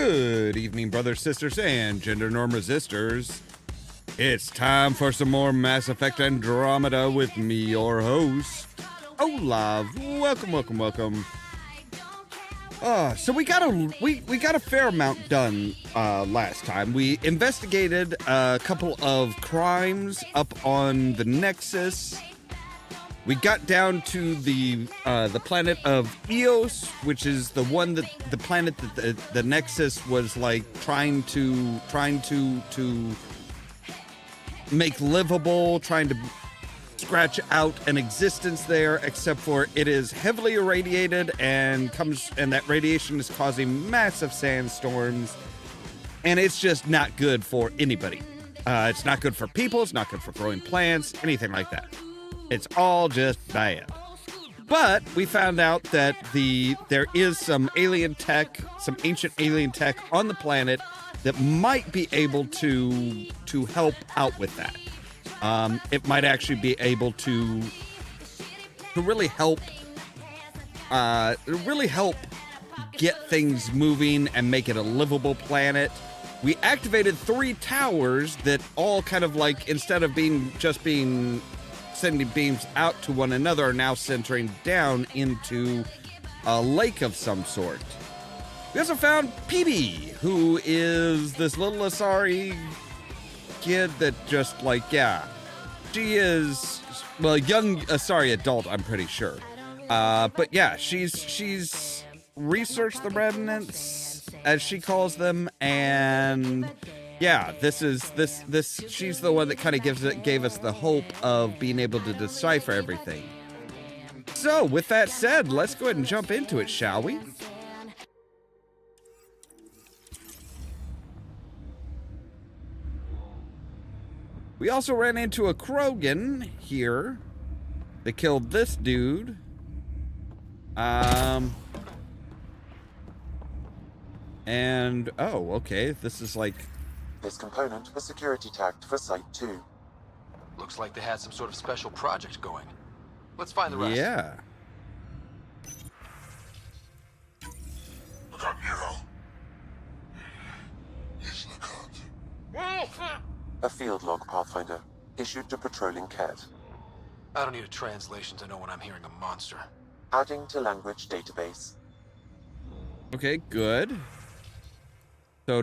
Good evening, brothers, sisters, and gender norm resistors. It's time for some more Mass Effect Andromeda with me, your host, Ollamh. Welcome. So we got a fair amount done last time. We investigated a couple of crimes up on the Nexus. We got down to the planet of Eos, which is the one that the planet that the Nexus was like trying to make livable, trying to scratch out an existence there, except for it is heavily irradiated and that radiation is causing massive sandstorms, and it's just not good for anybody. It's not good for people, it's not good for growing plants, anything like that. It's all just bad. But we found out that there is some alien tech, some ancient alien tech on the planet that might be able to help out with that. It might actually be able to really help get things moving and make it a livable planet. We activated 3 towers that all kind of like, instead of being sending beams out to one another, are now centering down into a lake of some sort. We also found Petey, who is this little Asari kid that just like, yeah, she is, well, young Asari adult, I'm pretty sure. But yeah, she's researched the remnants, as she calls them, and yeah, she's the one that kind of gave us the hope of being able to decipher everything. So with that said, let's go ahead and jump into it, shall we? We also ran into a Krogan here. They killed this dude. And oh, okay, this is like, this component was security tagged for Site 2. Looks like they had some sort of special project going. Let's find the rest. Yeah. Look out, Nero. He's the A field log, Pathfinder, issued to patrolling Ket. I don't need a translation to know when I'm hearing a monster. Adding to language database. Okay, good. So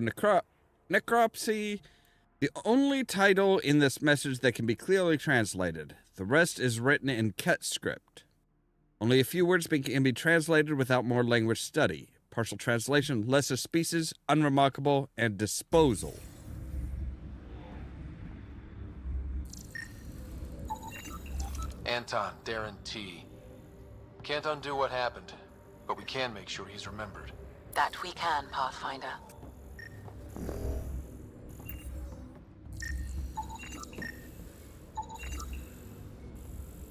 necropsy, the only title in this message that can be clearly translated. The rest is written in Ket script. Only a few words can be translated without more language study. Partial translation: lesser species, unremarkable, and disposal. Anton, Darren T. Can't undo what happened, but we can make sure he's remembered. That we can, Pathfinder.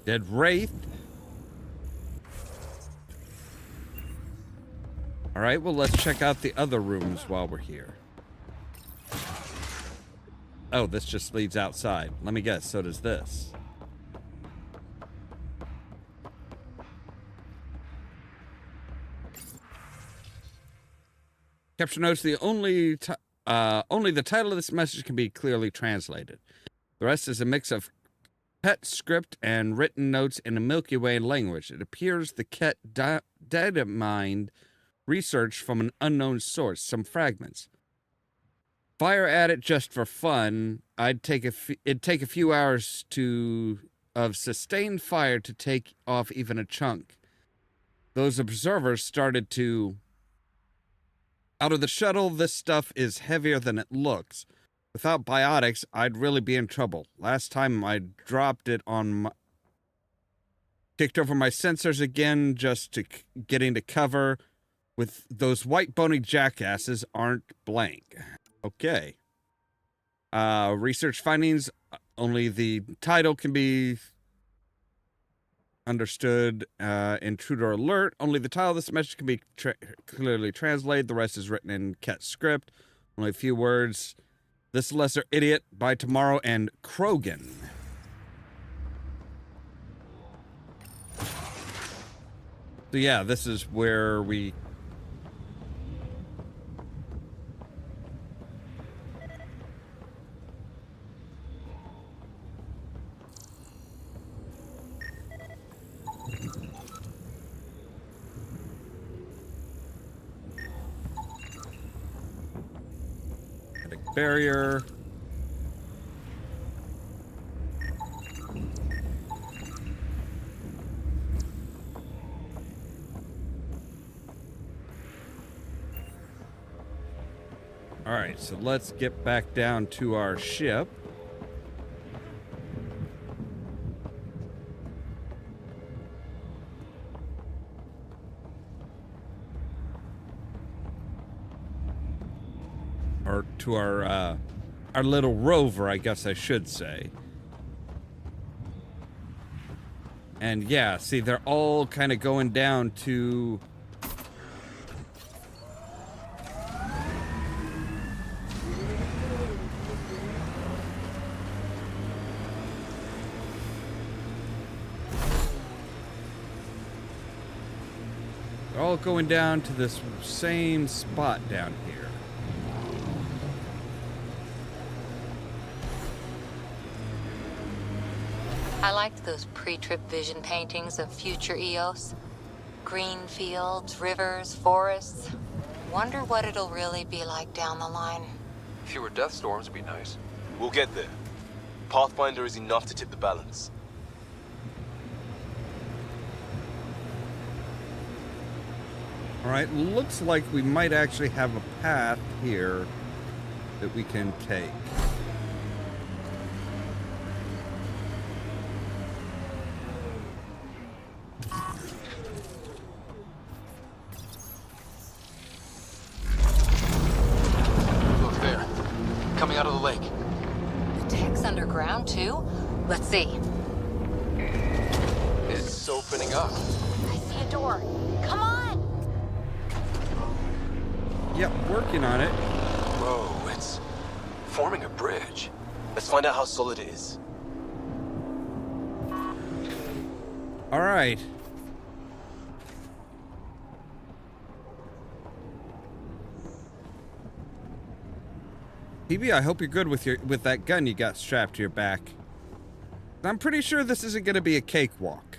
Dead Wraith. All right, well, let's check out the other rooms while we're here. Oh, this just leads outside. Let me guess, so does this. Capture notes: only the title of this message can be clearly translated. The rest is a mix of Ket script and written notes in a Milky Way language. It appears the Ket data mined research from an unknown source, some fragments. Fire at it just for fun. It'd take a few hours of sustained fire to take off even a chunk. Those observers started to... Out of the shuttle, this stuff is heavier than it looks. Without biotics, I'd really be in trouble. Last time I dropped it on kicked over my sensors again just to get into cover. With those white bony jackasses aren't blank. Okay. Research findings, only the title can be understood. Intruder alert. Only the title of this message can be clearly translated. The rest is written in Ket script. Only a few words. This lesser idiot by tomorrow and Krogan. So yeah, this is where we barrier. All right, so let's get back down to our ship. Or to our little rover, I guess I should say. And yeah, see, they're all kind of going down to... They're all going down to this same spot down here. I liked those pre-trip vision paintings of future Eos. Green fields, rivers, forests. Wonder what it'll really be like down the line. Fewer death storms would be nice. We'll get there. Pathfinder is enough to tip the balance. All right, looks like we might actually have a path here that we can take. Look there. Coming out of the lake. The tech's underground too? Let's see. It's opening up. I see a door. Come on! Yep, working on it. Whoa, it's forming a bridge. Let's find out how solid it is. All right. PB, I hope you're good with that gun you got strapped to your back. I'm pretty sure this isn't going to be a cakewalk.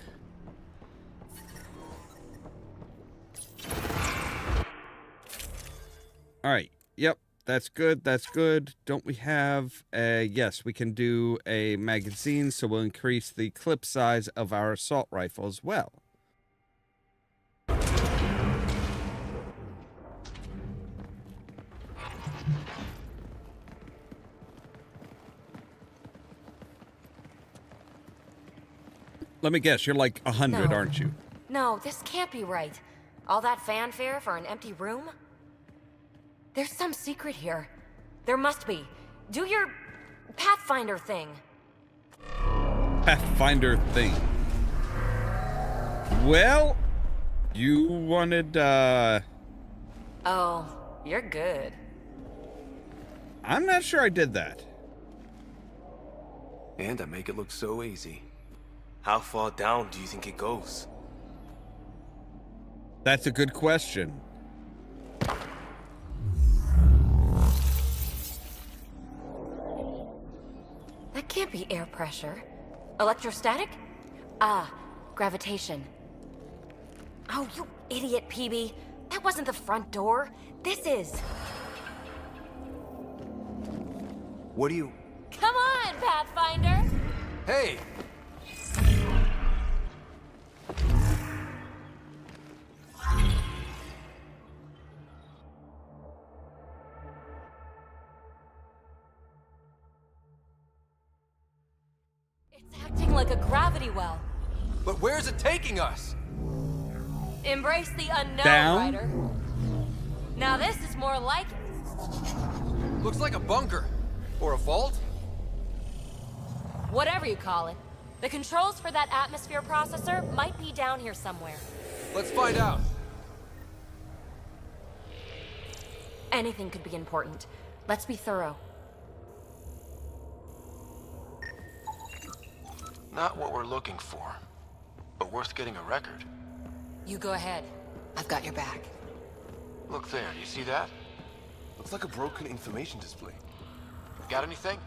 All right. Yep. That's good. That's good. Don't we have a... Yes, we can do a magazine, so we'll increase the clip size of our assault rifle as well. Let me guess, you're like 100, No. aren't you? No, this can't be right. All that fanfare for an empty room? There's some secret here. There must be. Do your Pathfinder thing. Pathfinder thing. Well, you wanted, Oh, you're good. I'm not sure I did that. And I make it look so easy. How far down do you think it goes? That's a good question. That can't be air pressure. Electrostatic? Ah, gravitation. Oh, you idiot, PB. That wasn't the front door. This is. What do you... Come on, Pathfinder! Hey! It's acting like a gravity well. But where's it taking us? Embrace the unknown, Down? Ryder. Now this is more like it. Looks like a bunker. Or a vault? Whatever you call it. The controls for that atmosphere processor might be down here somewhere. Let's find out. Anything could be important. Let's be thorough. Not what we're looking for, but worth getting a record. You go ahead. I've got your back. Look there, you see that? Looks like a broken information display. Got anything?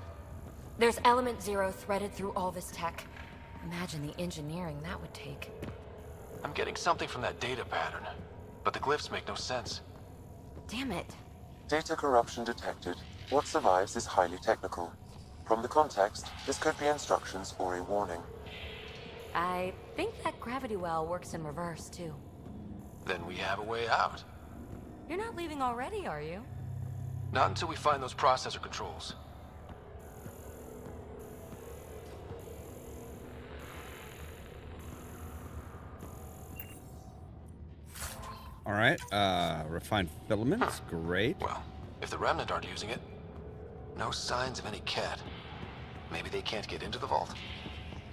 There's Element Zero threaded through all this tech. Imagine the engineering that would take. I'm getting something from that data pattern, but the glyphs make no sense. Damn it. Data corruption detected. What survives is highly technical. From the context, this could be instructions or a warning. I think that gravity well works in reverse, too. Then we have a way out. You're not leaving already, are you? Not until we find those processor controls. All right. Refined filaments. Great. Well, if the Remnant aren't using it, no signs of any cat. Maybe they can't get into the vault.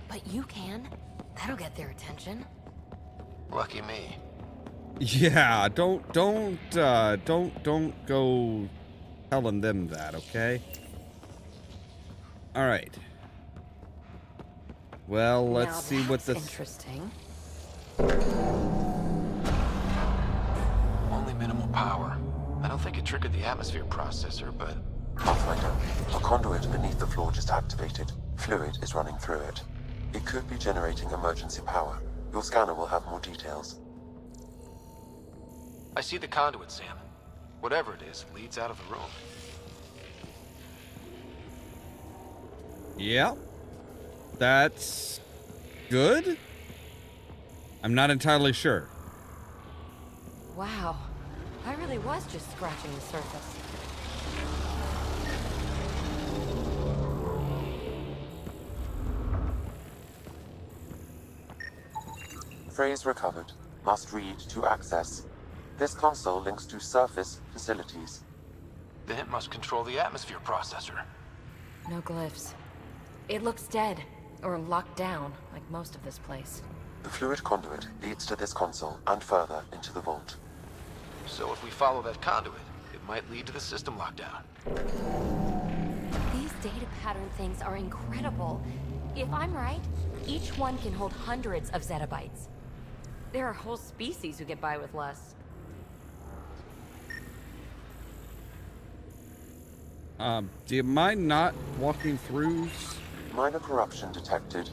But you can. That'll get their attention. Lucky me. Yeah. Don't go telling them that. Okay. All right. Well, let's Now see what that's this. interesting. Only minimal power. I don't think it triggered the atmosphere processor, but Pathfinder, a conduit beneath the floor just activated. Fluid is running through it. It could be generating emergency power. Your scanner will have more details. I see the conduit, Sam. Whatever it is, leads out of the room. Yeah. That's good. I'm not entirely sure. Wow. I really was just scratching the surface. Phrase recovered. Must read to access. This console links to surface facilities. Then it must control the atmosphere processor. No glyphs. It looks dead, or locked down, like most of this place. The fluid conduit leads to this console and further into the vault. So if we follow that conduit, it might lead to the system lockdown. These data pattern things are incredible. If I'm right, each one can hold hundreds of zettabytes. There are whole species who get by with less. Do you mind not walking through? Minor corruption detected.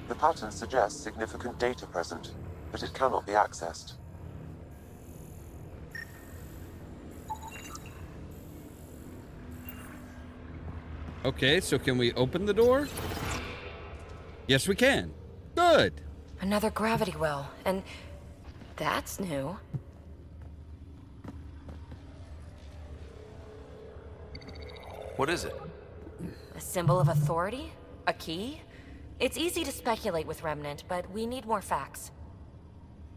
The pattern suggests significant data present, but it cannot be accessed. Okay, so can we open the door? Yes, we can. Good. Another gravity well, and that's new. What is it? A symbol of authority? A key? It's easy to speculate with Remnant, but we need more facts.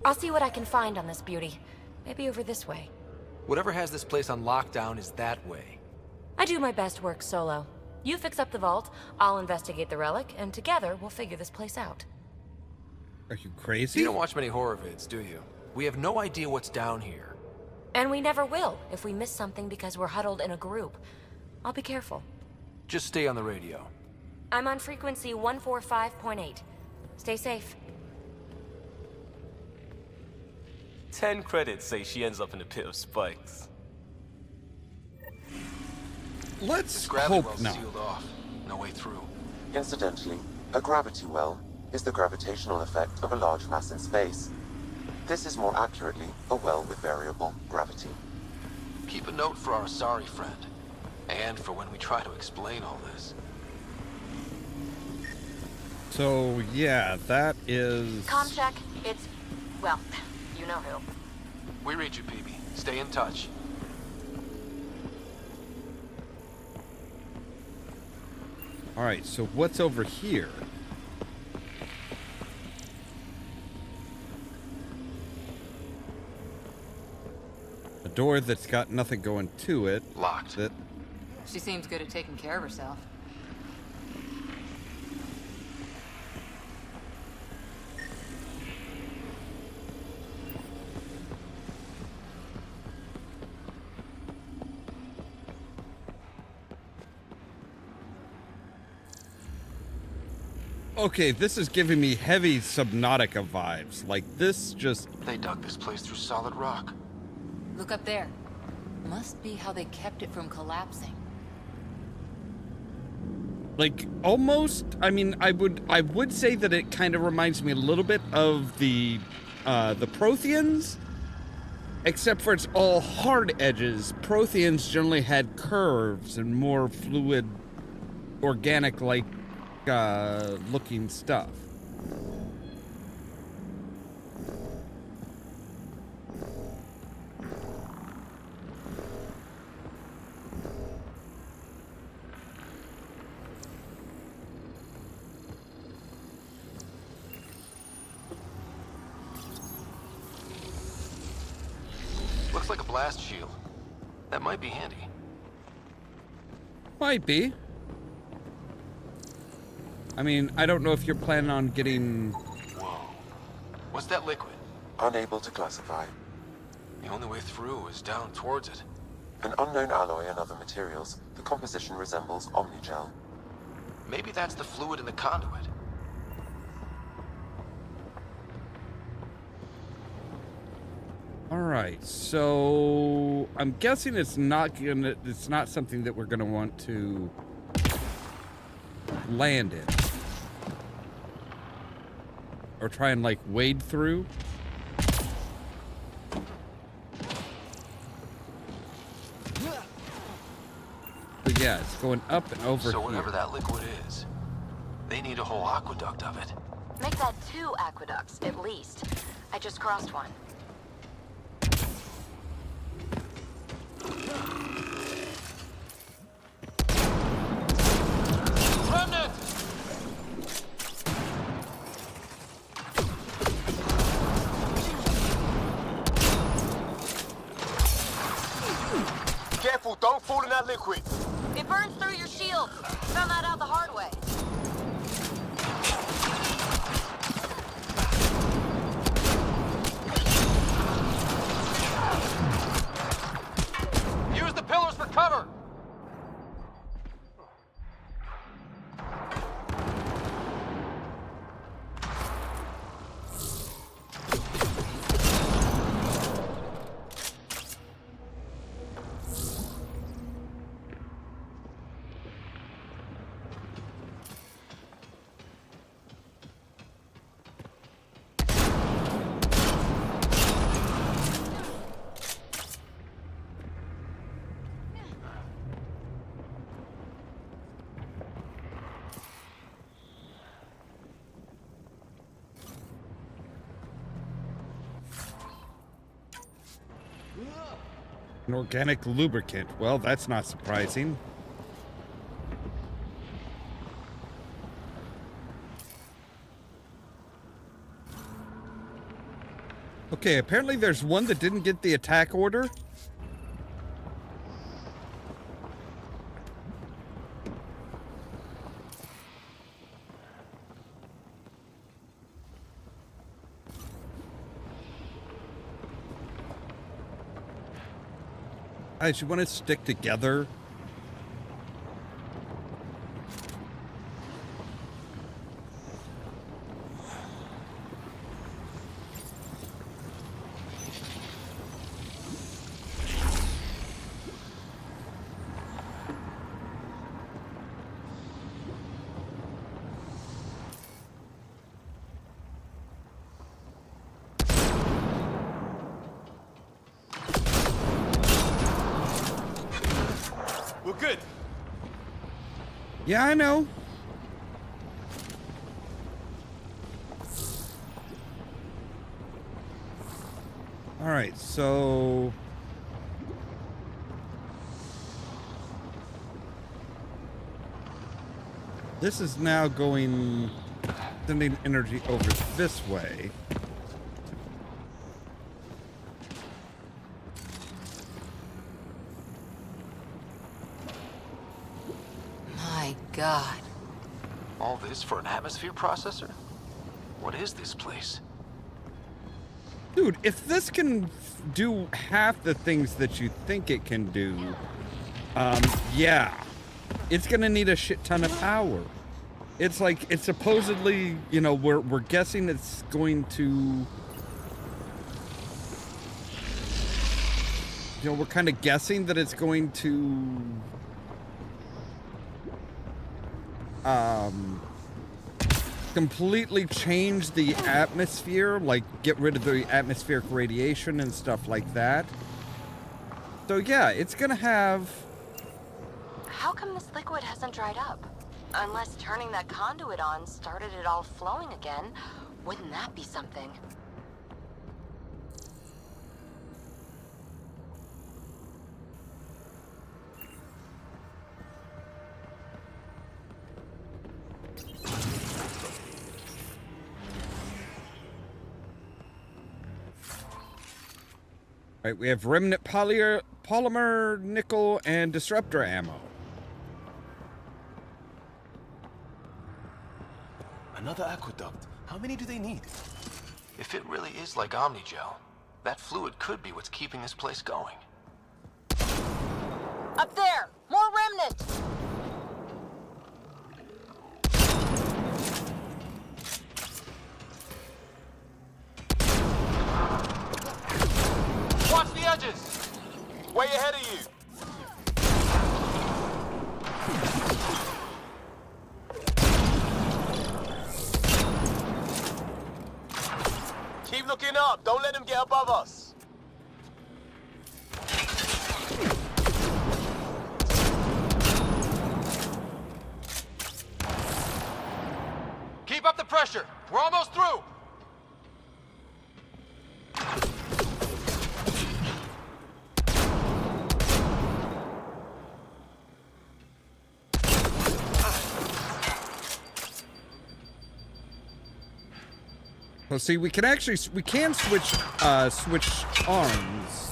I'll see what I can find on this beauty. Maybe over this way. Whatever has this place on lockdown is that way. I do my best work solo. You fix up the vault, I'll investigate the relic, and together we'll figure this place out. Are you crazy? You don't watch many horror vids, do you? We have no idea what's down here. And we never will if we miss something because we're huddled in a group. I'll be careful. Just stay on the radio. I'm on frequency 145.8. Stay safe. 10 credits say she ends up in a pit of spikes. Let's This gravity hope well's not. sealed off. No way through. Incidentally, a gravity well is the gravitational effect of a large mass in space. This is more accurately a well with variable gravity. Keep a note for our sorry friend. And for when we try to explain all this. So, yeah, that is... Comm check. It's, well, you know who. We read you, PB. Stay in touch. All right, so what's over here? A door that's got nothing going to it. Locked. That She seems good at taking care of herself. Okay, this is giving me heavy Subnautica vibes. Like, this just... They dug this place through solid rock. Look up there. Must be how they kept it from collapsing. Like, almost... I mean, I would say that it kind of reminds me a little bit of the Protheans. except for it's all hard edges. Protheans generally had curves and more fluid, organic-like looking stuff. Looks like a blast shield. That might be handy. Might be. I mean, I don't know if you're planning on getting... Whoa. What's that liquid? Unable to classify. The only way through is down towards it. An unknown alloy and other materials. The composition resembles omnigel. Maybe that's the fluid in the conduit. Alright, so... I'm guessing it's not something that we're gonna want to land in. Or try and, like, wade through. But yeah, it's going up and over So here. whatever that liquid is, they need a whole aqueduct of it. Make that 2 aqueducts, at least. I just crossed one. Remnant! Careful, don't fall in that liquid. It burns through your shields. Found that out the hard way. Use the pillars for cover. An organic lubricant. Well, that's not surprising. Okay, apparently there's one that didn't get the attack order. Guys, you want to stick together? We're good. Yeah, I know. All right, so this is now sending energy over this way. My God. All this for an atmosphere processor? What is this place? Dude, if this can do half the things that you think it can do, yeah, it's gonna need a shit ton of power. It's like, it's supposedly, you know, we're guessing it's going to, you know, we're kind of guessing that it's going to, completely change the atmosphere, like get rid of the atmospheric radiation and stuff like that. So yeah, it's gonna have... How come this liquid hasn't dried up? Unless turning that conduit on started it all flowing again. Wouldn't that be something? Right, we have remnant polymer, nickel, and disruptor ammo. Another aqueduct. How many do they need? If it really is like Omnigel, that fluid could be what's keeping this place going. Up there! More remnant! Watch the edges! Way ahead of you! Keep looking up. Don't let him get above us. Keep up the pressure. We're almost through. So see, we can switch arms.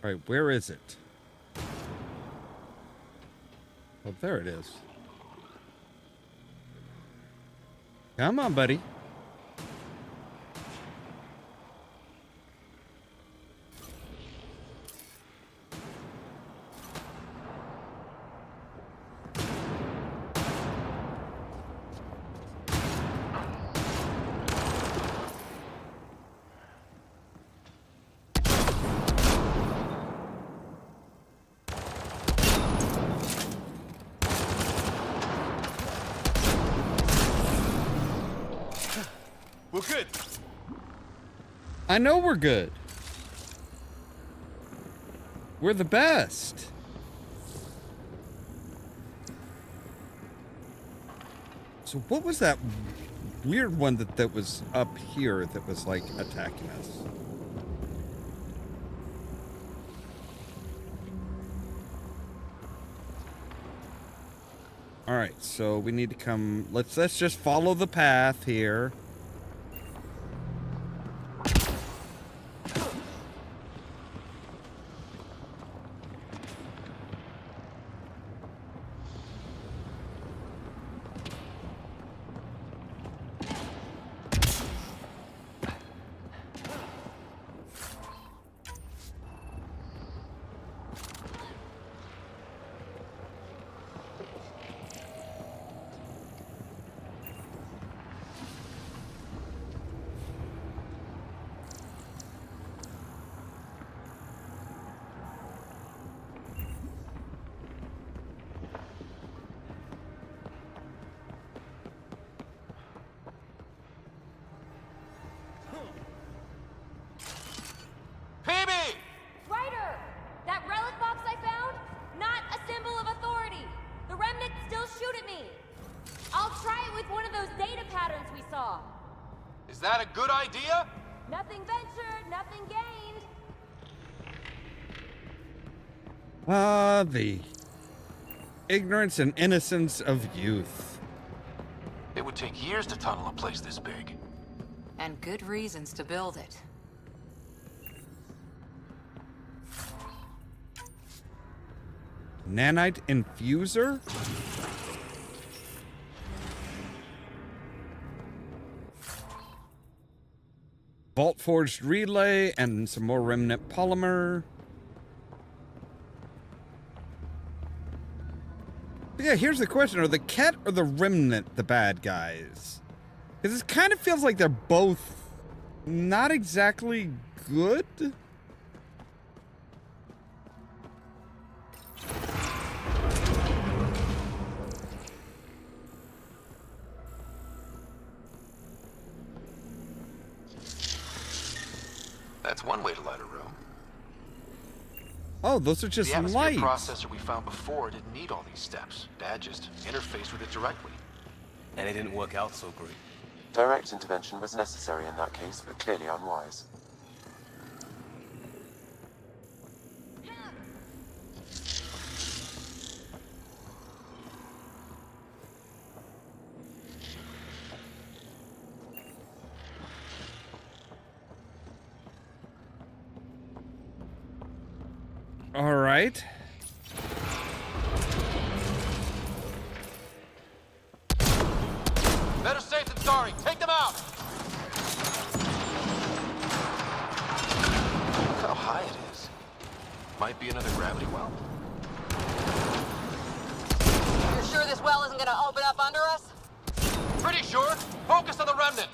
All right, where is it? Oh, there it is. Come on, buddy. We're good. I know we're good. We're the best. So what was that weird one that was up here that was like attacking us? All right, so we need to come. Let's just follow the path here. Ryder! That relic box I found? Not a symbol of authority! The remnants still shoot at me! I'll try it with one of those data patterns we saw. Is that a good idea? Nothing ventured, nothing gained. The ignorance and innocence of youth. It would take years to tunnel a place this big. And good reasons to build it. Nanite infuser? Vault forged relay and some more remnant polymer. Yeah, here's the question. Are the Ket or the Remnant the bad guys? Because it kind of feels like they're both not exactly good. That's one way to light a room. Oh, those are just The atmosphere lights. processor we found before didn't need all these steps. Dad just interfaced with it directly. And it didn't work out so great. Direct intervention was necessary in that case, but clearly unwise. All right. Better safe than sorry. Take them out! Look how high it is. Might be another gravity well. You're sure this well isn't gonna open up under us? Pretty sure. Focus on the remnant.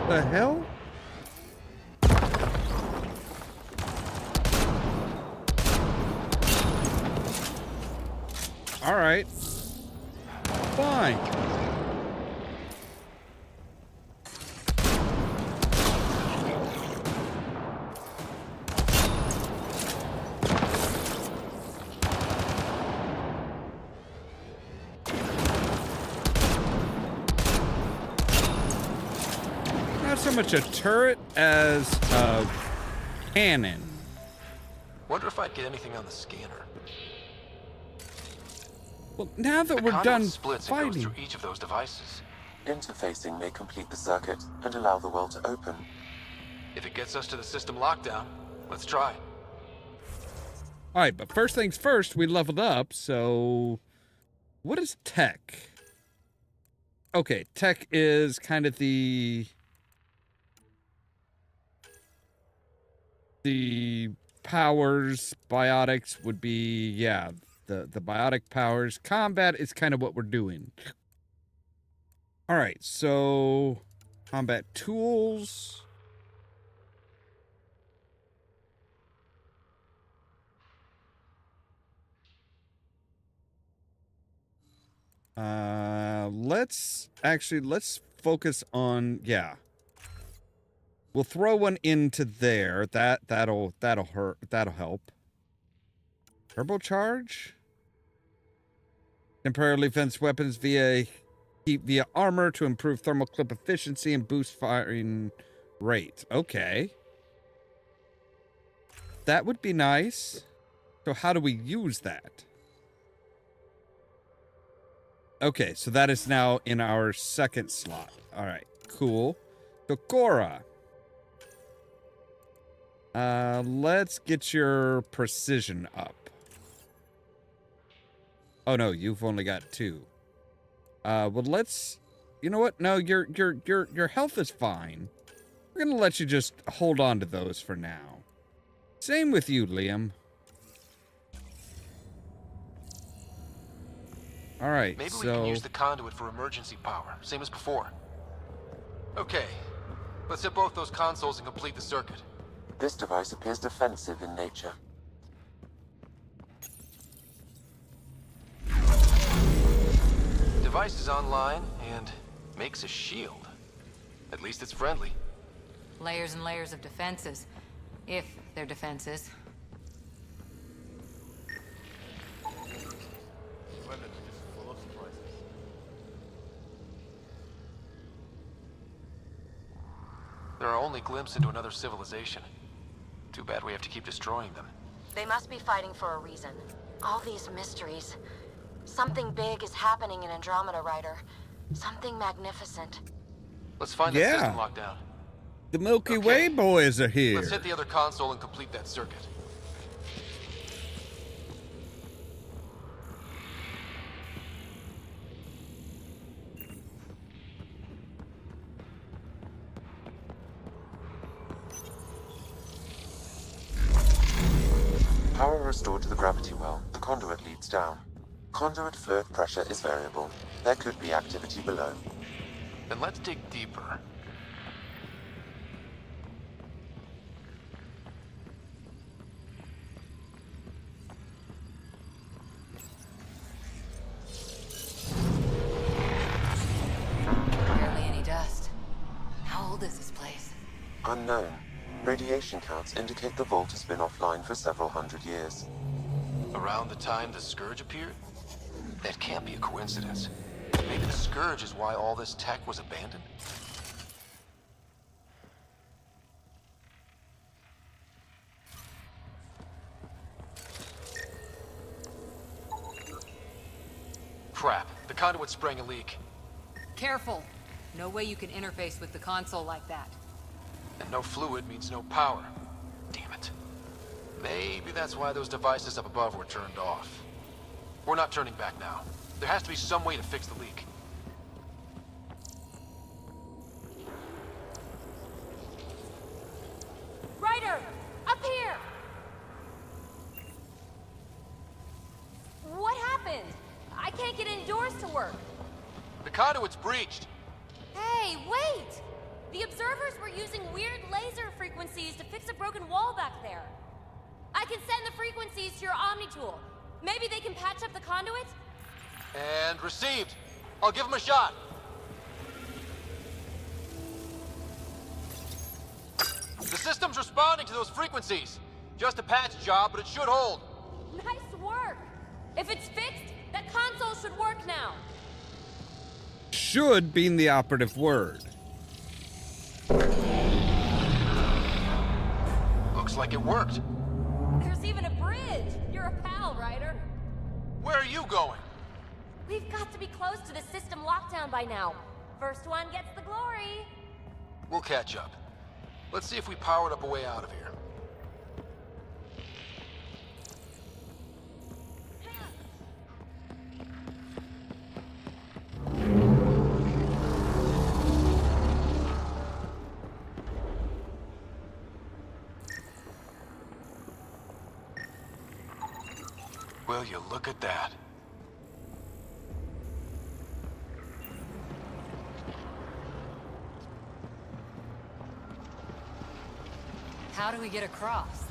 The hell? All right. Fine. Not so much a turret as a cannon. Wonder if I'd get anything on the scanner. Well, now that The we're conduit done splits and goes fighting. through each of those devices. Interfacing may complete the circuit and allow the well to open. If it gets us to the system lockdown, let's try. All right, but first things first, we leveled up, so what is tech? Okay, tech is kind of the powers. Biotics would be, yeah, the biotic powers. Combat is kind of what we're doing. All right, so combat tools. Let's focus on, yeah. We'll throw one into there. That'll help. Turbocharge? Temporarily fence weapons via armor to improve thermal clip efficiency and boost firing rate. Okay. That would be nice. So how do we use that? Okay, so that is now in our second slot. All right, cool. So Cora, let's get your precision up. Oh no, you've only got 2. Well, let's. You know what? No, your health is fine. We're gonna let you just hold on to those for now. Same with you, Liam. All right, Maybe so we can use the conduit for emergency power, same as before. Okay, let's hit both those consoles and complete the circuit. This device appears defensive in nature. Device is online and makes a shield. At least it's friendly. Layers and layers of defenses. If they're defenses. There are only glimpses into another civilization. Too bad we have to keep destroying them. They must be fighting for a reason. All these mysteries. Something big is happening in Andromeda, Ryder. Something magnificent. Let's find that Yeah. system lockdown. The Milky Okay. Way boys are here. Let's hit the other console and complete that circuit. Power restored to the gravity well. The conduit leads down. Conduit fluid pressure is variable. There could be activity below. Then let's dig deeper. Barely any dust. How old is this place? Unknown. Radiation counts indicate the vault has been offline for several hundred years. Around the time the Scourge appeared? That can't be a coincidence. Maybe the Scourge is why all this tech was abandoned? Crap, the conduit sprang a leak. Careful. No way you can interface with the console like that. And no fluid means no power. Damn it. Maybe that's why those devices up above were turned off. We're not turning back now. There has to be some way to fix the leak. Ryder! Up here! What happened? I can't get any doors to work. The conduit's breached. Hey, wait! The observers were using weird laser frequencies to fix a broken wall back there. I can send the frequencies to your Omni tool. Maybe they can patch up the conduit? And received. I'll give him a shot. The system's responding to those frequencies. Just a patch job, but it should hold. Nice work! If it's fixed, that console should work now. Should being the operative word. Looks like it worked. There's even a bridge. You're a pal, Ryder. Where are you going? We've got to be close to the system lockdown by now. First one gets the glory. We'll catch up. Let's see if we powered up a way out of here. Will you look at that? How do we get across?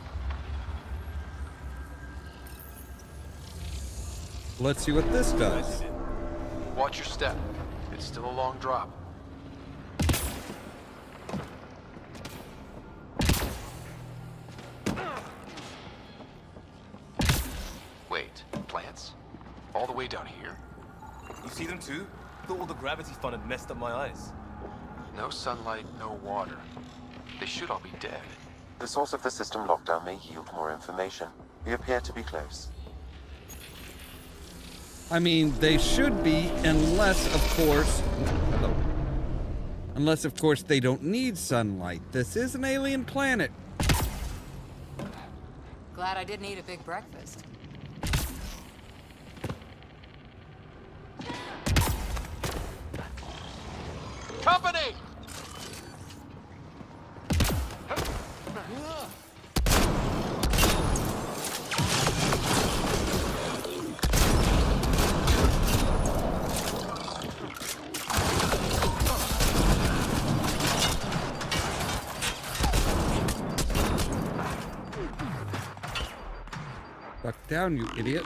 Let's see what this does. Watch your step. It's still a long drop. Wait, plants? All the way down here? You see them too? Thought all the gravity fun had messed up my eyes. No sunlight, no water. They should all be dead. The source of the system lockdown may yield more information. We appear to be close. I mean, they should be, unless, of course... Hello. Unless, of course, they don't need sunlight. This is an alien planet. Glad I didn't eat a big breakfast. Company! Duck down, you idiot.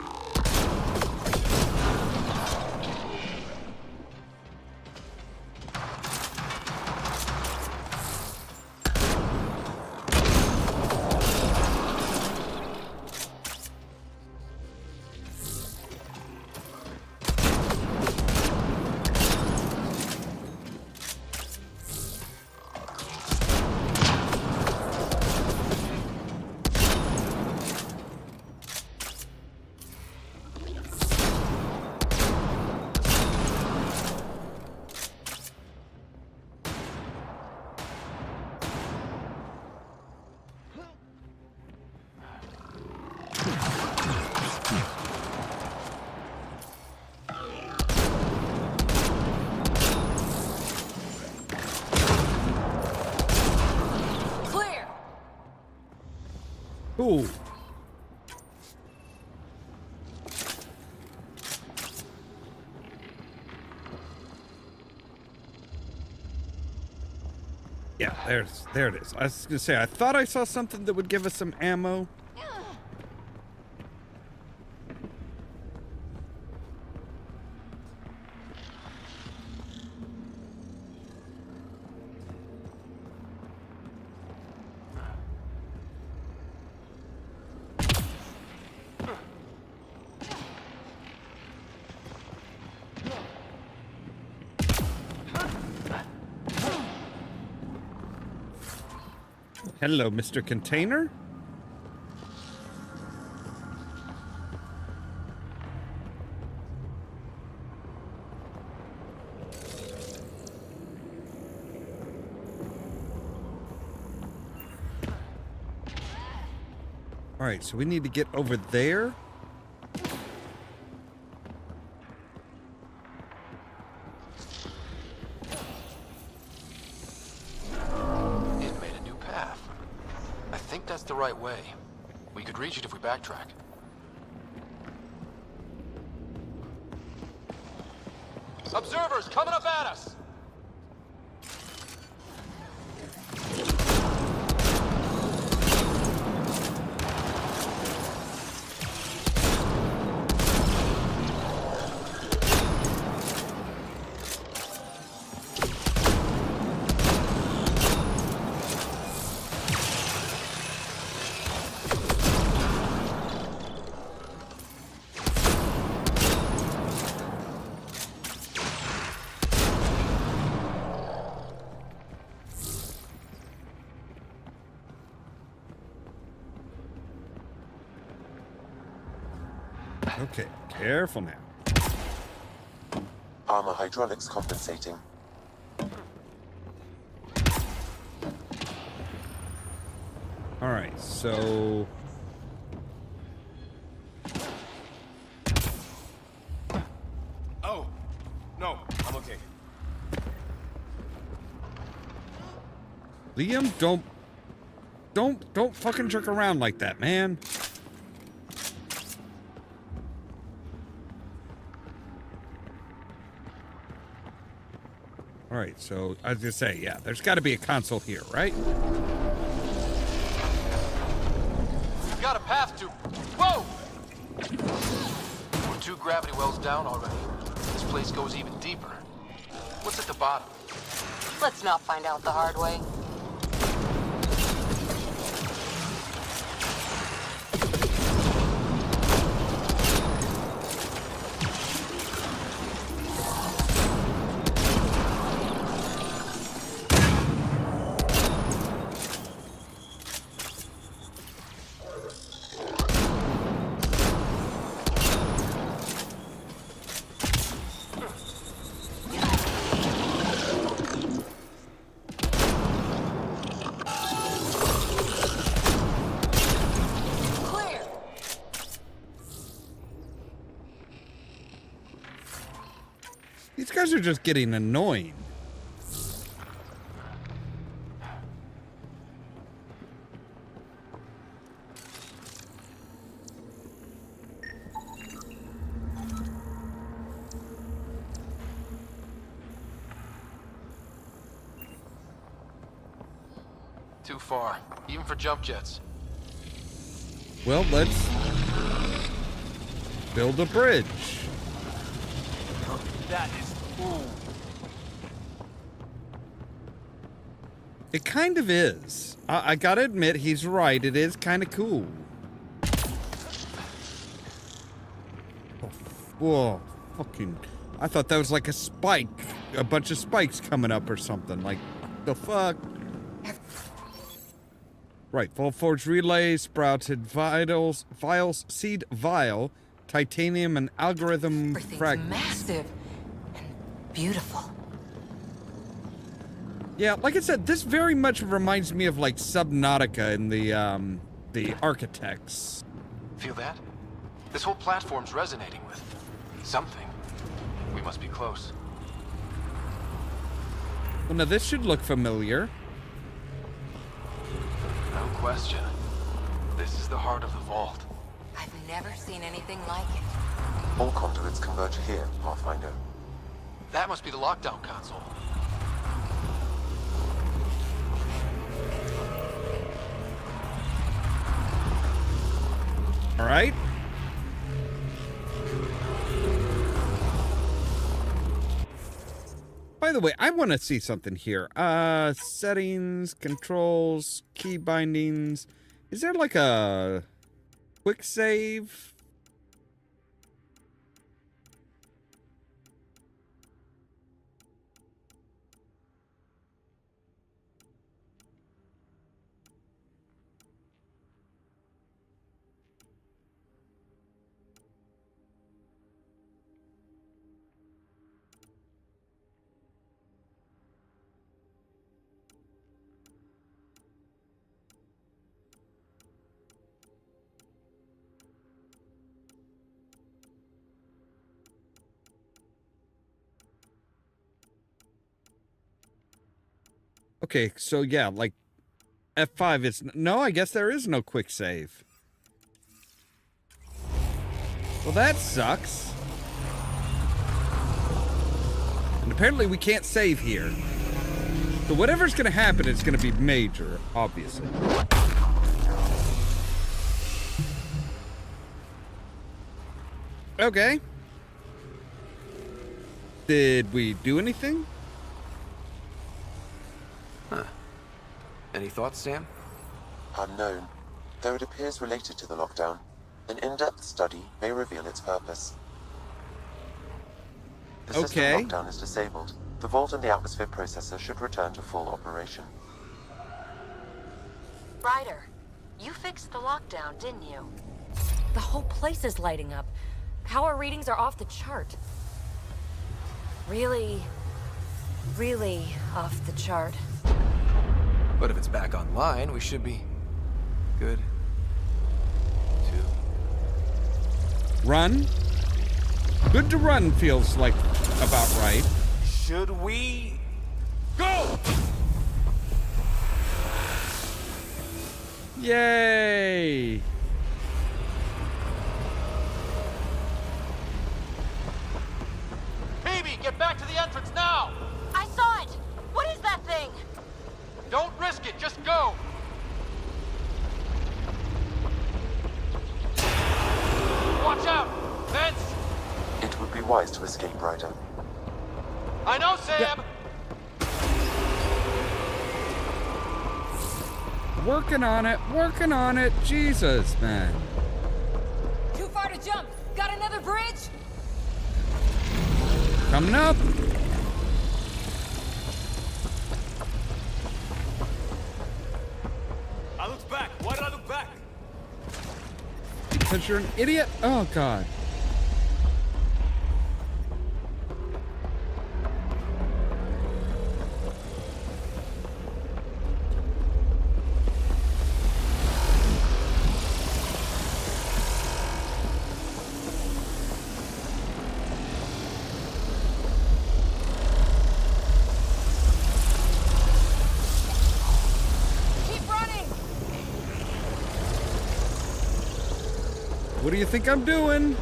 Cool. Yeah, there it is. I was gonna say, I thought I saw something that would give us some ammo. Hello, Mr. Container. All right, so we need to get over there. The right way. We could reach it if we backtrack. Observers coming up at us! Okay, careful now. Armor hydraulics compensating. All right, so Oh, no, I'm okay. Liam, don't fucking jerk around like that, man. All right, so I was gonna say, yeah, there's got to be a console here, right? We've got a path to... Whoa! We're 2 gravity wells down already. This place goes even deeper. What's at the bottom? Let's not find out the hard way. These guys are just getting annoying. Too far, even for jump jets. Well, let's build a bridge. That is cool. It kind of is. I gotta admit, he's right. It is kind of cool. Oh, whoa, fucking... I thought that was like a spike. A bunch of spikes coming up or something. Like, the fuck? Right, full forge relay, sprouted vials, seed vial, titanium, and algorithm Everything's fragments. massive and beautiful. Yeah, like I said, this very much reminds me of like Subnautica in the Architects. Feel that? This whole platform's resonating with something. We must be close. Well, now this should look familiar. No question. This is the heart of the vault. I've never seen anything like it. All conduits converge here, Pathfinder. That must be the lockdown console. All right. By the way, I want to see something here. Settings, controls, key bindings. Is there like a quick save? Okay, so yeah, like F5 is... No, I guess there is no quick save. Well, that sucks. And apparently we can't save here. So whatever's going to happen, it's going to be major, obviously. Okay. Did we do anything? Huh. Any thoughts, Sam? Unknown. Though it appears related to the lockdown, an in-depth study may reveal its purpose. The system Okay. lockdown is disabled. The vault and the atmosphere processor should return to full operation. Ryder, you fixed the lockdown, didn't you? The whole place is lighting up. Power readings are off the chart. Really off the chart. But if it's back online, we should be good too. Run? Good to run feels like about right. Should we go? Yay! Phoebe, get back to the entrance now! I saw it! What is that thing? Don't risk it, just go! Watch out! Vents! It would be wise to escape, Ryder. I know, Sam! Working on it. Jesus, man. Too far to jump. Got another bridge? Coming up. I looked back. Why did I look back? Because you're an idiot? Oh, God. Keep running! What do you think I'm doing?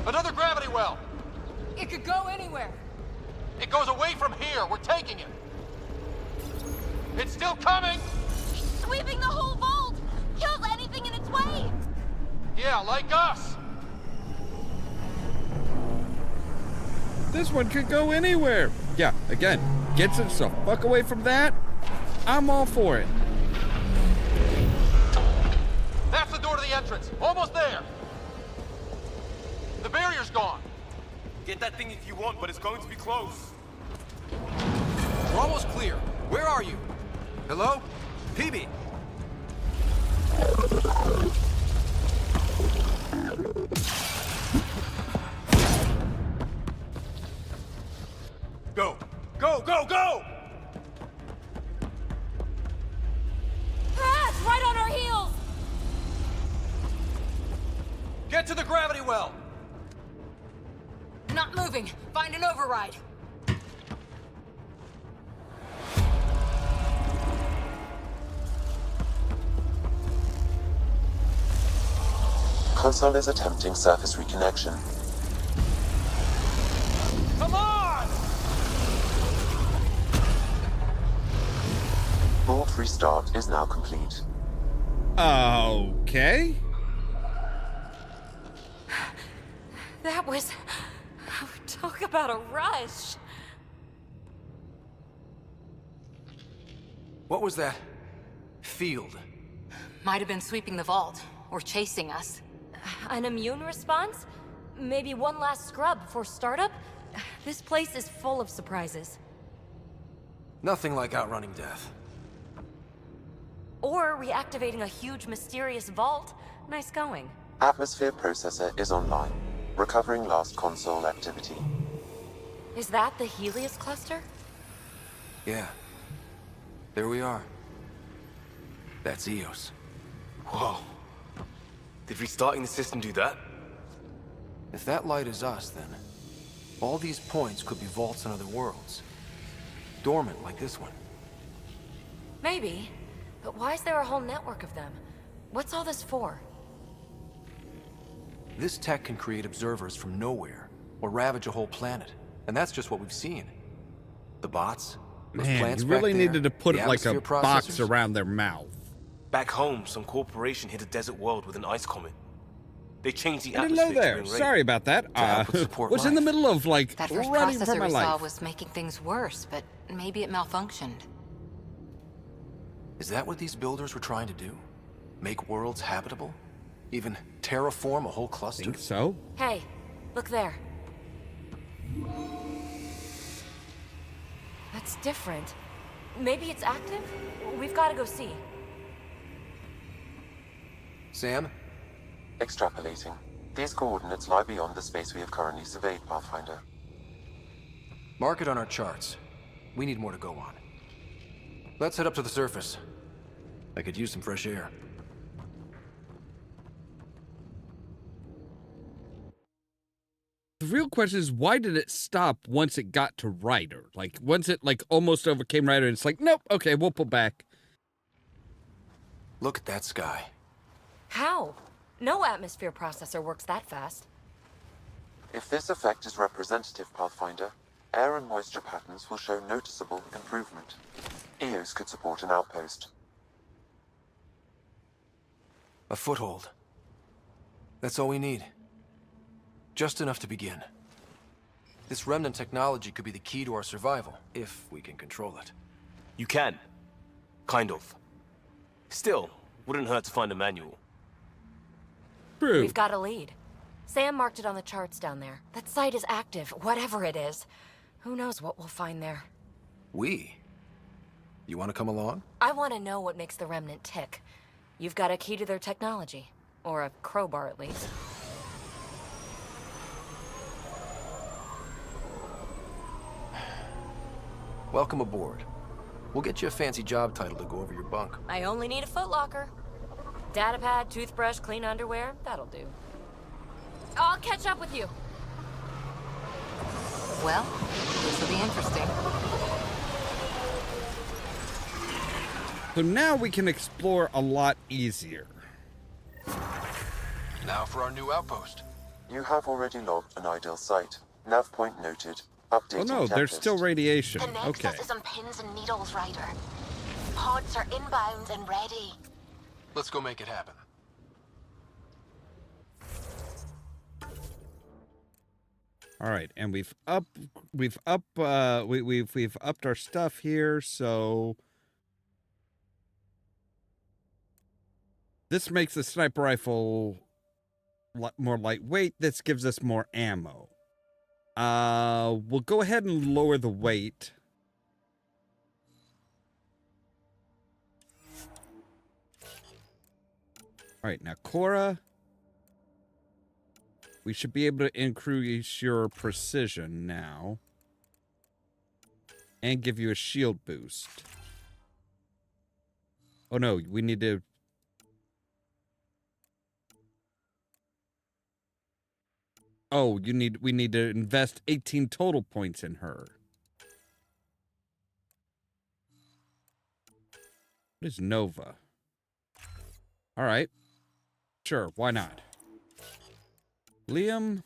Another gravity well! It could go anywhere. It goes away from here, we're taking it! It's still coming! Sweeping the whole vault! Kills anything in its way! Yeah, like us! This one could go anywhere. Yeah, again, gets us the fuck away from that. I'm all for it. That's the door to the entrance! Almost there! The barrier's gone! Get that thing if you want, but it's going to be close. We're almost clear. Where are you? Hello? Phoebe? Go! Go, go, go! Ah, it's right on our heels! Get to the gravity well! Not moving. Find an override. Console is attempting surface reconnection. Come on! Board restart is now complete. Okay. That was... Talk about a rush. What was that? Field. Might have been sweeping the vault, or chasing us. An immune response? Maybe one last scrub before startup? This place is full of surprises. Nothing like outrunning death. Or reactivating a huge mysterious vault. Nice going. Atmosphere processor is online. Recovering last console activity. Is that the Helios cluster? Yeah. There we are. That's Eos. Whoa. Did restarting the system do that? If that light is us, then all these points could be vaults in other worlds. Dormant like this one. Maybe. But why is there a whole network of them? What's all this for? This tech can create observers from nowhere, or ravage a whole planet. And that's just what we've seen. The bots, those Man, plants you really back there, needed to put the like a atmosphere box processors. around their mouth. Back home, some corporation hit a desert world with an ice comet. They changed the I didn't know atmosphere to there. bring rain. Sorry about that. help with support Was in the life. middle of like That first running for processor my we saw life. was making things worse, but maybe it malfunctioned. Is that what these builders were trying to do? Make worlds habitable? Even terraform a whole cluster? Think so? Hey, look there. That's different. Maybe it's active? We've got to go see. Sam? Extrapolating. These coordinates lie beyond the space we have currently surveyed, Pathfinder. Mark it on our charts. We need more to go on. Let's head up to the surface. I could use some fresh air. The real question is, why did it stop once it got to Ryder? Like, once it, like, almost overcame Ryder, and it's like, nope, okay, we'll pull back. Look at that sky. How? No atmosphere processor works that fast. If this effect is representative, Pathfinder, air and moisture patterns will show noticeable improvement. Eos could support an outpost. A foothold. That's all we need. Just enough to begin. This remnant technology could be the key to our survival, if we can control it. You can. Kind of. Still, wouldn't hurt to find a manual. True. We've got a lead. Sam marked it on the charts down there. That site is active, whatever it is. Who knows what we'll find there. We? You want to come along? I want to know what makes the Remnant tick. You've got a key to their technology. Or a crowbar, at least. Welcome aboard. We'll get you a fancy job title to go over your bunk. I only need a footlocker. Datapad, toothbrush, clean underwear, that'll do. I'll catch up with you. Well, this will be interesting. So now we can explore a lot easier. Now for our new outpost. You have already logged an ideal site. Nav point noted. Updating Oh no, there's checklist. still radiation. The Okay. Nexus is on pins and needles, Ryder. Pods are inbound and ready. Let's go make it happen. All right, and we've upped our stuff here, so this makes the sniper rifle more lightweight. This gives us more ammo. We'll go ahead and lower the weight. All right, now Cora, we should be able to increase your precision now and give you a shield boost. Oh no, we need to... Oh, we need to invest 18 total points in her. What is Nova? All right. Sure, why not? Liam,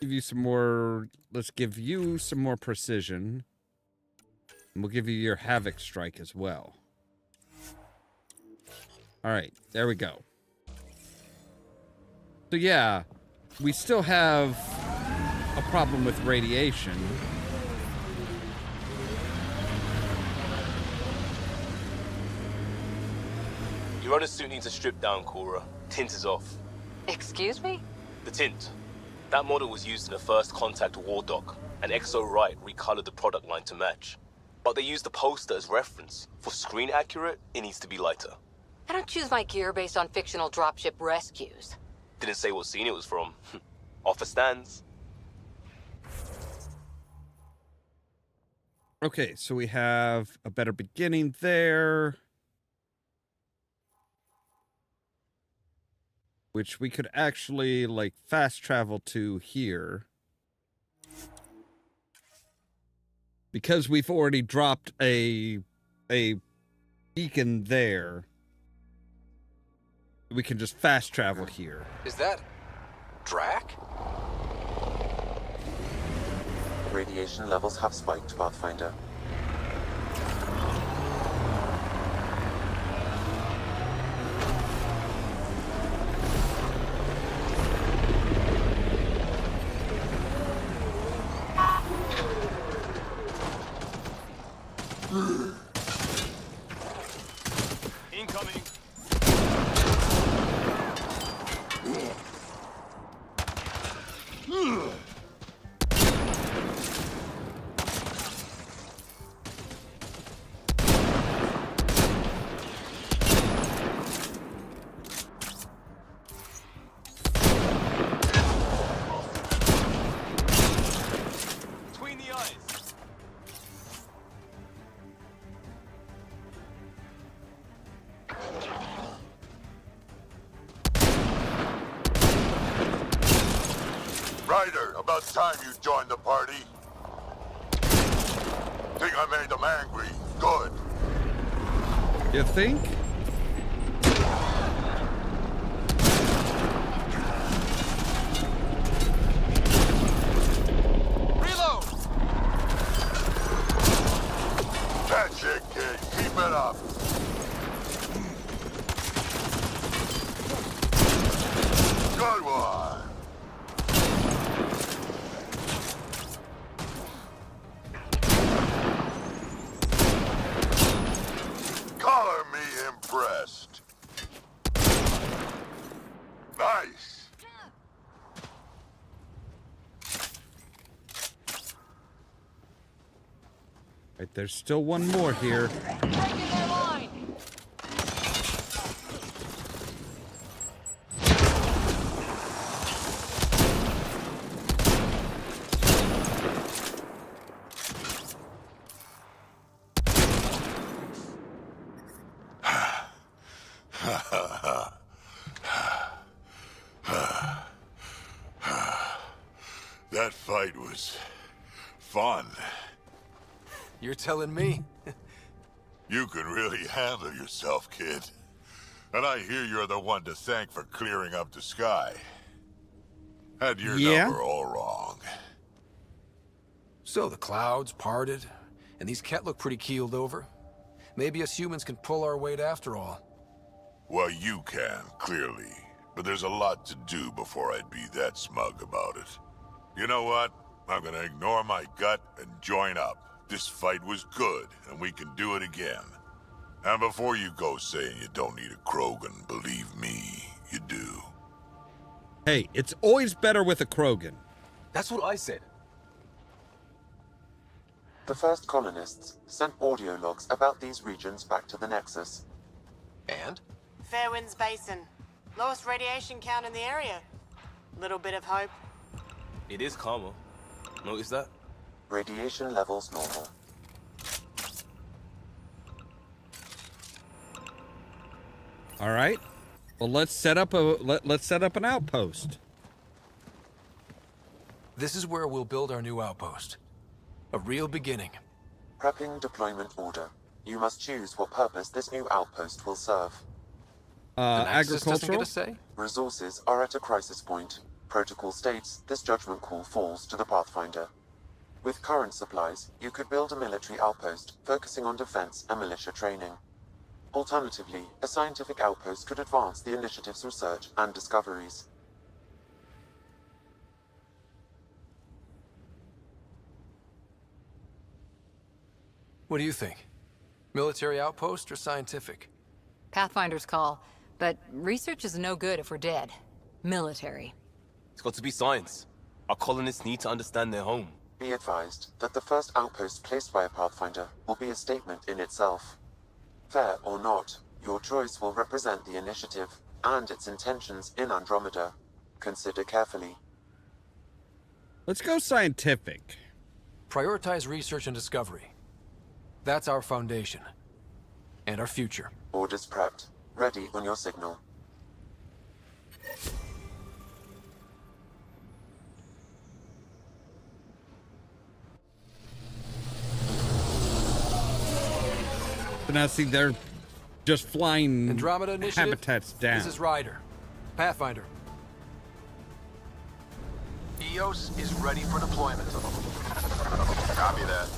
give you some more. Let's give you some more precision. And we'll give you your Havoc Strike as well. All right, there we go. So yeah, we still have a problem with radiation. Your other suit needs a strip down, Cora. Tint is off. Excuse me? The tint. That model was used in the first Contact War Doc, and Exo Wright recolored the product line to match. But they used the poster as reference. For screen accurate, it needs to be lighter. I don't choose my gear based on fictional dropship rescues. Didn't say what scene it was from. Offer stands. Okay, so we have a better beginning there. Which we could actually, like, fast travel to here. Because we've already dropped a beacon there. We can just fast travel here. Is that Drac? Radiation levels have spiked, Pathfinder. Incoming. Between the eyes. Ryder, about time you joined the party. Think I made them angry. Good. You think? Reload! That's it, kid. Keep it up. Good one. Color me impressed. Nice. Right, there's still one more here. Breaking their line. That fight was fun. You're telling me? You can really handle yourself, kid. And I hear you're the one to thank for clearing up the sky. Had your number all wrong. So the clouds parted, and these Ket look pretty keeled over. Maybe us humans can pull our weight after all. Well, you can, clearly. But there's a lot to do before I'd be that smug about it. You know what? I'm gonna ignore my gut and join up. This fight was good, and we can do it again. And before you go saying you don't need a Krogan, believe me, you do. Hey, it's always better with a Krogan. That's what I said. The first colonists sent audio logs about these regions back to the Nexus. And? Fairwinds Basin. Lowest radiation count in the area. Little bit of hope. It is calmer. Notice that? Radiation levels normal. All right. Well, let's set up an outpost. This is where we'll build our new outpost. A real beginning. Prepping deployment order. You must choose what purpose this new outpost will serve. The Nexus doesn't get agricultural. a say? Resources are at a crisis point. Protocol states this judgment call falls to the Pathfinder. With current supplies, you could build a military outpost, focusing on defense and militia training. Alternatively, a scientific outpost could advance the initiative's research and discoveries. What do you think? Military outpost or scientific? Pathfinder's call, but research is no good if we're dead. Military. It's got to be science. Our colonists need to understand their home. Be advised that the first outpost placed by a Pathfinder will be a statement in itself. Fair or not, your choice will represent the initiative and its intentions in Andromeda. Consider carefully. Let's go scientific. Prioritize research and discovery. That's our foundation. And our future. Orders prepped. Ready on your signal. But now see, they're just flying Andromeda Initiative. habitats down. This is Ryder. Pathfinder. EOS is ready for deployment. Copy that.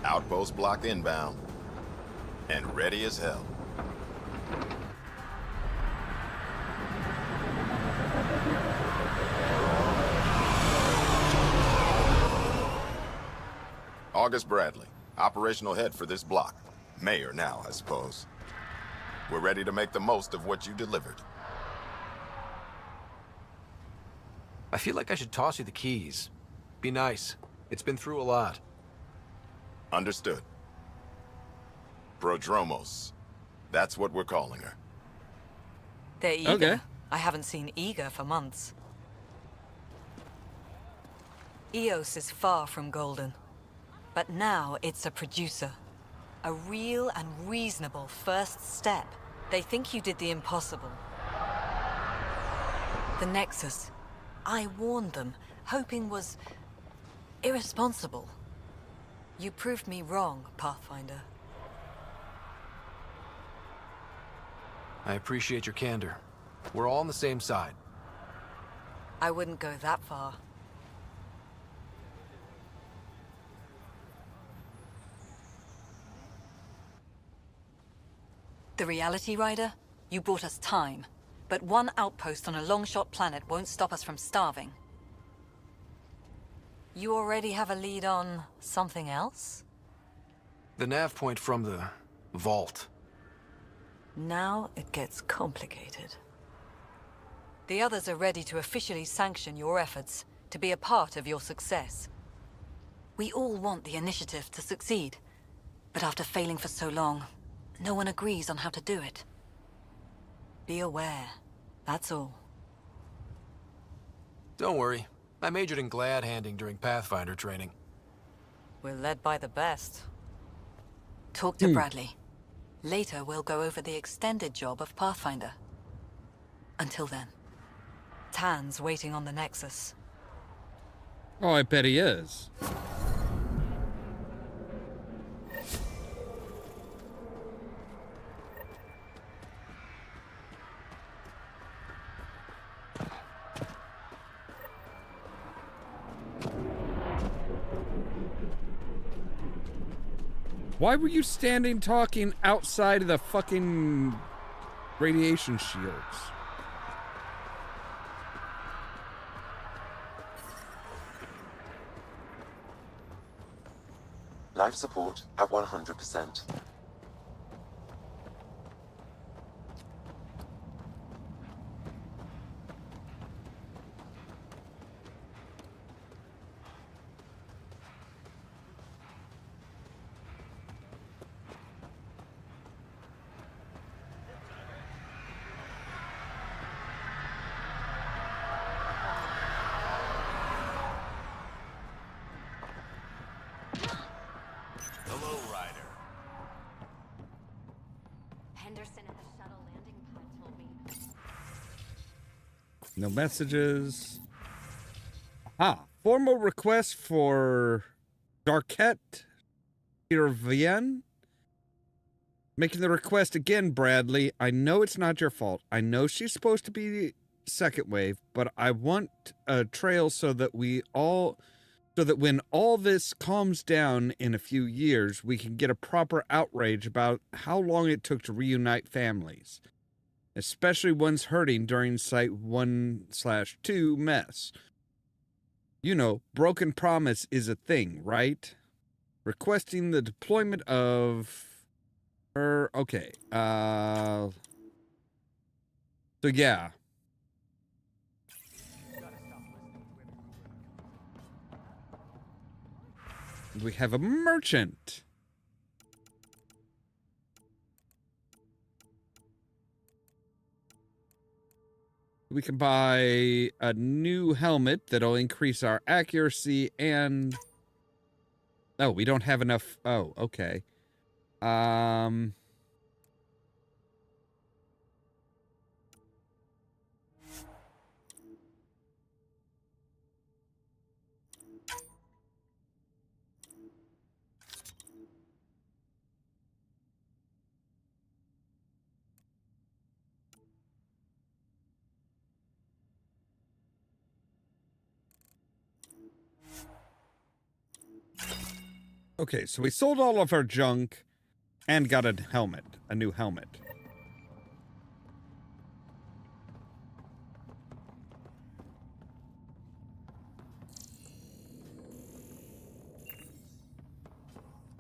Outpost block inbound. And ready as hell. August Bradley, operational head for this block. Mayor now, I suppose. We're ready to make the most of what you delivered. I feel like I should toss you the keys. Be nice. It's been through a lot. Understood. Prodromos. That's what we're calling her. They're eager. Okay. I haven't seen eager for months. EOS is far from golden. But now it's a producer. A real and reasonable first step. They think you did the impossible. The Nexus. I warned them, hoping was irresponsible. You proved me wrong, Pathfinder. I appreciate your candor. We're all on the same side. I wouldn't go that far. The Reality Rider? You bought us time. But one outpost on a long-shot planet won't stop us from starving. You already have a lead on something else? The nav point from the vault. Now it gets complicated. The others are ready to officially sanction your efforts, to be a part of your success. We all want the initiative to succeed, but after failing for so long, no one agrees on how to do it. Be aware, that's all. Don't worry. I majored in glad handing during Pathfinder training. We're led by the best. Talk to Bradley. Later, we'll go over the extended job of Pathfinder. Until then, Tan's waiting on the Nexus. Oh, I bet he is. Why were you standing talking outside of the fucking radiation shields? Life support at 100%. Hello, Ryder. Henderson at the shuttle landing pad told me. No messages. Aha. Formal request for Darket Irvian. Making the request again, Bradley. I know it's not your fault. I know she's supposed to be second wave, but I want a trail so that when all this calms down in a few years, we can get a proper outrage about how long it took to reunite families, especially ones hurting during Site 1/2 mess. You know, broken promise is a thing, right? Requesting the deployment of okay. So yeah. We have a merchant. We can buy a new helmet that'll increase our accuracy and... Oh, we don't have enough... Oh, okay. Okay, so we sold all of our junk and got a helmet, a new helmet.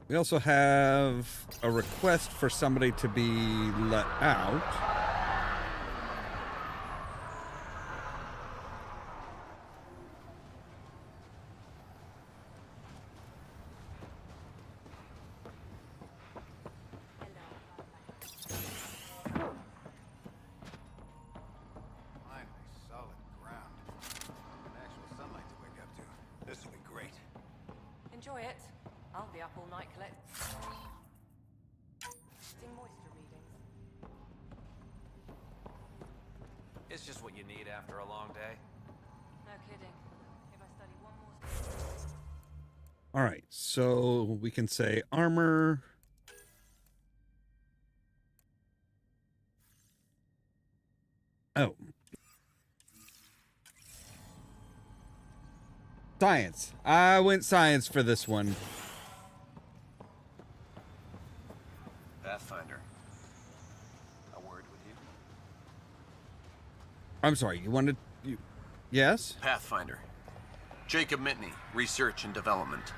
We also have a request for somebody to be let out. Enjoy it. I'll be up all night collecting moisture readings. It's just what you need after a long day. No kidding. If I study one more... All right, so we can say armor. Oh. Science. I went science for this one. Pathfinder. A word with you? I'm sorry, you wanted... Yes? Pathfinder. Jacob Mitney, Research and Development.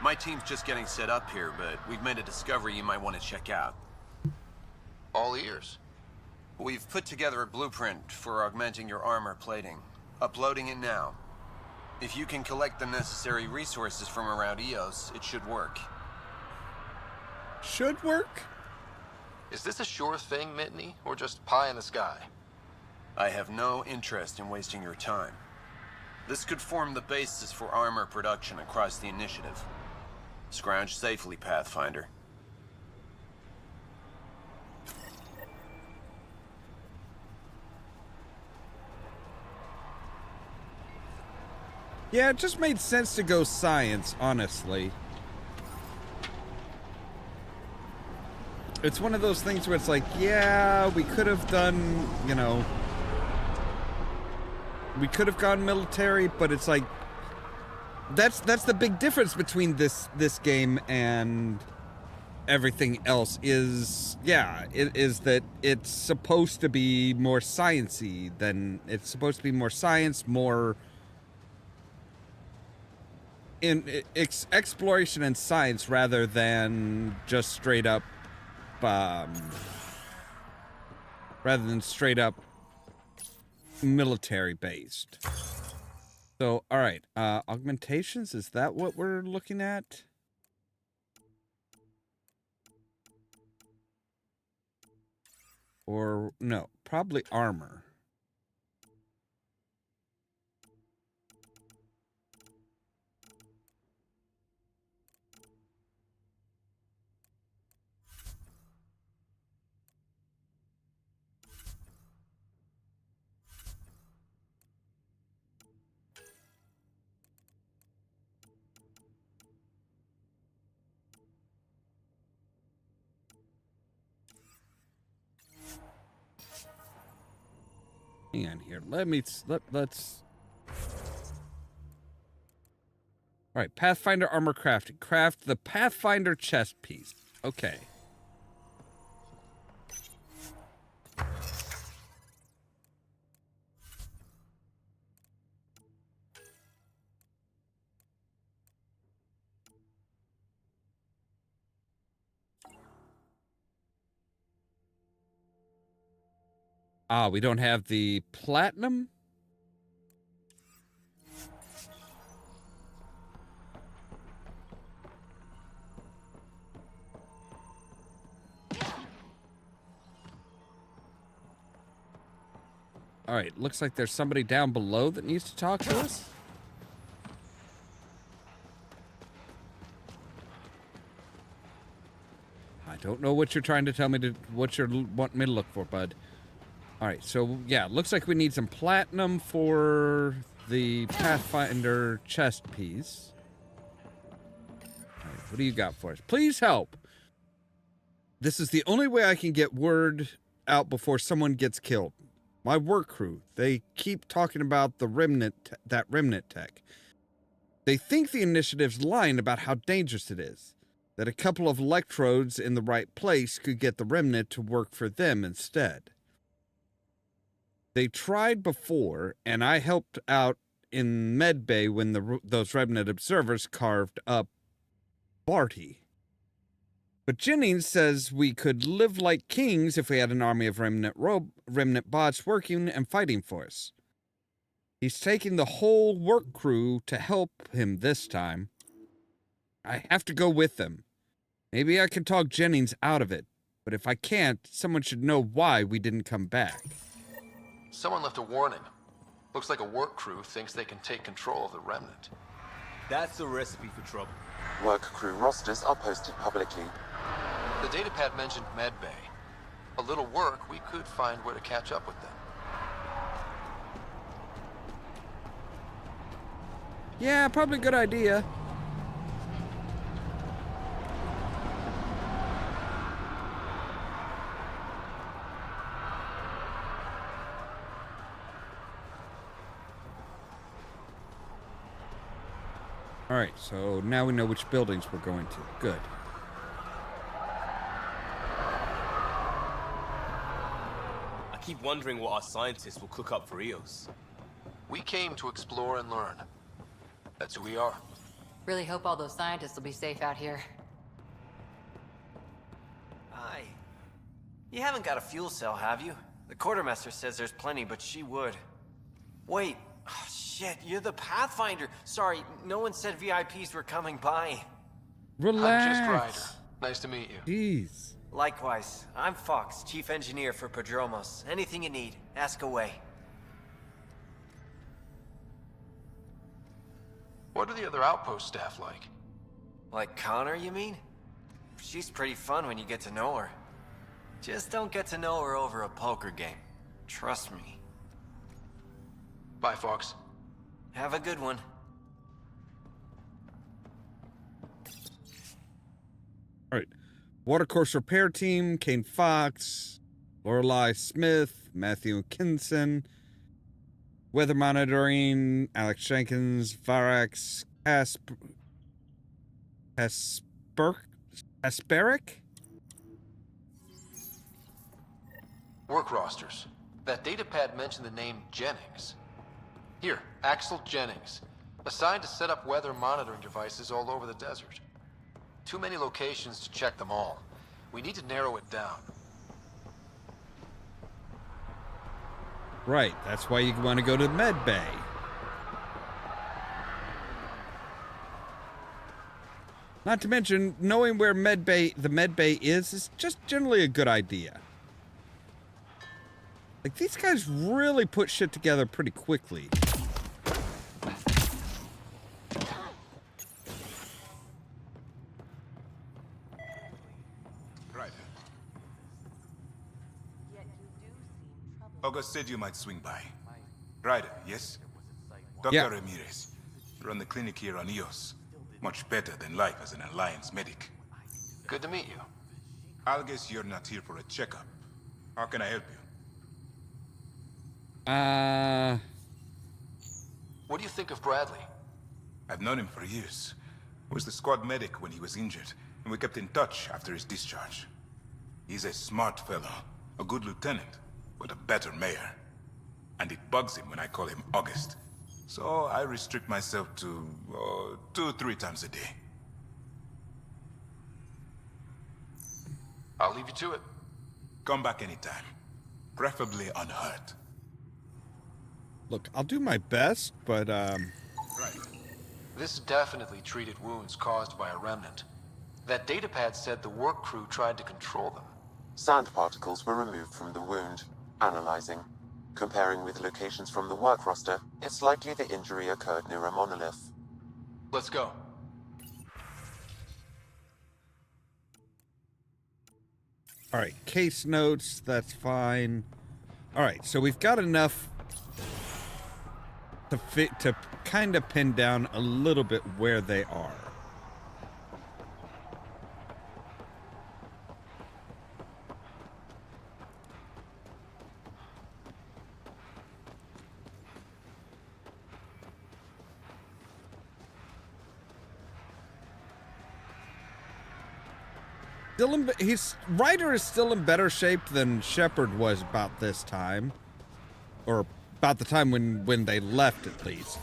My team's just getting set up here, but we've made a discovery you might want to check out. All ears. We've put together a blueprint for augmenting your armor plating. Uploading it now. If you can collect the necessary resources from around Eos, it should work. Should work? Is this a sure thing, Mitney, or just pie in the sky? I have no interest in wasting your time. This could form the basis for armor production across the initiative. Scrounge safely, Pathfinder. Yeah, it just made sense to go science, honestly. It's one of those things where it's like, yeah, we could have done, you know... We could have gone military, but it's like... That's the big difference between this game and everything else is... Yeah, it is that it's supposed to be more science-y than... It's supposed to be more science, more... in exploration and science rather than just straight up military based. So all right, augmentations, is that what we're looking at? Or no, probably armor. Hang on here. Let's. All right, Pathfinder armor crafting. Craft the Pathfinder chest piece. Okay. Ah, we don't have the platinum? All right, looks like there's somebody down below that needs to talk to us. I don't know what you're trying to tell me what you're wanting me to look for, bud. All right, so yeah, looks like we need some platinum for the Pathfinder chest piece. All right, what do you got for us? Please help. This is the only way I can get word out before someone gets killed. My work crew, they keep talking about the remnant, that remnant tech. They think the initiative's lying about how dangerous it is. That a couple of electrodes in the right place could get the remnant to work for them instead. They tried before, and I helped out in Medbay when those remnant observers carved up Barty. But Jennings says we could live like kings if we had an army of remnant bots working and fighting for us. He's taking the whole work crew to help him this time. I have to go with them. Maybe I can talk Jennings out of it, but if I can't, someone should know why we didn't come back. Someone left a warning. Looks like a work crew thinks they can take control of the remnant. That's a recipe for trouble. Work crew rosters are posted publicly. The datapad mentioned Medbay. A little work, we could find where to catch up with them. Yeah, probably a good idea. All right, so now we know which buildings we're going to. Good. I keep wondering what our scientists will cook up for Eos. We came to explore and learn. That's who we are. Really hope all those scientists will be safe out here. Hi. You haven't got a fuel cell, have you? The quartermaster says there's plenty, but she would. Wait. Oh, shit, you're the Pathfinder. Sorry, no one said VIPs were coming by. Relax. I'm just Ryder. Nice to meet you. Jeez. Likewise. I'm Fox, chief engineer for Prodromos. Anything you need, ask away. What are the other outpost staff like? Like Connor, you mean? She's pretty fun when you get to know her. Just don't get to know her over a poker game. Trust me. Bye, Fox. Have a good one. All right. Watercourse repair team, Kane Fox, Lorelei Smith, Matthew Kinson, weather monitoring, Alex Jenkins, Varax, Asperic? Work rosters. That datapad mentioned the name Jennings. Here, Axel Jennings. Assigned to set up weather monitoring devices all over the desert. Too many locations to check them all. We need to narrow it down. Right, that's why you want to go to Medbay. Not to mention, knowing where the Medbay is just generally a good idea. Like, these guys really put shit together pretty quickly. Right. August said you might swing by. Ryder, yes? Dr. Yeah. Ramirez. Run the clinic here on Eos. Much better than life as an Alliance medic. Good to meet you. I'll guess you're not here for a checkup. How can I help you? What do you think of Bradley? I've known him for years. He was the squad medic when he was injured, and we kept in touch after his discharge. He's a smart fellow, a good lieutenant, but a better mayor. And it bugs him when I call him August. So I restrict myself to 2-3 times a day. I'll leave you to it. Come back anytime. Preferably unhurt. Look, I'll do my best, but, Right. This definitely treated wounds caused by a remnant. That datapad said the work crew tried to control them. Sand particles were removed from the wound. Analyzing. Comparing with locations from the work roster, it's likely the injury occurred near a monolith. Let's go. all right, case notes, that's fine. All right, so we've got enough to kind of pin down a little bit where they are. Ryder is still in better shape than Shepard was about this time. Or about the time when they left, at least.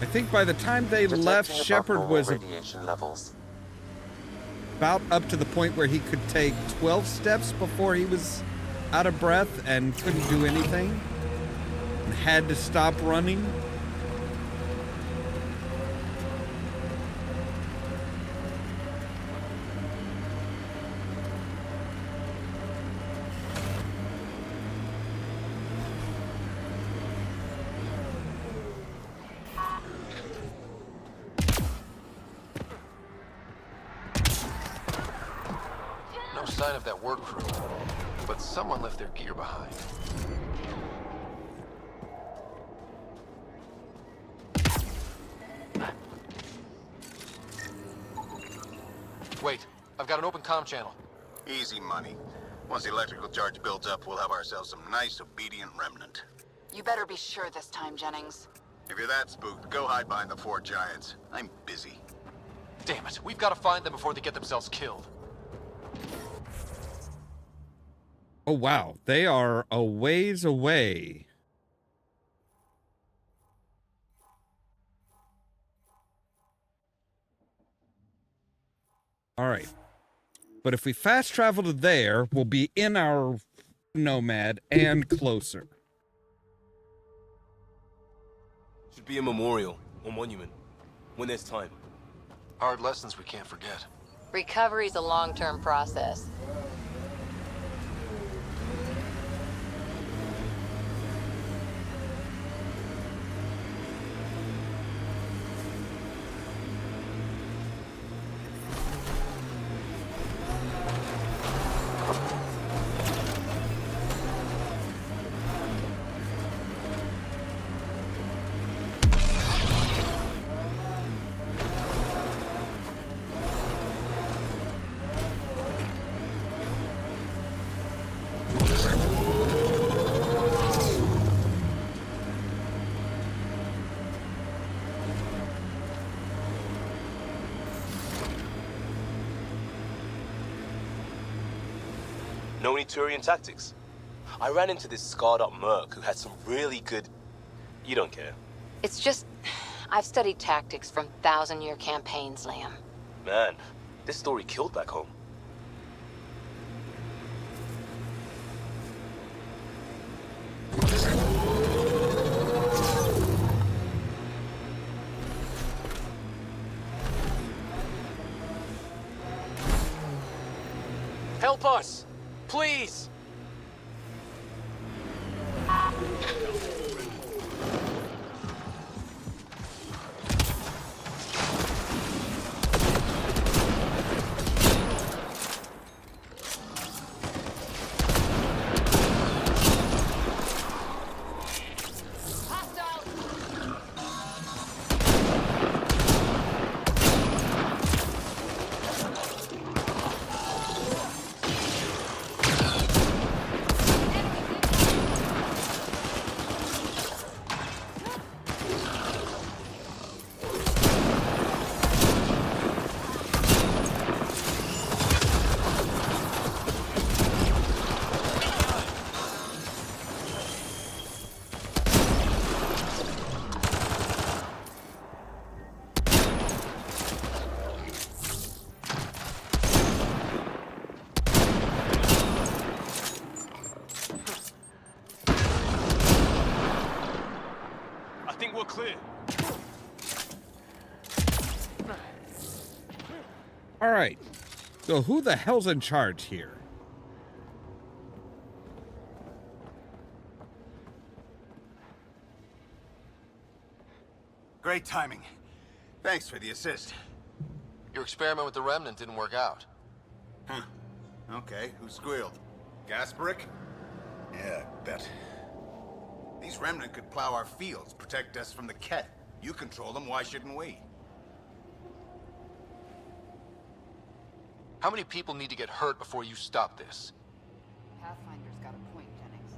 I think by the time they left, Shepard was radiation levels. about up to the point where he could take 12 steps before he was out of breath and couldn't do anything and had to stop running. No sign of that work crew, but someone left their gear behind. Wait, I've got an open comm channel. Easy money. Once the electrical charge builds up, we'll have ourselves some nice, obedient remnant. You better be sure this time, Jennings. If you're that spooked, go hide behind the 4 giants. I'm busy. Damn it, we've got to find them before they get themselves killed. Oh, wow. They are a ways away. All right. But if we fast travel to there, we'll be in our Nomad and closer. Should be a memorial or monument when there's time. Hard lessons we can't forget. Recovery's a long-term process. No any Turian tactics. I ran into this scarred-up merc who had some really good... You don't care. It's just, I've studied tactics from 1,000-year campaigns, Liam. Man, this story killed back home. Help us! Please! we're clear. All right. So who the hell's in charge here? Great timing. Thanks for the assist. Your experiment with the Remnant didn't work out. Huh. Okay, who squealed? Gasbrick? Yeah, I bet. These Remnant could plow our fields, protect us from the Ket. You control them, why shouldn't we? How many people need to get hurt before you stop this? Pathfinder's got a point, Jennings.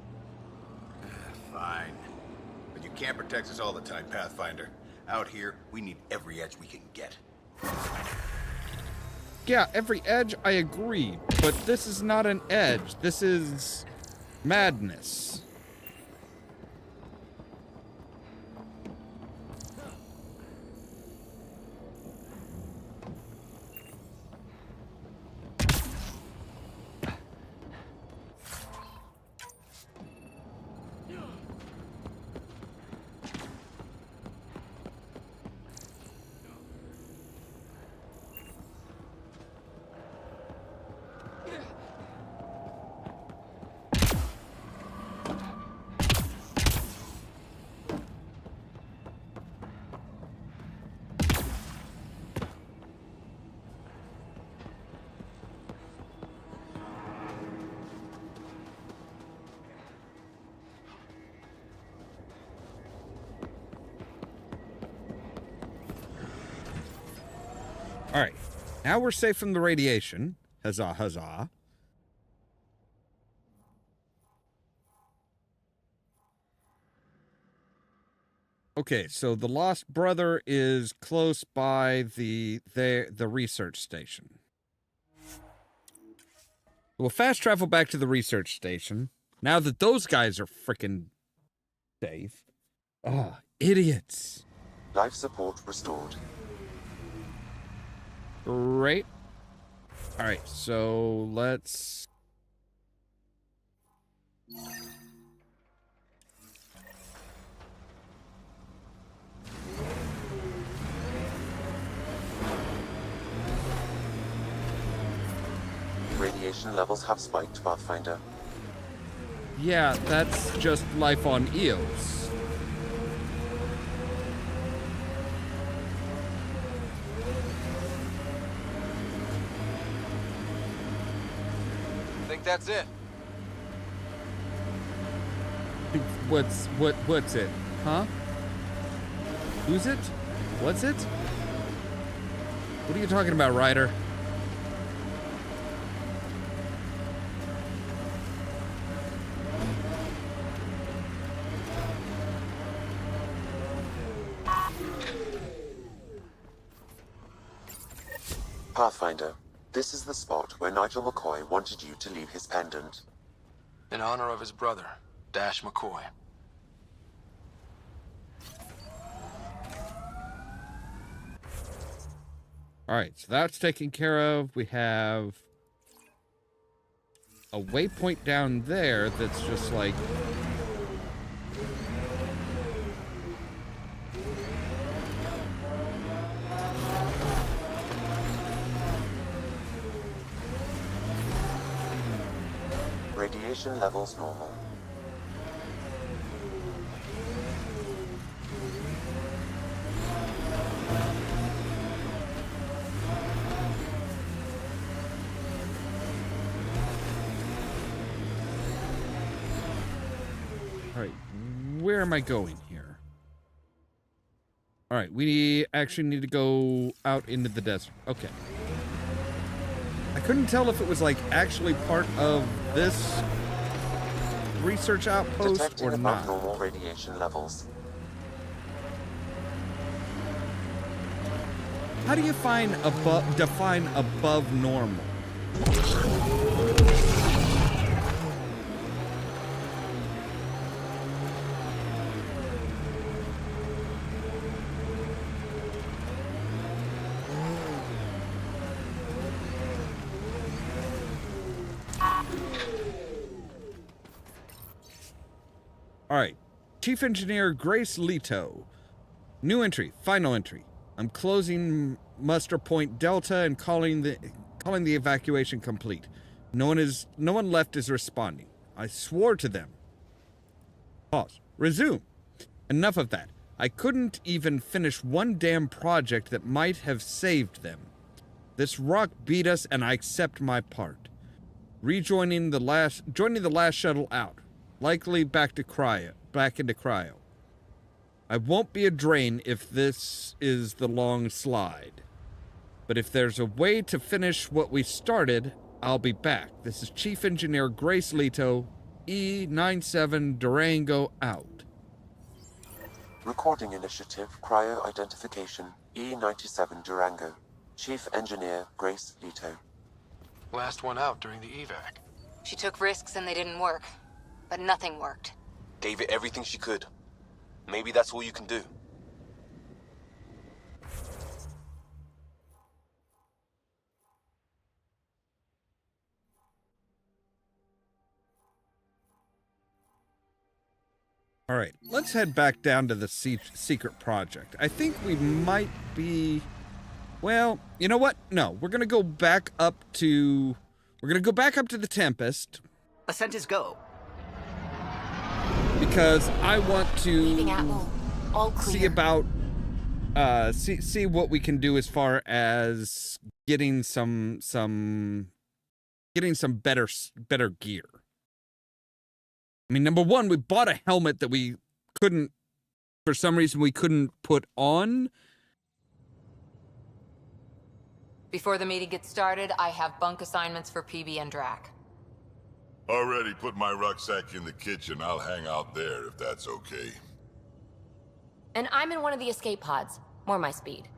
Fine. But you can't protect us all the time, Pathfinder. Out here, we need every edge we can get. Yeah, every edge, I agree. But this is not an edge. This is madness. All right. Now we're safe from the radiation. Huzzah, huzzah. Okay, so the lost brother is close by the research station. We'll fast travel back to the research station. Now that those guys are freaking safe. Oh, idiots. Life support restored. Great. All right, so let's... Radiation levels have spiked, Pathfinder. Yeah, that's just life on Eos. That's it. What's it? Huh? Who's it? What's it? What are you talking about, Ryder? Pathfinder, this is the spot where Nigel McCoy wanted you to leave his pendant. In honor of his brother, Dash McCoy. All right, so that's taken care of. We have a waypoint down there that's just like... Radiation levels normal. All right, where am I going here? All right, we actually need to go out into the desert. Okay. I couldn't tell if it was like actually part of this research outpost Detecting or above not. normal radiation levels. How do you define above normal? All right. Chief Engineer Grace Leto, New entry, final entry. I'm closing muster point Delta and calling the evacuation complete. No one left is responding. I swore to them. Pause. Resume. Enough of that. I couldn't even finish one damn project that might have saved them. This rock beat us and I accept my part. Joining the last shuttle out. Likely back into cryo. I won't be a drain if this is the long slide. But if there's a way to finish what we started, I'll be back. This is Chief Engineer Grace Leto, E97 Durango out. Recording Initiative Cryo Identification E97 Durango. Chief Engineer Grace Leto. Last one out during the evac. She took risks and they didn't work. But nothing worked. Gave it everything she could. Maybe that's all you can do. All right, let's head back down to the secret project. I think we might be... Well, you know what? No, we're going to go back up to... We're going to go back up to the Tempest. Ascent is go. Because I want to Leaving Atwell. All clear. see about... see what we can do as far as getting some better gear. I mean, number one, we bought a helmet that we couldn't, for some reason, we couldn't put on. Before the meeting gets started, I have bunk assignments for PB and Drac. Already put my rucksack in the kitchen. I'll hang out there if that's okay. And I'm in one of the escape pods. More my speed.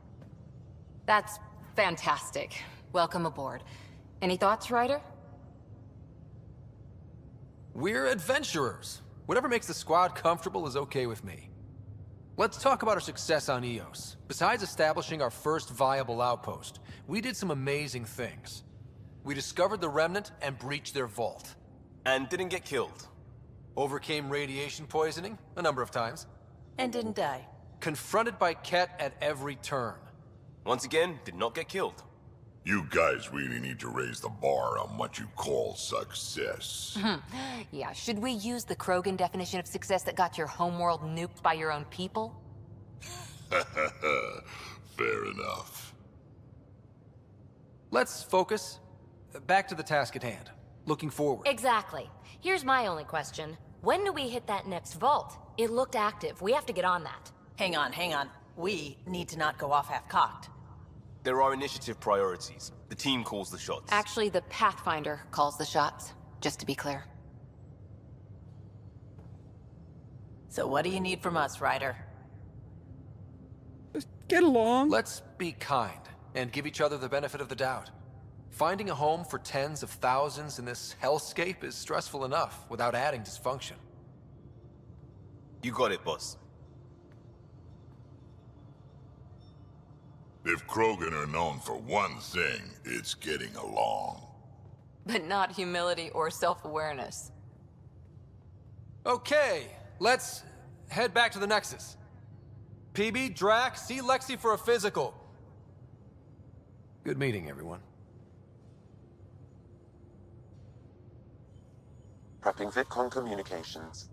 That's fantastic. Welcome aboard. Any thoughts, Ryder? We're adventurers. Whatever makes the squad comfortable is okay with me. Let's talk about our success on Eos. Besides establishing our first viable outpost, we did some amazing things. We discovered the Remnant and breached their vault. And didn't get killed. Overcame radiation poisoning a number of times. And didn't die. Confronted by Ket at every turn. Once again, did not get killed. You guys really need to raise the bar on what you call success. Yeah, should we use the Krogan definition of success that got your homeworld nuked by your own people? Fair enough. Let's focus. Back to the task at hand. Looking forward. Exactly. Here's my only question. When do we hit that next vault? It looked active. We have to get on that. Hang on. We need to not go off half-cocked. There are initiative priorities. The team calls the shots. Actually, the Pathfinder calls the shots, just to be clear. So what do you need from us, Ryder? Just get along. Let's be kind and give each other the benefit of the doubt. Finding a home for tens of thousands in this hellscape is stressful enough without adding dysfunction. You got it, boss. If Krogan are known for one thing, it's getting along. But not humility or self-awareness. Okay, let's head back to the Nexus. PB, Drac, see Lexi for a physical. Good meeting, everyone. Prepping VidCon communications.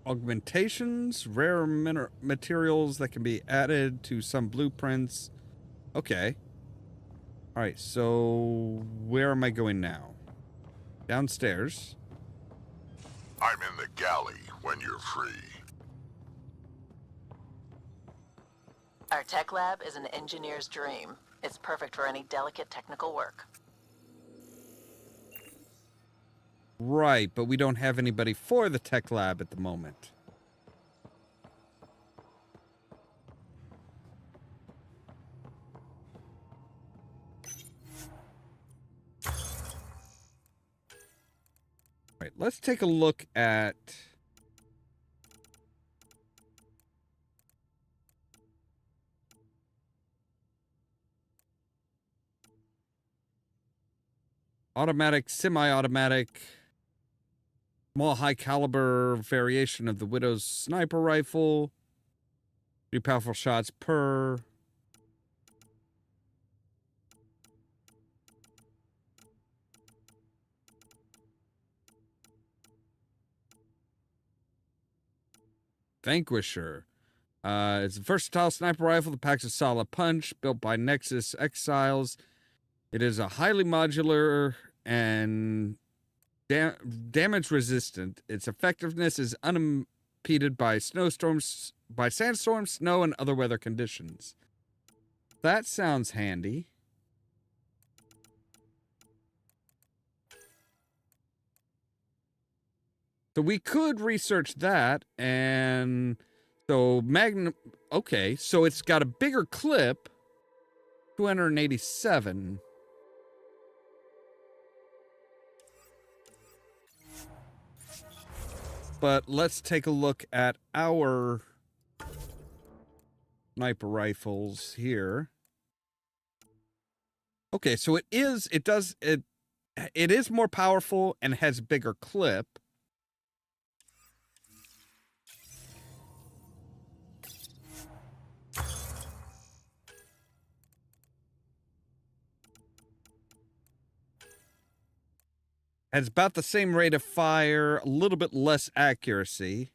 Augmentations, rare materials that can be added to some blueprints. Okay. All right, so where am I going now? Downstairs. I'm in the galley when you're free. Our tech lab is an engineer's dream. It's perfect for any delicate technical work. Right, but we don't have anybody for the tech lab at the moment. Right, let's take a look at... automatic, semi-automatic... Small high caliber variation of the Widow's sniper rifle. 3 powerful shots per. Vanquisher. It's a versatile sniper rifle that packs a solid punch, built by Nexus Exiles. It is a highly modular and damage resistant. Its effectiveness is unimpeded by sandstorms, snow, and other weather conditions. That sounds handy. So we could research that, and so Magnum. Okay, so it's got a bigger clip, 287. But let's take a look at our sniper rifles here. Okay, so it is more powerful and has a bigger clip. Has about the same rate of fire, a little bit less accuracy.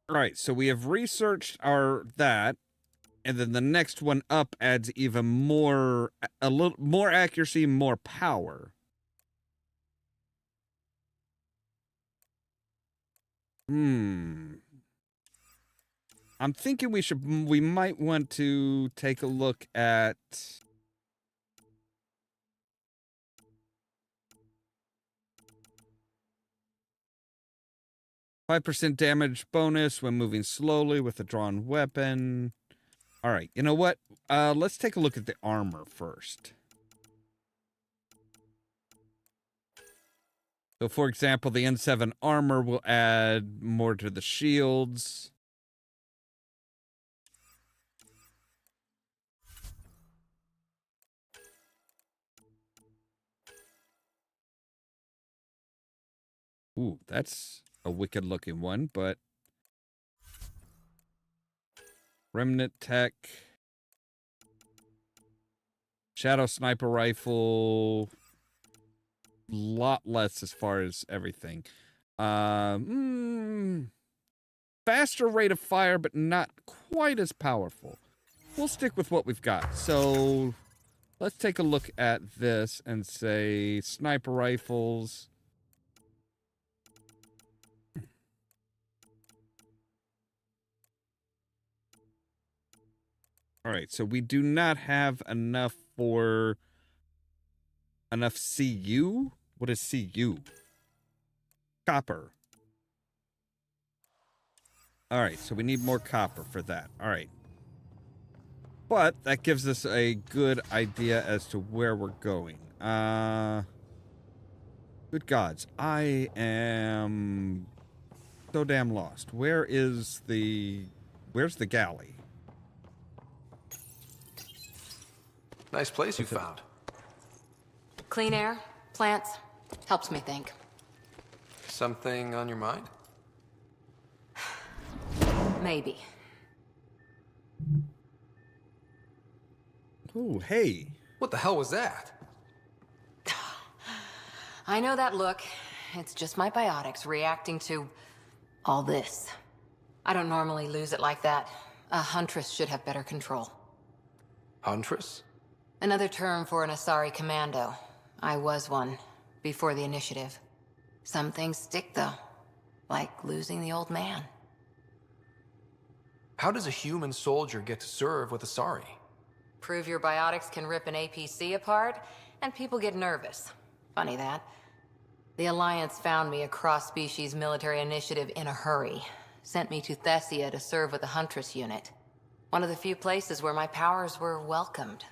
All right, so we have researched that, and then the next one up adds even more, a little more accuracy, more power. I'm thinking we might want to take a look at 5% damage bonus when moving slowly with a drawn weapon. All right, you know what? Let's take a look at the armor first. So, for example, the N7 armor will add more to the shields. Ooh, that's a wicked looking one, but Remnant Tech, Shadow Sniper Rifle, lot less as far as everything. Faster rate of fire, but not quite as powerful. We'll stick with what we've got. So let's take a look at this and say sniper rifles. All right, so we do not have enough for enough CU. What is CU? Copper. All right, so we need more copper for that. All right. But that gives us a good idea as to where we're going. Good gods, I am so damn lost. Where's the galley? Nice place you found. Clean air, plants, helps me think. Something on your mind? Maybe. Ooh, hey. What the hell was that? I know that look. It's just my biotics reacting to all this. I don't normally lose it like that. A huntress should have better control. Huntress? Another term for an Asari commando. I was one, before the initiative. Some things stick, though. Like losing the old man. How does a human soldier get to serve with Asari? Prove your biotics can rip an APC apart, and people get nervous. Funny that. The Alliance found me a cross-species military initiative in a hurry. Sent me to Thessia to serve with the Huntress unit. One of the few places where my powers were welcomed.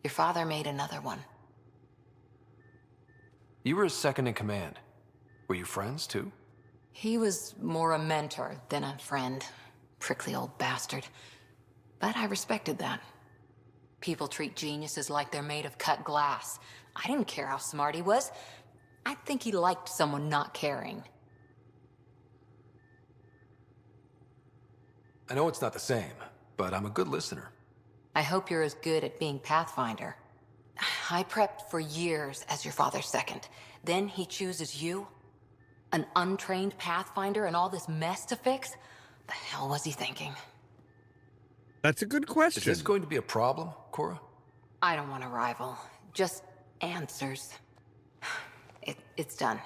Your father made another one. You were his second in command. Were you friends, too? He was more a mentor than a friend. Prickly old bastard. But I respected that. People treat geniuses like they're made of cut glass. I didn't care how smart he was. I think he liked someone not caring. I know it's not the same, but I'm a good listener. I hope you're as good at being Pathfinder. I prepped for years as your father's second. Then he chooses you? An untrained Pathfinder and all this mess to fix? The hell was he thinking? That's a good question. Is this going to be a problem, Cora? I don't want a rival. Just answers. It's done.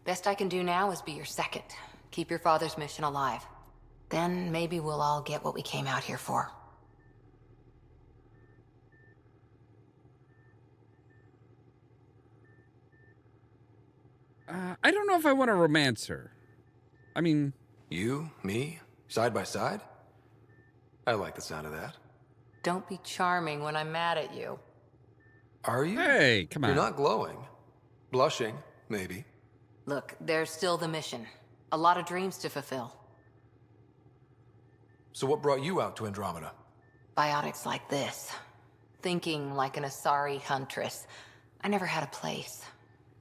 Best I can do now is be your second. Keep your father's mission alive. Then maybe we'll all get what we came out here for. I don't know if I want to romance her. I mean... You, me, side by side? I like the sound of that. Don't be charming when I'm mad at you. Are you? Hey, come on. You're not glowing. Blushing, maybe. Look, there's still the mission. A lot of dreams to fulfill. So what brought you out to Andromeda? Biotics like this. Thinking like an Asari huntress. I never had a place.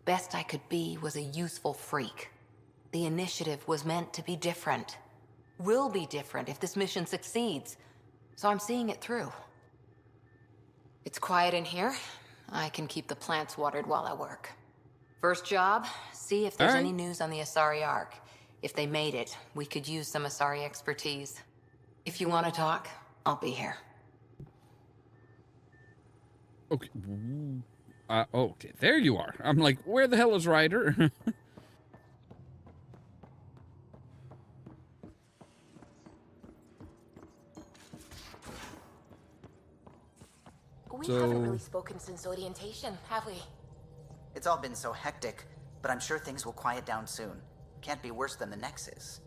Best I could be was a useful freak. The initiative was meant to be different. Will be different if this mission succeeds. So I'm seeing it through. It's quiet in here. I can keep the plants watered while I work. First job, see if there's any news on the Asari Ark. If they made it, we could use some Asari expertise. If you want to talk, I'll be here. Okay. Okay, there you are. I'm like, where the hell is Ryder? We haven't really spoken since orientation, have we? It's all been so hectic, but I'm sure things will quiet down soon. Can't be worse than the Nexus.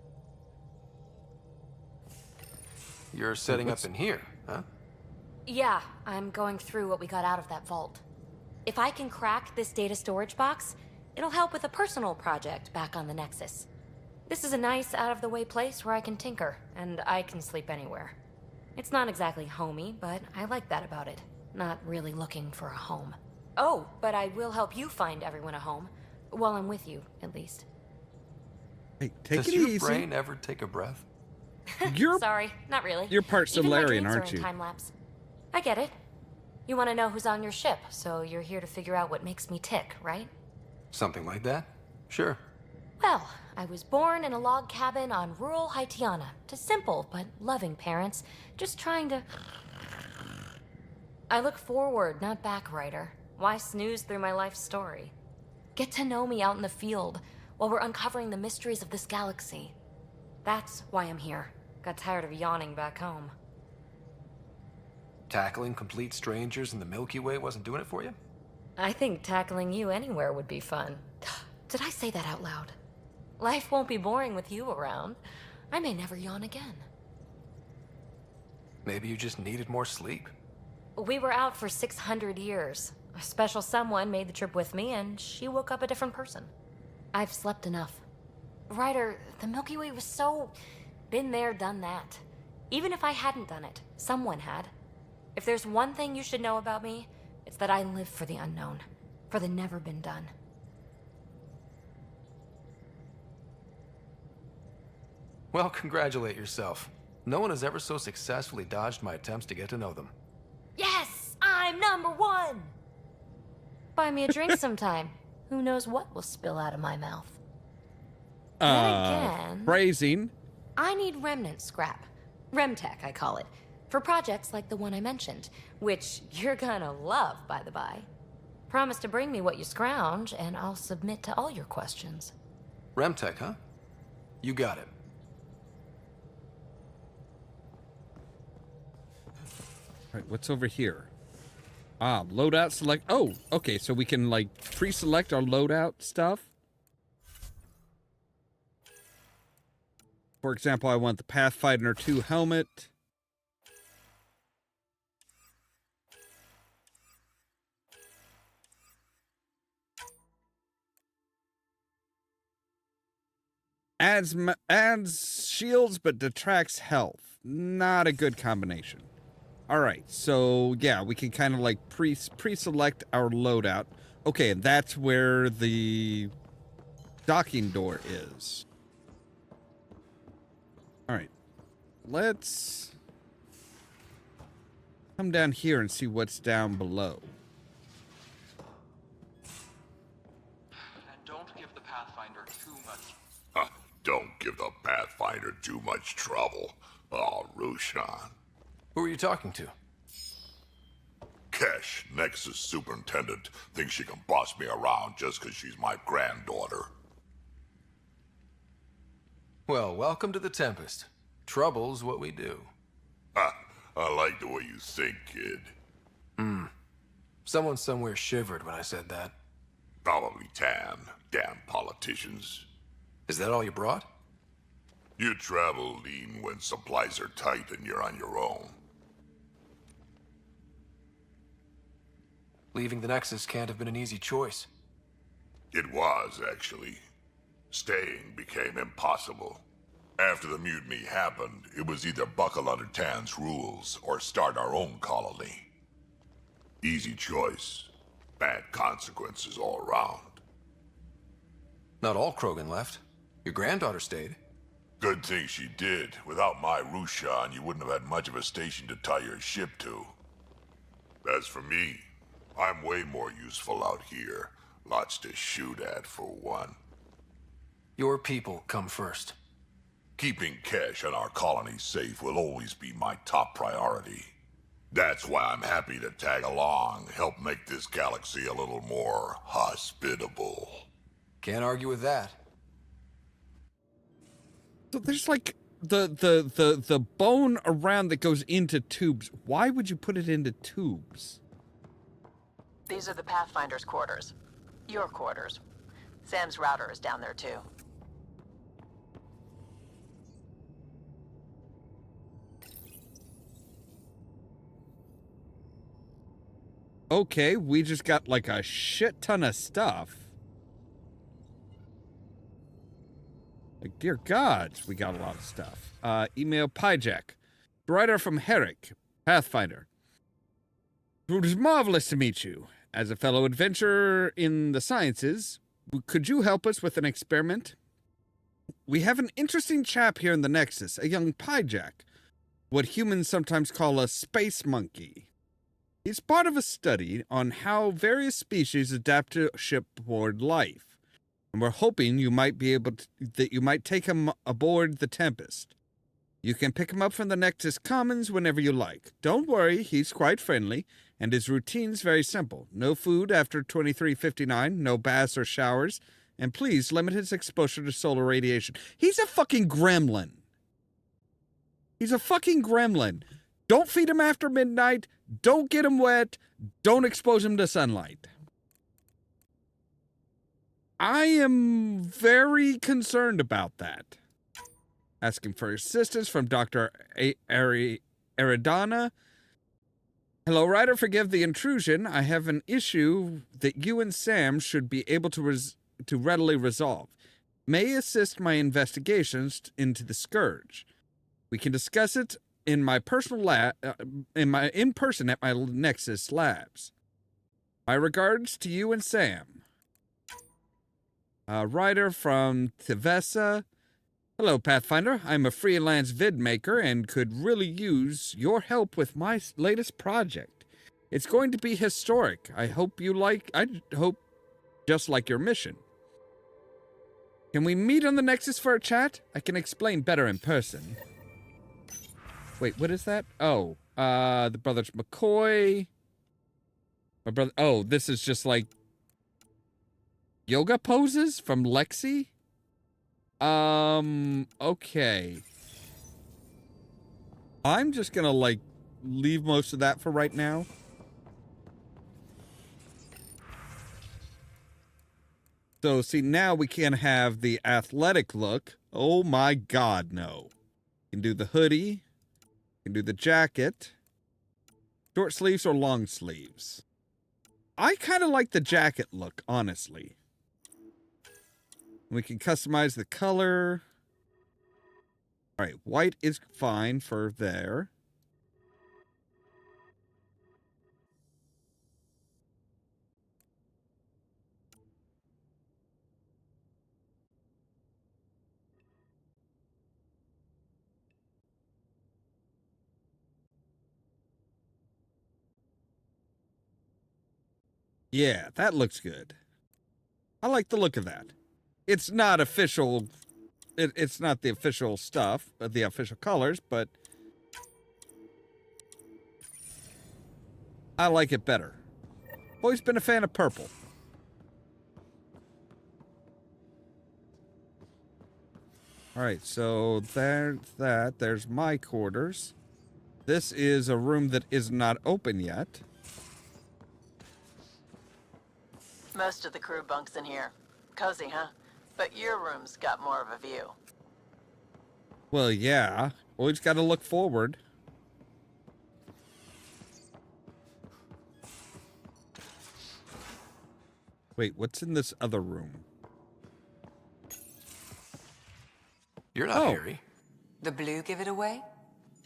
You're setting up in here, huh? Yeah, I'm going through what we got out of that vault. If I can crack this data storage box, it'll help with a personal project back on the Nexus. This is a nice, out-of-the-way place where I can tinker, and I can sleep anywhere. It's not exactly homey, but I like that about it. Not really looking for a home. Oh, but I will help you find everyone a home. While I'm with you, at least. Hey, take Does it your easy. brain ever take a breath? You're Sorry, not really. You're part Even my Solarian, dreams are aren't in you? time lapse. I get it. You want to know who's on your ship, so you're here to figure out what makes me tick, right? Something like that? Sure. Well, I was born in a log cabin on rural Haitiana to simple but loving parents, just trying to... I look forward, not back, Ryder. Why snooze through my life story? Get to know me out in the field while we're uncovering the mysteries of this galaxy. That's why I'm here. Got tired of yawning back home. Tackling complete strangers in the Milky Way wasn't doing it for you? I think tackling you anywhere would be fun. Did I say that out loud? Life won't be boring with you around. I may never yawn again. Maybe you just needed more sleep. We were out for 600 years. A special someone made the trip with me, and she woke up a different person. I've slept enough. Ryder, the Milky Way was so... been there, done that. Even if I hadn't done it, someone had. If there's one thing you should know about me, it's that I live for the unknown. For the never been done. Well, congratulate yourself. No one has ever so successfully dodged my attempts to get to know them. Yes! I'm #1! Buy me a drink sometime. Who knows what will spill out of my mouth. Then again... Phrasing. I need remnant scrap. Remtech, I call it. For projects like the one I mentioned. Which you're gonna love, by the by. Promise to bring me what you scrounge, and I'll submit to all your questions. Remtech, huh? You got it. All right, what's over here? Loadout select. Oh, okay, so we can, like, pre-select our loadout stuff. For example, I want the Pathfinder 2 helmet. Adds shields, but detracts health. Not a good combination. All right, so yeah, we can kind of like pre-select our loadout. Okay, and that's where the docking door is. All right, let's come down here and see what's down below. And don't give the Pathfinder too much. Don't give the Pathfinder too much trouble. Oh, Rushan. Who are you talking to? Kesh, Nexus Superintendent, thinks she can boss me around just because she's my granddaughter. Well, welcome to the Tempest. Trouble's what we do. I like the way you think, kid. Someone somewhere shivered when I said that. Probably Tan. Damn politicians. Is that all you brought? You travel lean when supplies are tight and you're on your own. Leaving the Nexus can't have been an easy choice. It was, actually. Staying became impossible. After the mutiny happened, it was either buckle under Tan's rules or start our own colony. Easy choice. Bad consequences all around. Not all Krogan left. Your granddaughter stayed. Good thing she did. Without my Rushan, you wouldn't have had much of a station to tie your ship to. As for me, I'm way more useful out here. Lots to shoot at, for one. Your people come first. Keeping Kesh and our colony safe will always be my top priority. That's why I'm happy to tag along, help make this galaxy a little more hospitable. Can't argue with that. So there's like the bone around that goes into tubes. Why would you put it into tubes? These are the Pathfinder's quarters. Your quarters. Sam's router is down there too. Okay, we just got like a shit ton of stuff. Like, dear gods, we got a lot of stuff. Email Pyjack. Writer from Herrick, Pathfinder. It was marvelous to meet you. As a fellow adventurer in the sciences, could you help us with an experiment? We have an interesting chap here in the Nexus, a young Pyjack. What humans sometimes call a space monkey. He's part of a study on how various species adapt to shipboard life. And we're hoping you might be able to, that you might take him aboard the Tempest. You can pick him up from the Nexus Commons whenever you like. Don't worry, he's quite friendly, and his routine's very simple. No food after 23:59, no baths or showers, and please limit his exposure to solar radiation. He's a fucking gremlin. He's a fucking gremlin. Don't feed him after midnight. Don't get him wet. Don't expose him to sunlight. I am very concerned about that. Asking for assistance from Dr. Eridana. Hello, Ryder. Forgive the intrusion. I have an issue that you and Sam should be able to readily resolve. May assist my investigations into the Scourge. We can discuss it in my personal in person at my Nexus labs. My regards to you and Sam. Ryder from Tivessa. Hello, Pathfinder. I'm a freelance vid maker and could really use your help with my latest project. It's going to be historic. I hope just like your mission. Can we meet on the Nexus for a chat? I can explain better in person. Wait, what is that? Oh, the brothers McCoy. My brother. Oh, this is just like yoga poses from Lexi? Okay. I'm just gonna, like, leave most of that for right now. So, see, now we can have the athletic look. Oh my god, no. You can do the hoodie. You can do the jacket. Short sleeves or long sleeves. I kind of like the jacket look, honestly. We can customize the color. All right, white is fine for there. Yeah, that looks good. I like the look of that. It's not official. It's not the official stuff, the official colors, but I like it better. Always been a fan of purple. All right, so there's that. There's my quarters. This is a room that is not open yet. Most of the crew bunks in here. Cozy, huh? But your room's got more of a view. Well, yeah. Always got to look forward. Wait, what's in this other room? You're not Harry. The blue give it away?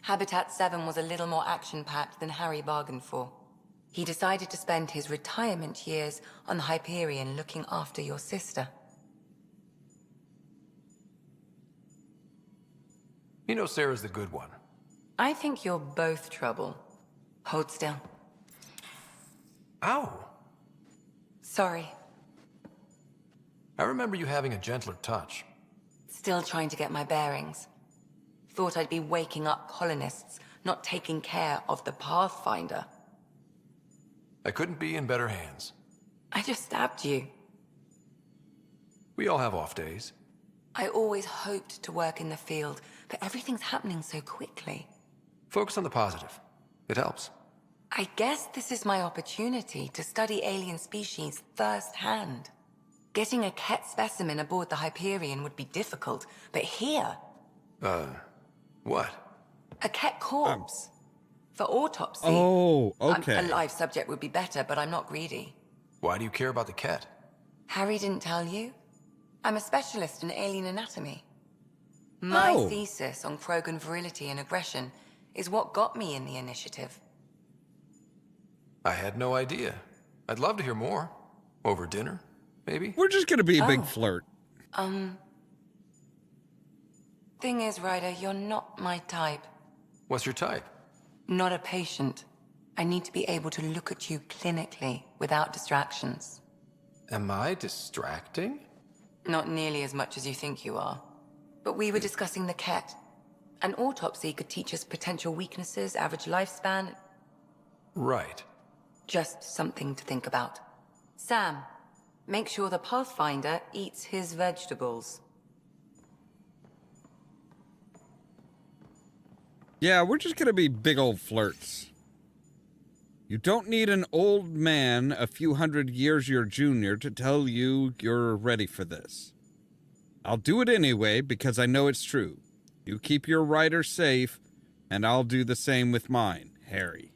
Habitat 7 was a little more action-packed than Harry bargained for. He decided to spend his retirement years on the Hyperion looking after your sister. You know Sarah's the good one. I think you're both trouble. Hold still. Ow. Sorry. I remember you having a gentler touch. Still trying to get my bearings. Thought I'd be waking up colonists, not taking care of the Pathfinder. I couldn't be in better hands. I just stabbed you. We all have off days. I always hoped to work in the field, but everything's happening so quickly. Focus on the positive. It helps. I guess this is my opportunity to study alien species firsthand. Getting a Ket specimen aboard the Hyperion would be difficult, but here... What? A Ket corpse. For autopsy. Oh, okay. A live subject would be better, but I'm not greedy. Why do you care about the Ket? Harry didn't tell you? I'm a specialist in alien anatomy. My thesis on Krogan virility and aggression is what got me in the initiative. I had no idea. I'd love to hear more. Over dinner, maybe? We're just gonna be a big flirt. Thing is, Ryder, you're not my type. What's your type? Not a patient. I need to be able to look at you clinically without distractions. Am I distracting? Not nearly as much as you think you are. But we were discussing the Ket. An autopsy could teach us potential weaknesses, average lifespan. Right. Just something to think about. Sam, make sure the Pathfinder eats his vegetables. Yeah, we're just gonna be big old flirts. You don't need an old man a few hundred years your junior to tell you you're ready for this. I'll do it anyway because I know it's true. You keep your rider safe, and I'll do the same with mine, Harry.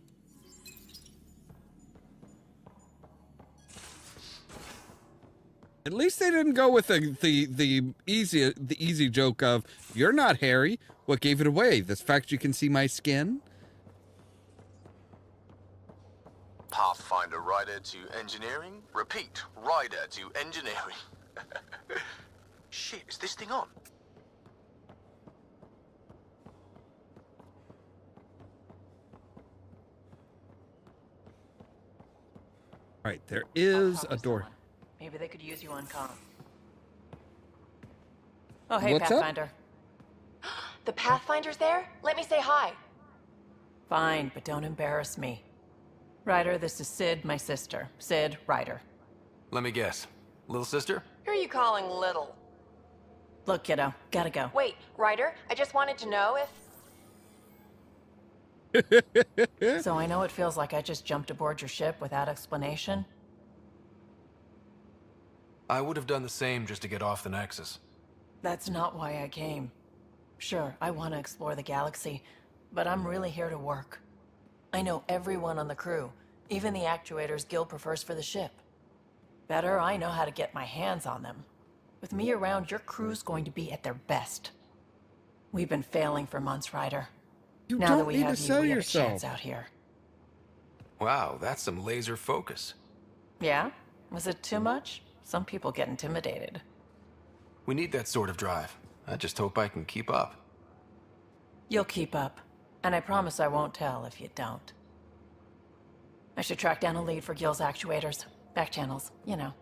At least they didn't go with the easy joke of, you're not Harry. What gave it away? This fact you can see my skin? Pathfinder rider to engineering. Repeat, rider to engineering. Shit, is this thing on? Right, there is a door. Maybe they could use you on comm. Oh, hey, What's up? Pathfinder. The Pathfinder's there? Let me say hi. Fine, but don't embarrass me. Ryder, this is Sid, my sister. Sid, Ryder. Let me guess. Little sister? Who are you calling little? Look, kiddo, gotta go. Wait, Ryder, I just wanted to know if... So I know it feels like I just jumped aboard your ship without explanation. I would have done the same just to get off the Nexus. That's not why I came. Sure, I want to explore the galaxy, but I'm really here to work. I know everyone on the crew, even the actuators Gil prefers for the ship. Better, I know how to get my hands on them. With me around, your crew's going to be at their best. We've been failing for months, Ryder. You Now don't that we need to have sell you, we yourself. have a chance out here. Wow, that's some laser focus. Yeah? Was it too much? Some people get intimidated. We need that sort of drive. I just hope I can keep up. You'll keep up. And I promise I won't tell if you don't. I should track down a lead for Gil's actuators. Back channels, you know.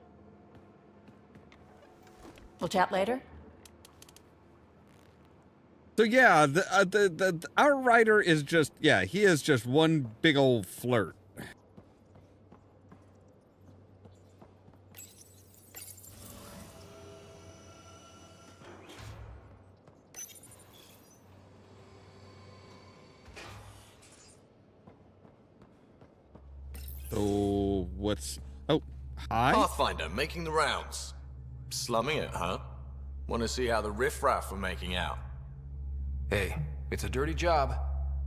We'll chat later? So yeah, our writer is just, yeah, he is just one big old flirt. So what's... Oh, hi? Pathfinder making the rounds. Slumming it, huh? Want to see how the riffraff are making out? Hey, it's a dirty job.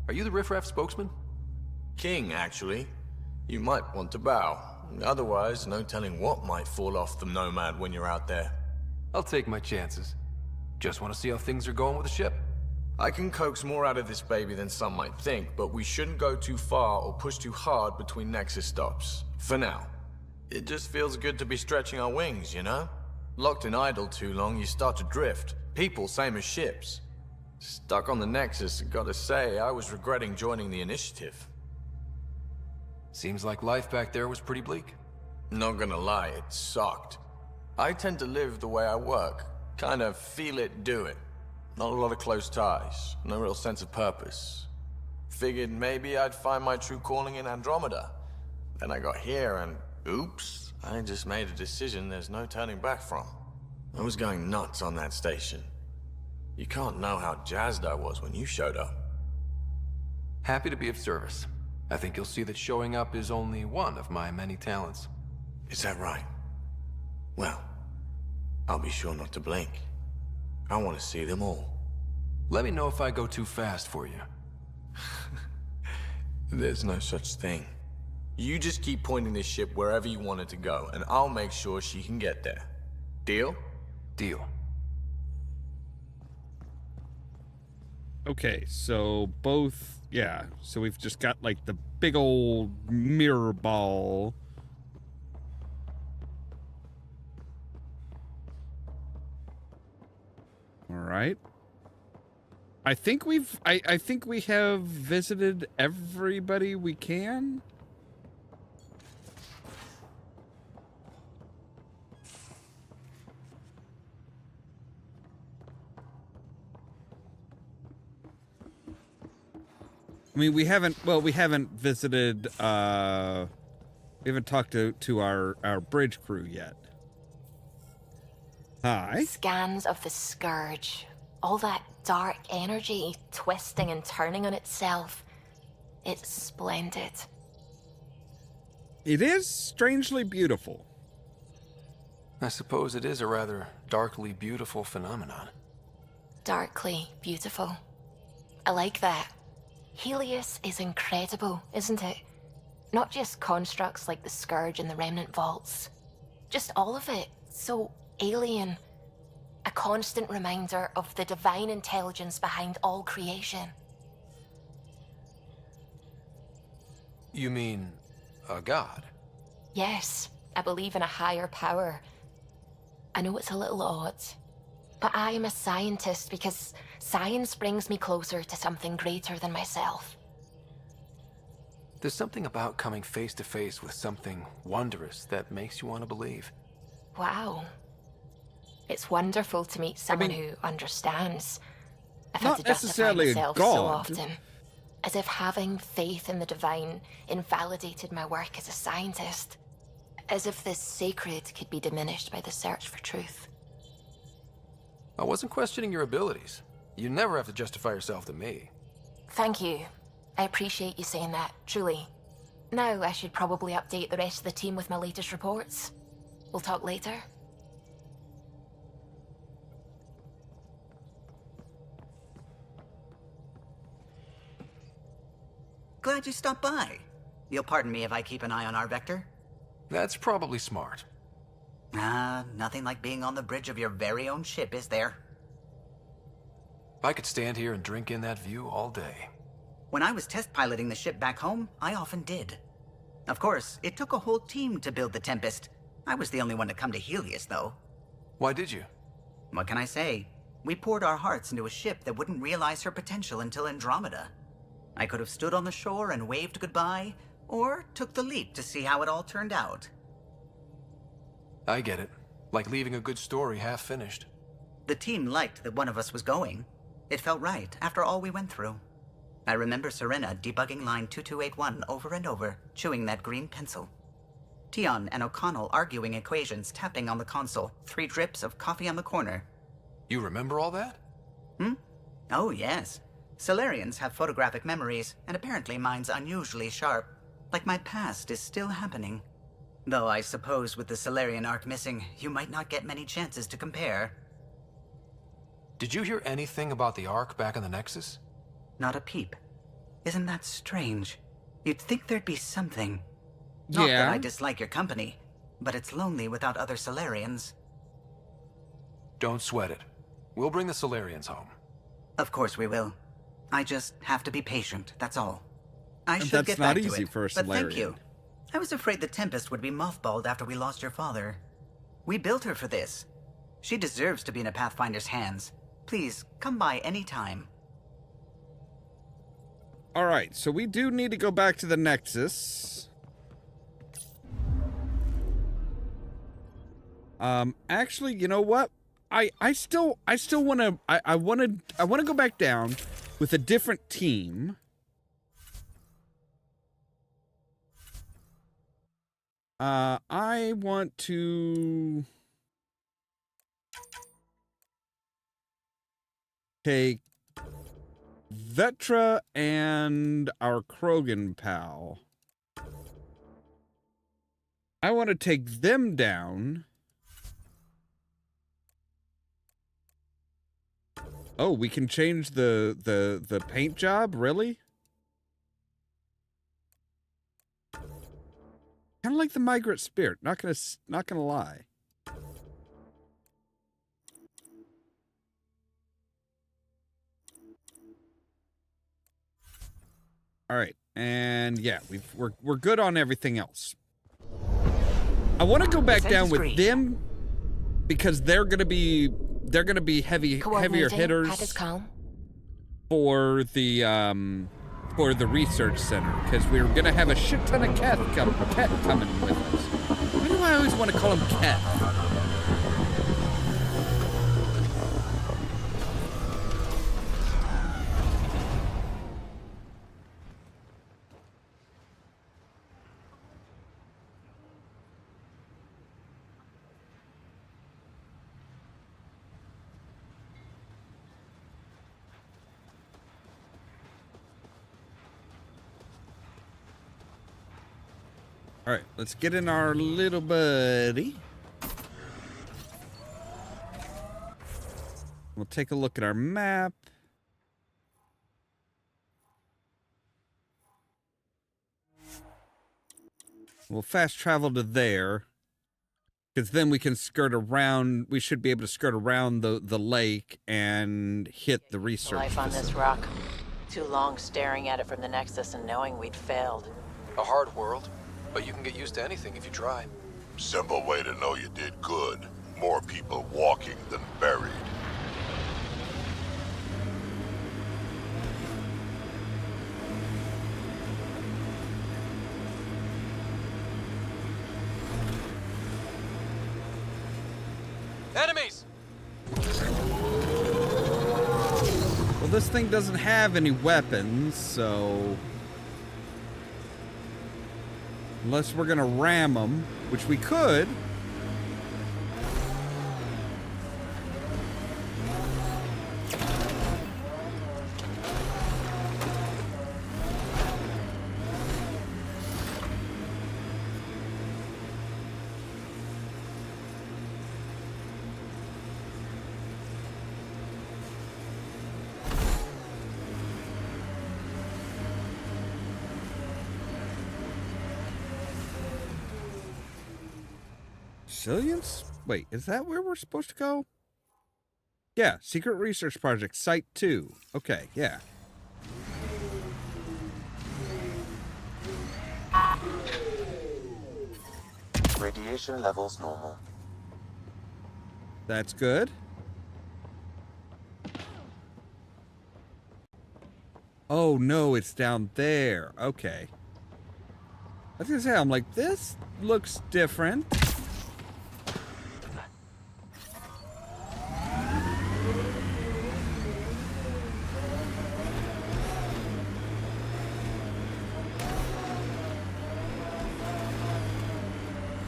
Are you the riffraff spokesman? King, actually. You might want to bow. Otherwise, no telling what might fall off the Nomad when you're out there. I'll take my chances. Just want to see how things are going with the ship. I can coax more out of this baby than some might think, but we shouldn't go too far or push too hard between Nexus stops. For now. It just feels good to be stretching our wings, you know? Locked in idle too long, you start to drift. People, same as ships. Stuck on the Nexus, gotta say, I was regretting joining the initiative. Seems like life back there was pretty bleak. Not gonna lie, it sucked. I tend to live the way I work. Kind of feel it, do it. Not a lot of close ties, no real sense of purpose. Figured maybe I'd find my true calling in Andromeda. Then I got here and, oops, I just made a decision there's no turning back from. I was going nuts on that station. You can't know how jazzed I was when you showed up. Happy to be of service. I think you'll see that showing up is only one of my many talents. Is that right? Well, I'll be sure not to blink. I want to see them all. Let me know if I go too fast for you. There's no such thing. You just keep pointing this ship wherever you want it to go, and I'll make sure she can get there. Deal? Deal. Okay, so both, yeah, so we've just got like the big old mirror ball. All right. I think I think we have visited everybody we can. I mean, we haven't visited, we haven't talked to our bridge crew yet. Hi. Scans of the Scourge. All that dark energy twisting and turning on itself. It's splendid. It is strangely beautiful. I suppose it is a rather darkly beautiful phenomenon. Darkly beautiful. I like that. Helios is incredible, isn't it? Not just constructs like the Scourge and the Remnant Vaults. Just all of it. So alien. A constant reminder of the divine intelligence behind all creation. You mean a god? Yes, I believe in a higher power. I know it's a little odd, but I am a scientist because science brings me closer to something greater than myself. There's something about coming face to face with something wondrous that makes you want to believe. Wow. It's wonderful to meet someone who understands. I've had Not to justify necessarily a myself so god. often. As if having faith in the divine invalidated my work as a scientist. As if this sacred could be diminished by the search for truth. I wasn't questioning your abilities. You never have to justify yourself to me. Thank you. I appreciate you saying that, truly. Now I should probably update the rest of the team with my latest reports. We'll talk later. Glad you stopped by. You'll pardon me if I keep an eye on our vector? That's probably smart. Nothing like being on the bridge of your very own ship, is there? I could stand here and drink in that view all day. When I was test piloting the ship back home, I often did. Of course, it took a whole team to build the Tempest. I was the only one to come to Helios, though. Why did you? What can I say? We poured our hearts into a ship that wouldn't realize her potential until Andromeda. I could have stood on the shore and waved goodbye, or took the leap to see how it all turned out. I get it. Like leaving a good story half-finished. The team liked that one of us was going. It felt right, after all we went through. I remember Serena debugging line 2281 over and over, chewing that green pencil. Tion and O'Connell arguing equations, tapping on the console, 3 drips of coffee on the corner. You remember all that? Oh, yes. Solarians have photographic memories, and apparently mine's unusually sharp. Like my past is still happening. Though I suppose with the Solarian arc missing, you might not get many chances to compare. Did you hear anything about the Ark back in the Nexus? Not a peep. Isn't that strange? You'd think there'd be something. Not that I dislike your company, but it's lonely without other Solarians. Don't sweat it. We'll bring the Solarians home. Of course we will. I just have to be patient, that's all. I should That's get not back to easy it, for a but thank Solarian. you. I was afraid the Tempest would be mothballed after we lost your father. We built her for this. She deserves to be in a Pathfinder's hands. Please, come by any time. All right, so we do need to go back to the Nexus. Actually, you know what? I still want to I want to go back down with a different team. I want to take Vetra and our Krogan pal. I want to take them down. Oh, we can change the paint job, really? Kind of like the Migrant Spirit. Not gonna lie. All right, and yeah, we're good on everything else. I want to go back down with them because they're gonna be heavier hitters for the research center, because we're gonna have a shit ton of Keth coming with us. Why do I always want to call him Keth? All right, let's get in our little buddy. We'll take a look at our map. We'll fast travel to there, because then we can skirt around. We should be able to skirt around the lake and hit the research Life on facility. this rock. Too long staring at it from the Nexus and knowing we'd failed. A hard world, but you can get used to anything if you try. Simple way to know you did good. More people walking than buried. Enemies! Well, this thing doesn't have any weapons, so unless we're gonna ram them, which we could. Resilience? Wait, is that where we're supposed to go? Yeah, Secret Research Project, Site 2. Okay, yeah. Radiation levels normal. That's good. Oh no, it's down there. Okay. I was gonna say, I'm like, this looks different.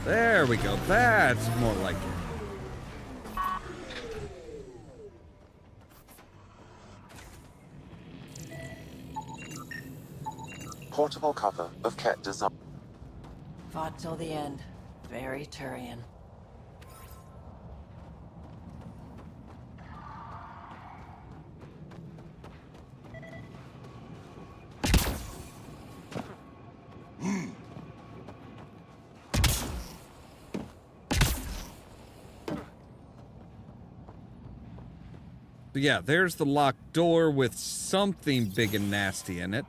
There we go. That's more like it. Portable cover of Ket design. Fought till the end. Very Turian. So yeah, there's the locked door with something big and nasty in it.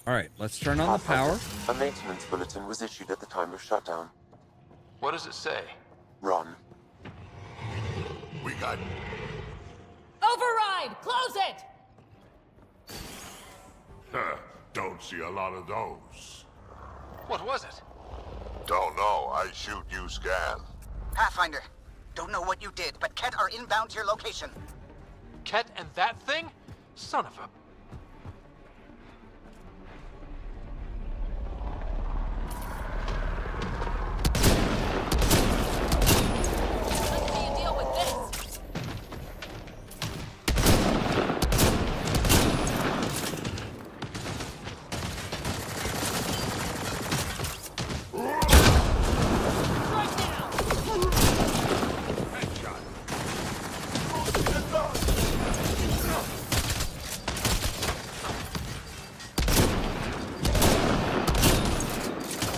Alright, let's turn on the power. A maintenance bulletin was issued at the time of shutdown. What does it say? Run. We got... Override! Close it! Huh, don't see a lot of those. What was it? Don't know. I shoot, you scan. Pathfinder, don't know what you did, but Ket are inbound to your location. Ket and that thing? Son of a...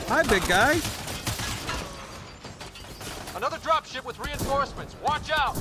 Hi, big guy. Another dropship with reinforcements. Watch out!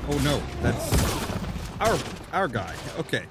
Oh no, that's our guy. Okay.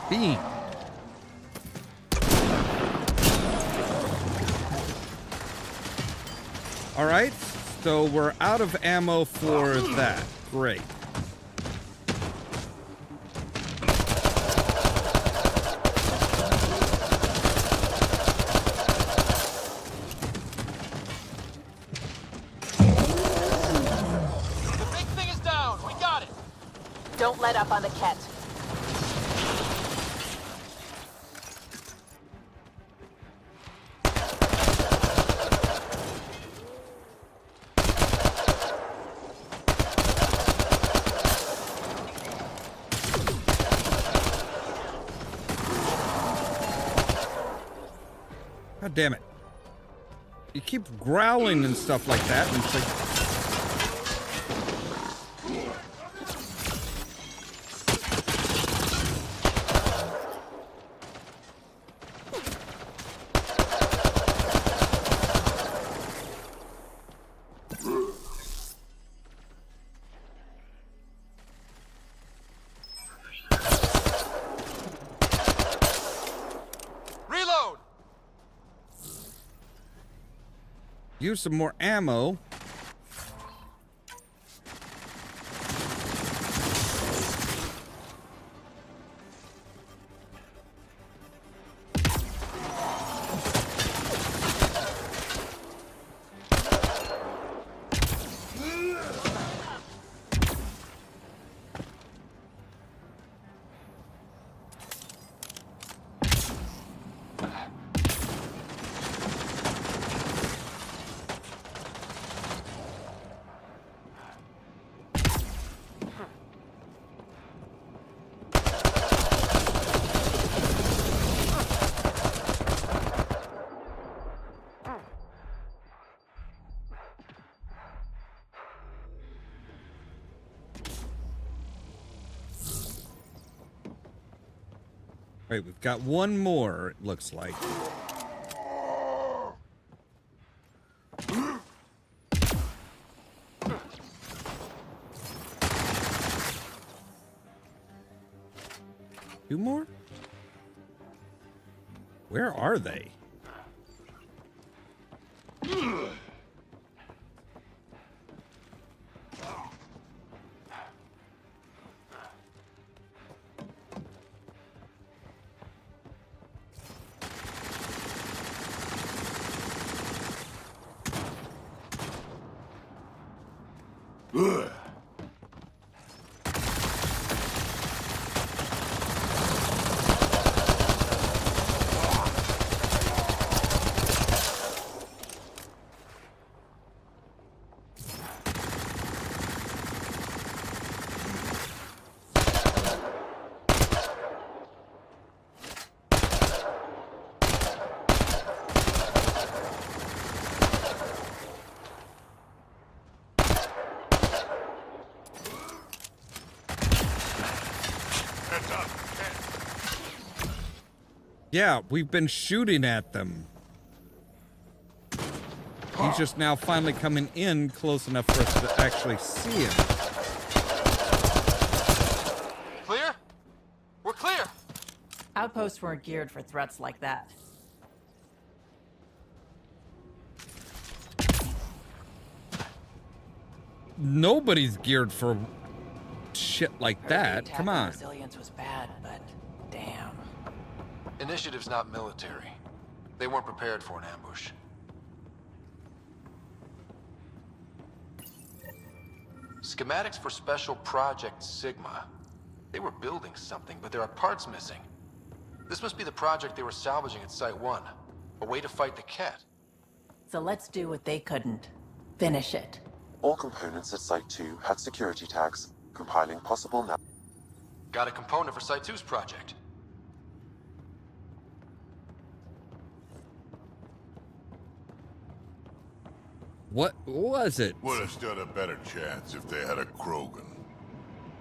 Beam. All right, so we're out of ammo for that. Great. The big thing is down. We got it. Don't let up on the Ket. God damn it. You keep growling and stuff like that, and it's like... Reload! Use some more ammo. Right, we've got one more, it looks like. Two more? Where are they? Yeah, we've been shooting at them. He's just now finally coming in close enough for us to actually see him. Clear? We're clear! Outposts weren't geared for threats like that. Nobody's geared for shit like that. Come on. Resilience was bad, but damn. Initiative's not military. They weren't prepared for an ambush. Schematics for Special Project Sigma. They were building something, but there are parts missing. This must be the project they were salvaging at Site 1. A way to fight the Ket. So let's do what they couldn't. Finish it. All components at Site 2 had security tags, compiling possible nav. Got a component for Site 2's project. What was it? Would have stood a better chance if they had a Krogan.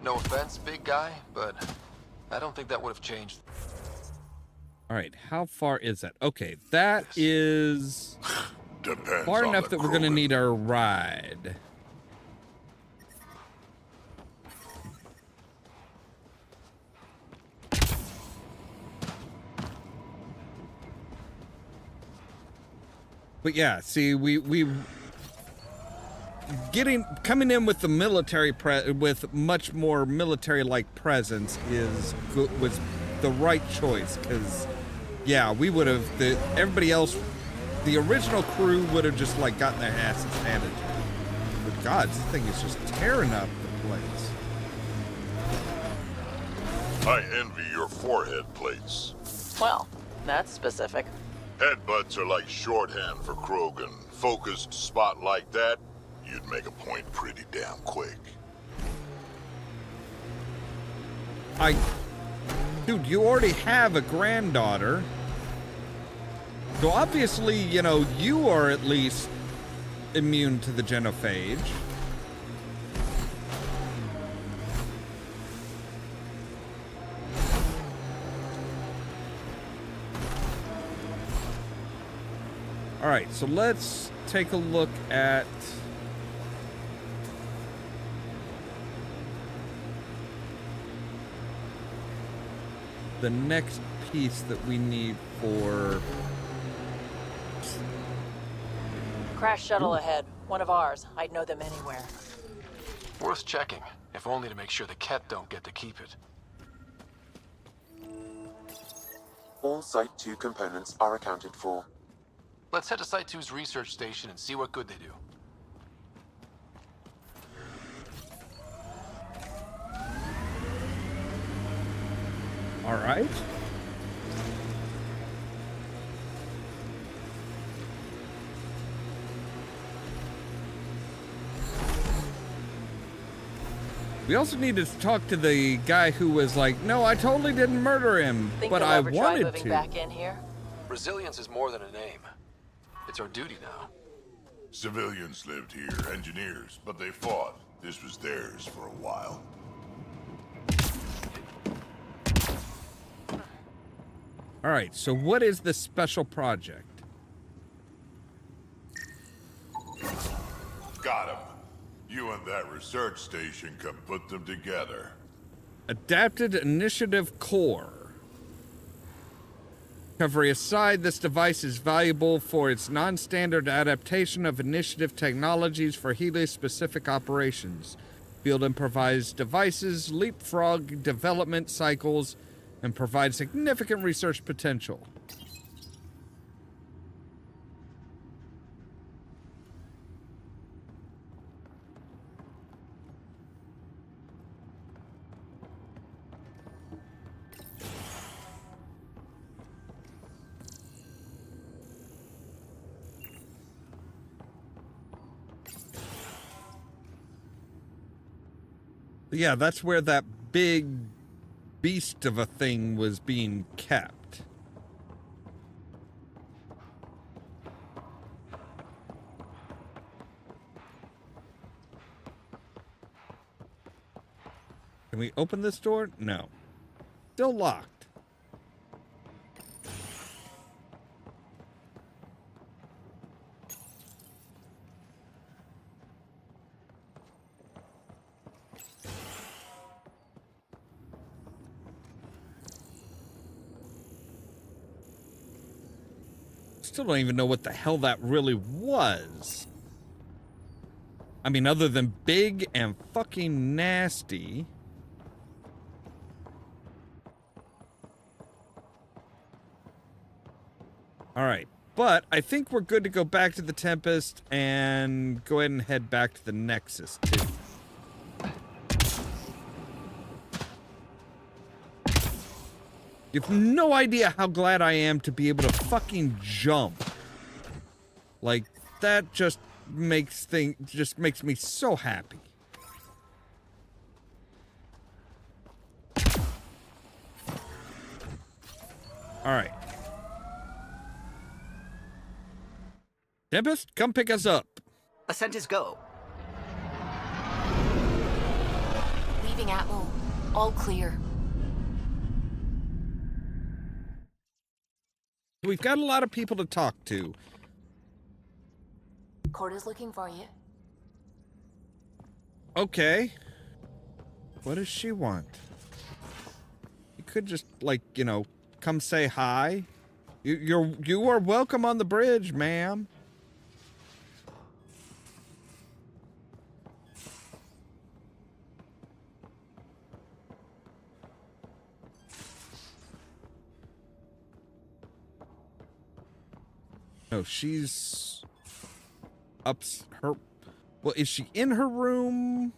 No offense, big guy, but I don't think that would have changed. All right, how far is that? Okay, that is Depends far on enough the that we're going to Krogan. need our ride. But yeah, see, we coming in with the military with much more military-like presence was the right choice, because yeah, we would have everybody else, the original crew would have just like gotten their asses handed to them. But God, this thing is just tearing up the place. I envy your forehead plates. Well, that's specific. Headbutts are like shorthand for Krogan. Focused spot like that, you'd make a point pretty damn quick. Dude, you already have a granddaughter. So obviously, you know, you are at least immune to the genophage. All right, so let's take a look at the next piece that we need for... Crash shuttle ahead. One of ours. I'd know them anywhere. Worth checking, if only to make sure the Ket don't get to keep it. All Site 2 components are accounted for. Let's head to Site 2's research station and see what good they do. All right. We also need to talk to the guy who was like, no, I totally didn't murder him, Think but you'll I ever try wanted moving to. back in here? Resilience is more than a name. It's our duty now. Civilians lived here, engineers, but they fought. This was theirs for a while. All right, so what is this special project? Got him. You and that research station can put them together. Adapted Initiative Core. Recovery aside, this device is valuable for its non-standard adaptation of initiative technologies for Helios-specific operations. Field improvised devices leapfrog development cycles and provide significant research potential. Yeah, that's where that big beast of a thing was being kept. Can we open this door? No. Still locked. Still don't even know what the hell that really was. I mean, other than big and fucking nasty. All right, but I think we're good to go back to the Tempest and go ahead and head back to the Nexus too. You have no idea how glad I am to be able to fucking jump. Like, that just makes me so happy. All right. Tempest, come pick us up. Ascent is go. Leaving Atmo. All clear. We've got a lot of people to talk to. Corda's looking for you. Okay. What does she want? You could just, like, you know, come say hi. You are welcome on the bridge, ma'am. No, she's up her. Well, is she in her room?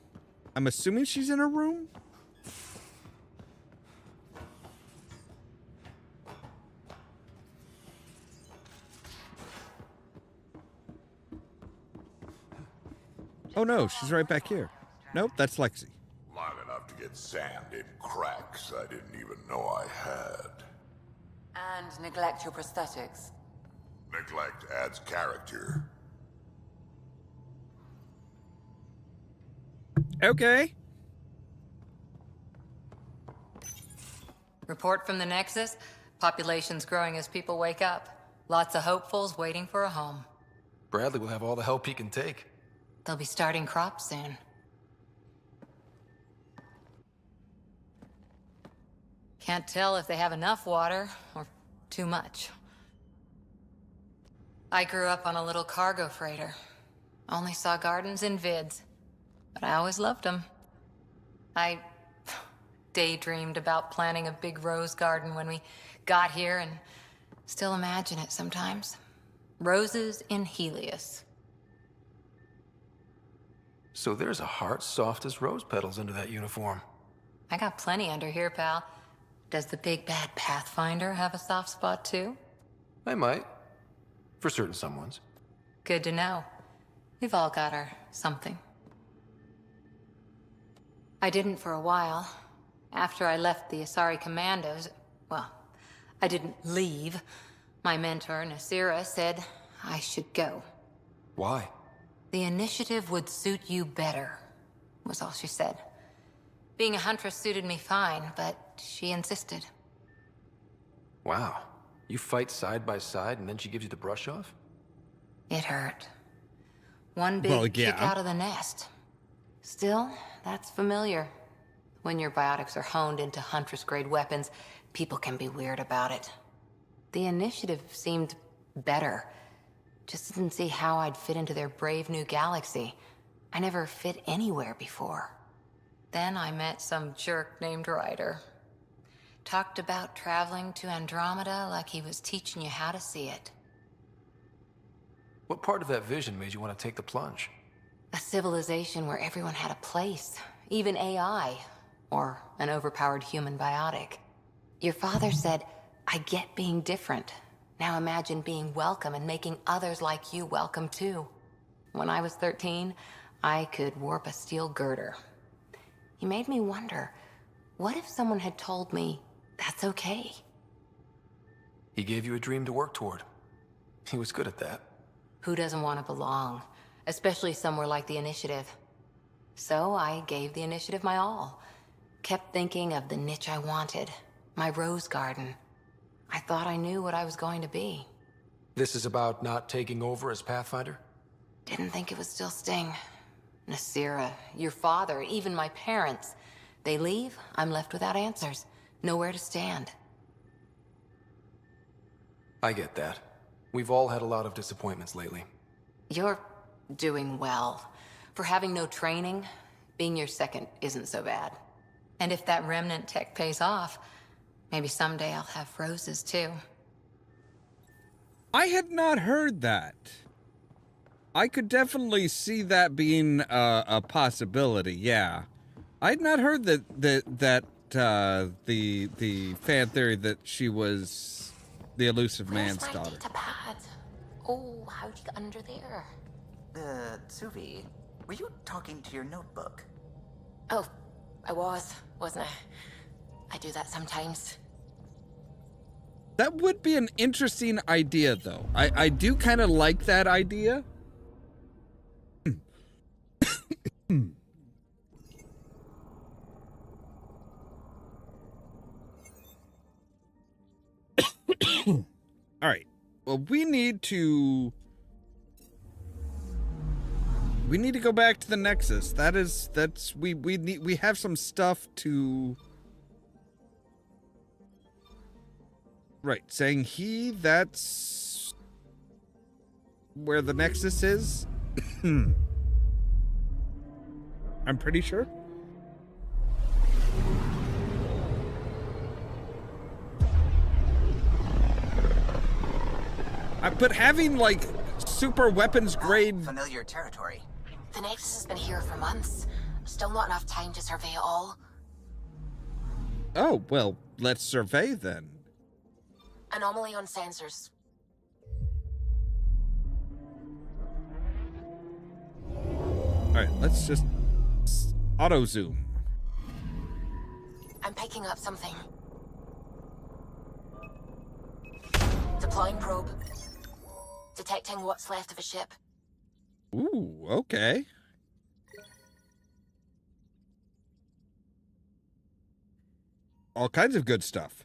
I'm assuming she's in her room. Oh no, she's right back here. Nope, that's Lexi. Long enough to get sand in cracks I didn't even know I had. And neglect your prosthetics. Neglect adds character. Okay. Report from the Nexus. Population's growing as people wake up. Lots of hopefuls waiting for a home. Bradley will have all the help he can take. They'll be starting crops soon. Can't tell if they have enough water or too much. I grew up on a little cargo freighter. Only saw gardens in vids, but I always loved them. I daydreamed about planting a big rose garden when we got here and still imagine it sometimes. Roses in Helios. So there's a heart soft as rose petals under that uniform. I got plenty under here, pal. Does the big bad Pathfinder have a soft spot too? I might. For certain someones. Good to know. We've all got our something. I didn't for a while. After I left the Asari Commandos, well, I didn't leave. My mentor, Nasira, said I should go. Why? The initiative would suit you better, was all she said. Being a huntress suited me fine, but she insisted. Wow. You fight side by side and then she gives you the brush off? It hurt. One big Well, kick yeah. out of the nest. Still, that's familiar. When your biotics are honed into Huntress-grade weapons, people can be weird about it. The initiative seemed better. Just didn't see how I'd fit into their brave new galaxy. I never fit anywhere before. Then I met some jerk named Ryder. Talked about traveling to Andromeda like he was teaching you how to see it. What part of that vision made you want to take the plunge? A civilization where everyone had a place, even AI, or an overpowered human biotic. Your father said, I get being different. Now imagine being welcome and making others like you welcome too. When I was 13, I could warp a steel girder. He made me wonder, what if someone had told me that's okay? He gave you a dream to work toward. He was good at that. Who doesn't want to belong? Especially somewhere like the Initiative. So I gave the Initiative my all. Kept thinking of the niche I wanted. My rose garden. I thought I knew what I was going to be. This is about not taking over as Pathfinder? Didn't think it would still sting. Nasira, your father, even my parents. They leave, I'm left without answers. Nowhere to stand. I get that. We've all had a lot of disappointments lately. You're doing well. For having no training, being your second isn't so bad. And if that remnant tech pays off, maybe someday I'll have roses too. I had not heard that. I could definitely see that being a possibility. Yeah, I had not heard that the fan theory that she was the elusive man's Where's my daughter. data pad? Oh, how'd you get under there? Suvi, were you talking to your notebook? Oh, I wasn't I? I do that sometimes. That would be an interesting idea, though. I do kind of like that idea. All right. Well, we need to go back to the Nexus. We have some stuff to. Right, saying that's where the Nexus is. I'm pretty sure. But having like super weapons grade Familiar territory. The Nexus has been here for months. Still not enough time to survey it all. Oh, well, let's survey then. Anomaly on sensors. All right, let's just auto zoom. I'm picking up something. Deploying probe. Detecting what's left of a ship. Ooh, okay. All kinds of good stuff.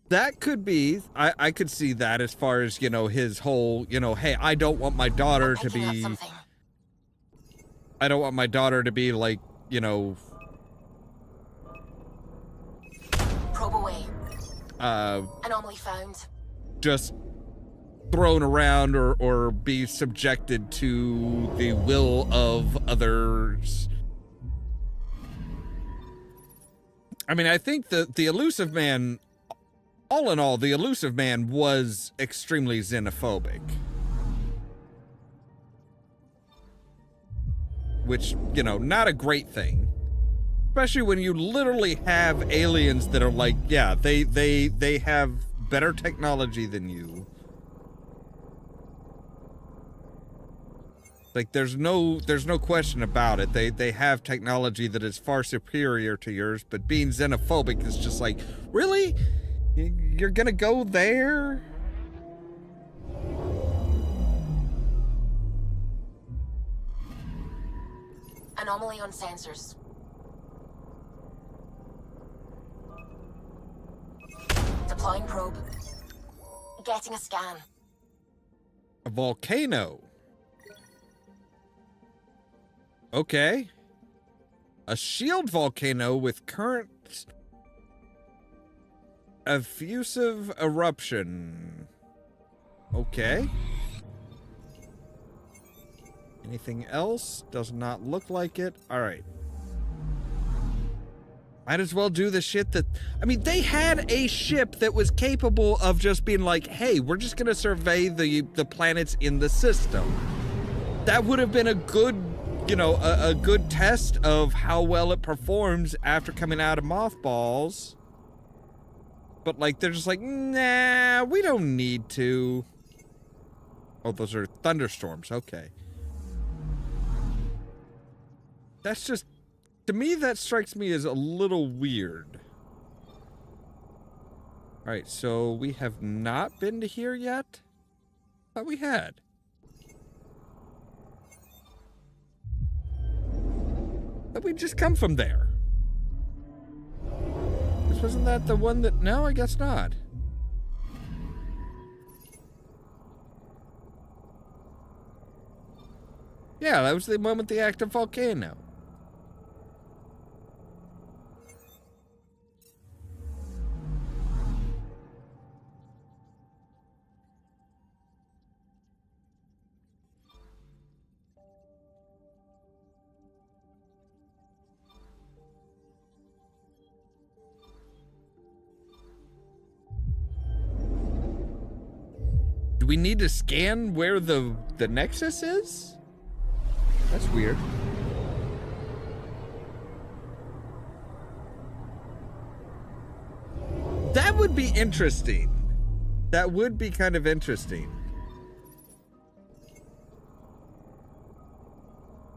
That could be, I could see that as far as, you know, his whole, you know, hey, I don't want my daughter to be, I don't want my daughter to be like, you know, Probe away. Anomaly found. just thrown around or be subjected to the will of others. I mean, I think the elusive man, all in all, the elusive man was extremely xenophobic. Which, you know, not a great thing. Especially when you literally have aliens that are like, yeah, they have better technology than you. Like, there's no question about it. They have technology that is far superior to yours, but being xenophobic is just like, really? You're gonna go there? Anomaly on sensors. Deploying probe. Getting a scan. A volcano. Okay. A shield volcano with current effusive eruption. Okay. Anything else? Does not look like it. All right. Might as well do the shit that... I mean, they had a ship that was capable of just being like, hey, we're just going to survey the planets in the system. That would have been a good, you know, a good test of how well it performs after coming out of mothballs. But, like, they're just like, nah, we don't need to. Oh, those are thunderstorms. Okay. That's just... To me, that strikes me as a little weird. Alright, so we have not been to here yet? Thought we had. But we just come from there. Wasn't that the one that... No, I guess not. Yeah, that was the one with the active volcano. Do we need to scan where the Nexus is? That's weird. That would be interesting. That would be kind of interesting.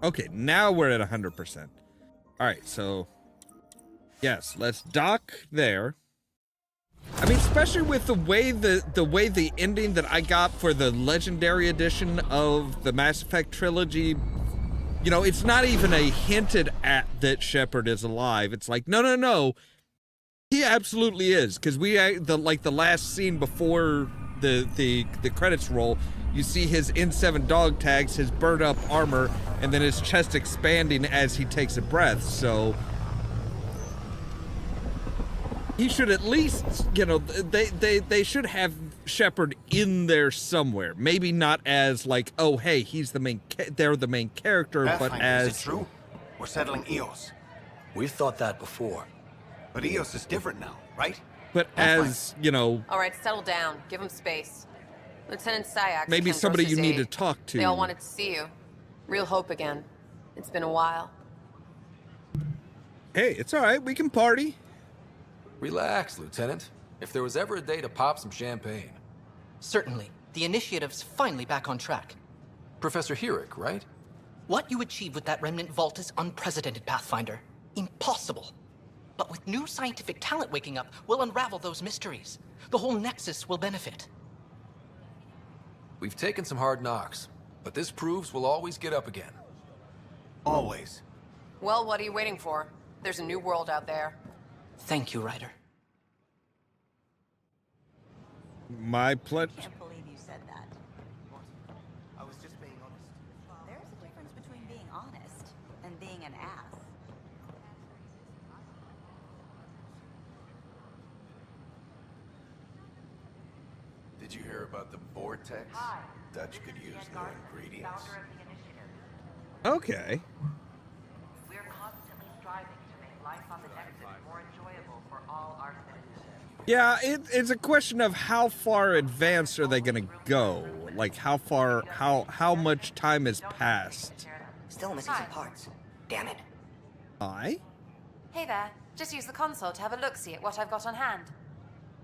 Okay, now we're at 100%. All right, so yes, let's dock there. I mean, especially with the way the ending that I got for the Legendary Edition of the Mass Effect trilogy, you know, it's not even a hinted at that Shepard is alive. It's like, no, no, no, he absolutely is, because the last scene before the credits roll, you see his N7 dog tags, his burned up armor, and then his chest expanding as he takes a breath. So he should at least, you know, they should have Shepard in there somewhere. Maybe not as like, oh hey, he's the main, they're the main character, but as... Is it true? We're settling Eos. We've thought that before. But Eos is different now, right? But as, you know... All right, settle down. Give him space. Lieutenant Syax. Maybe somebody you need to talk to. They all wanted to see you. Real hope again. It's been a while. Hey, it's all right. We can party. Relax, Lieutenant. If there was ever a day to pop some champagne. Certainly. The initiative's finally back on track. Professor Herrick, right? What you achieved with that remnant vault is unprecedented, Pathfinder. Impossible. But with new scientific talent waking up, we'll unravel those mysteries. The whole Nexus will benefit. We've taken some hard knocks, but this proves we'll always get up again. Always. Well, what are you waiting for? There's a new world out there. Thank you, Ryder. My pleasure. I can't believe you said that. I was just being honest. There's a difference between being honest and being an ass. Did you hear about the vortex? Dutch could use new ingredients. Okay. We're constantly striving to make life on the Nexus more enjoyable for all our citizens. Yeah, it's a question of how far advanced are they gonna go? Like how far, how much time has passed? Still missing some parts. Damn it. Aye? Hey there. Just use the console to have a look-see at what I've got on hand.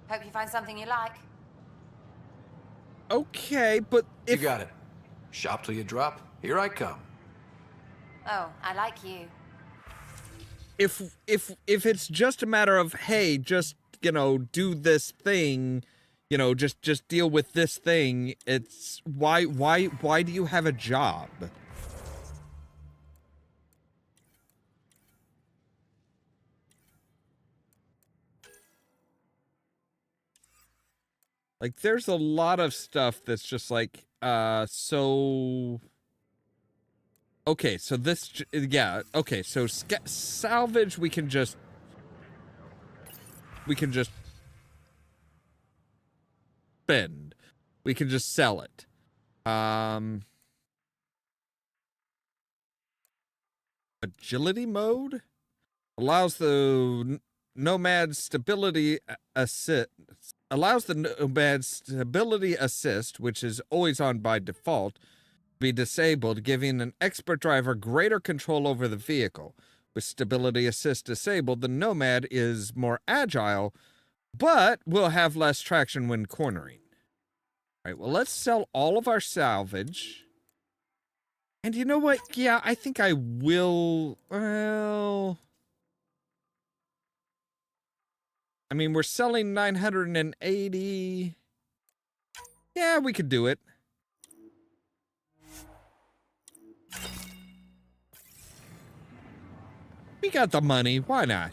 Hope you find something you like. Okay, but if... You got it. Shop till you drop. Here I come. Oh, I like you. If it's just a matter of, hey, just, you know, do this thing, you know, just deal with this thing, it's why do you have a job? Like, there's a lot of stuff that's just like, so... Okay, so this, yeah, okay, so salvage, we can just spend. We can just sell it. Agility mode allows the nomad stability assist, which is always on by default, be disabled, giving an expert driver greater control over the vehicle. With stability assist disabled, the nomad is more agile, but will have less traction when cornering. All right, well, let's sell all of our salvage. And you know what? Yeah, I think I will. Well, I mean, we're selling 980. Yeah, we could do it. We got the money. Why not?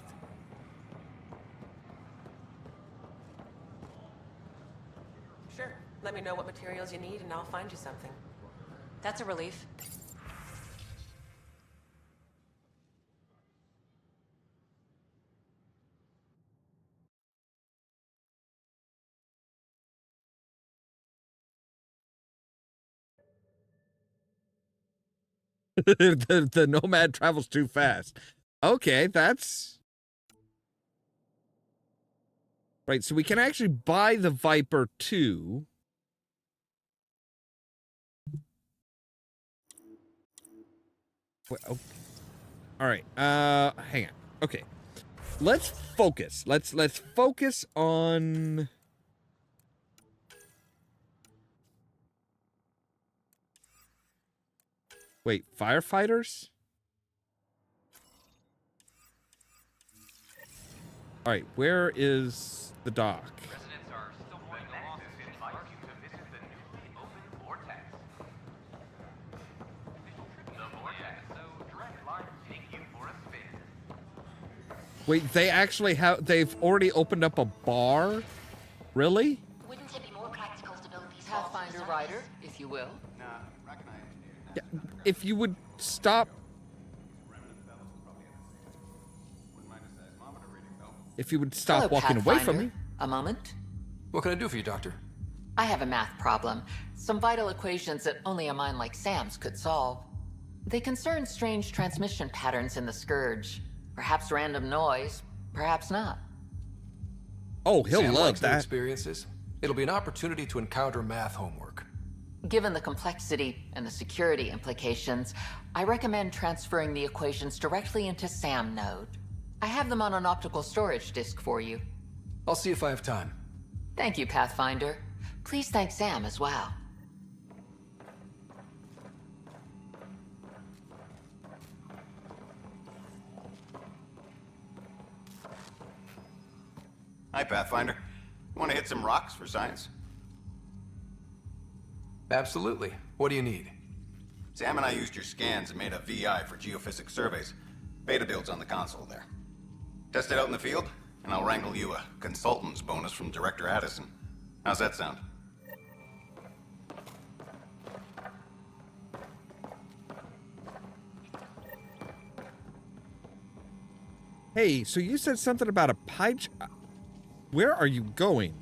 Sure. Let me know what materials you need and I'll find you something. That's a relief. the nomad travels too fast. Okay, that's... Right, so we can actually buy the Viper 2. Well, okay. All right, hang on. Okay, let's focus. Let's focus on... Wait, firefighters? All right, where is the dock? Wait, they actually have, they've already opened up a bar? Really? Wouldn't it be more practical to build these Pathfinder Rider, if you will? Yeah, if you would stop... If you would stop Hello, walking away from me. A moment. What can I do for you, Doctor? I have a math problem. Some vital equations that only a mind like Sam's could solve. They concern strange transmission patterns in the Scourge. Perhaps random noise, perhaps not. Oh, he'll Sam love likes new that. experiences. It'll be an opportunity to encounter math homework. Given the complexity and the security implications, I recommend transferring the equations directly into SAM node. I have them on an optical storage disk for you. I'll see if I have time. Thank you, Pathfinder. Please thank Sam as well. Hi, Pathfinder. Want to hit some rocks for science? Absolutely. What do you need? Sam and I used your scans and made a VI for geophysics surveys. Beta builds on the console there. Test it out in the field, and I'll wrangle you a consultant's bonus from Director Addison. How's that sound? Hey, so you said something about a pie... Where are you going?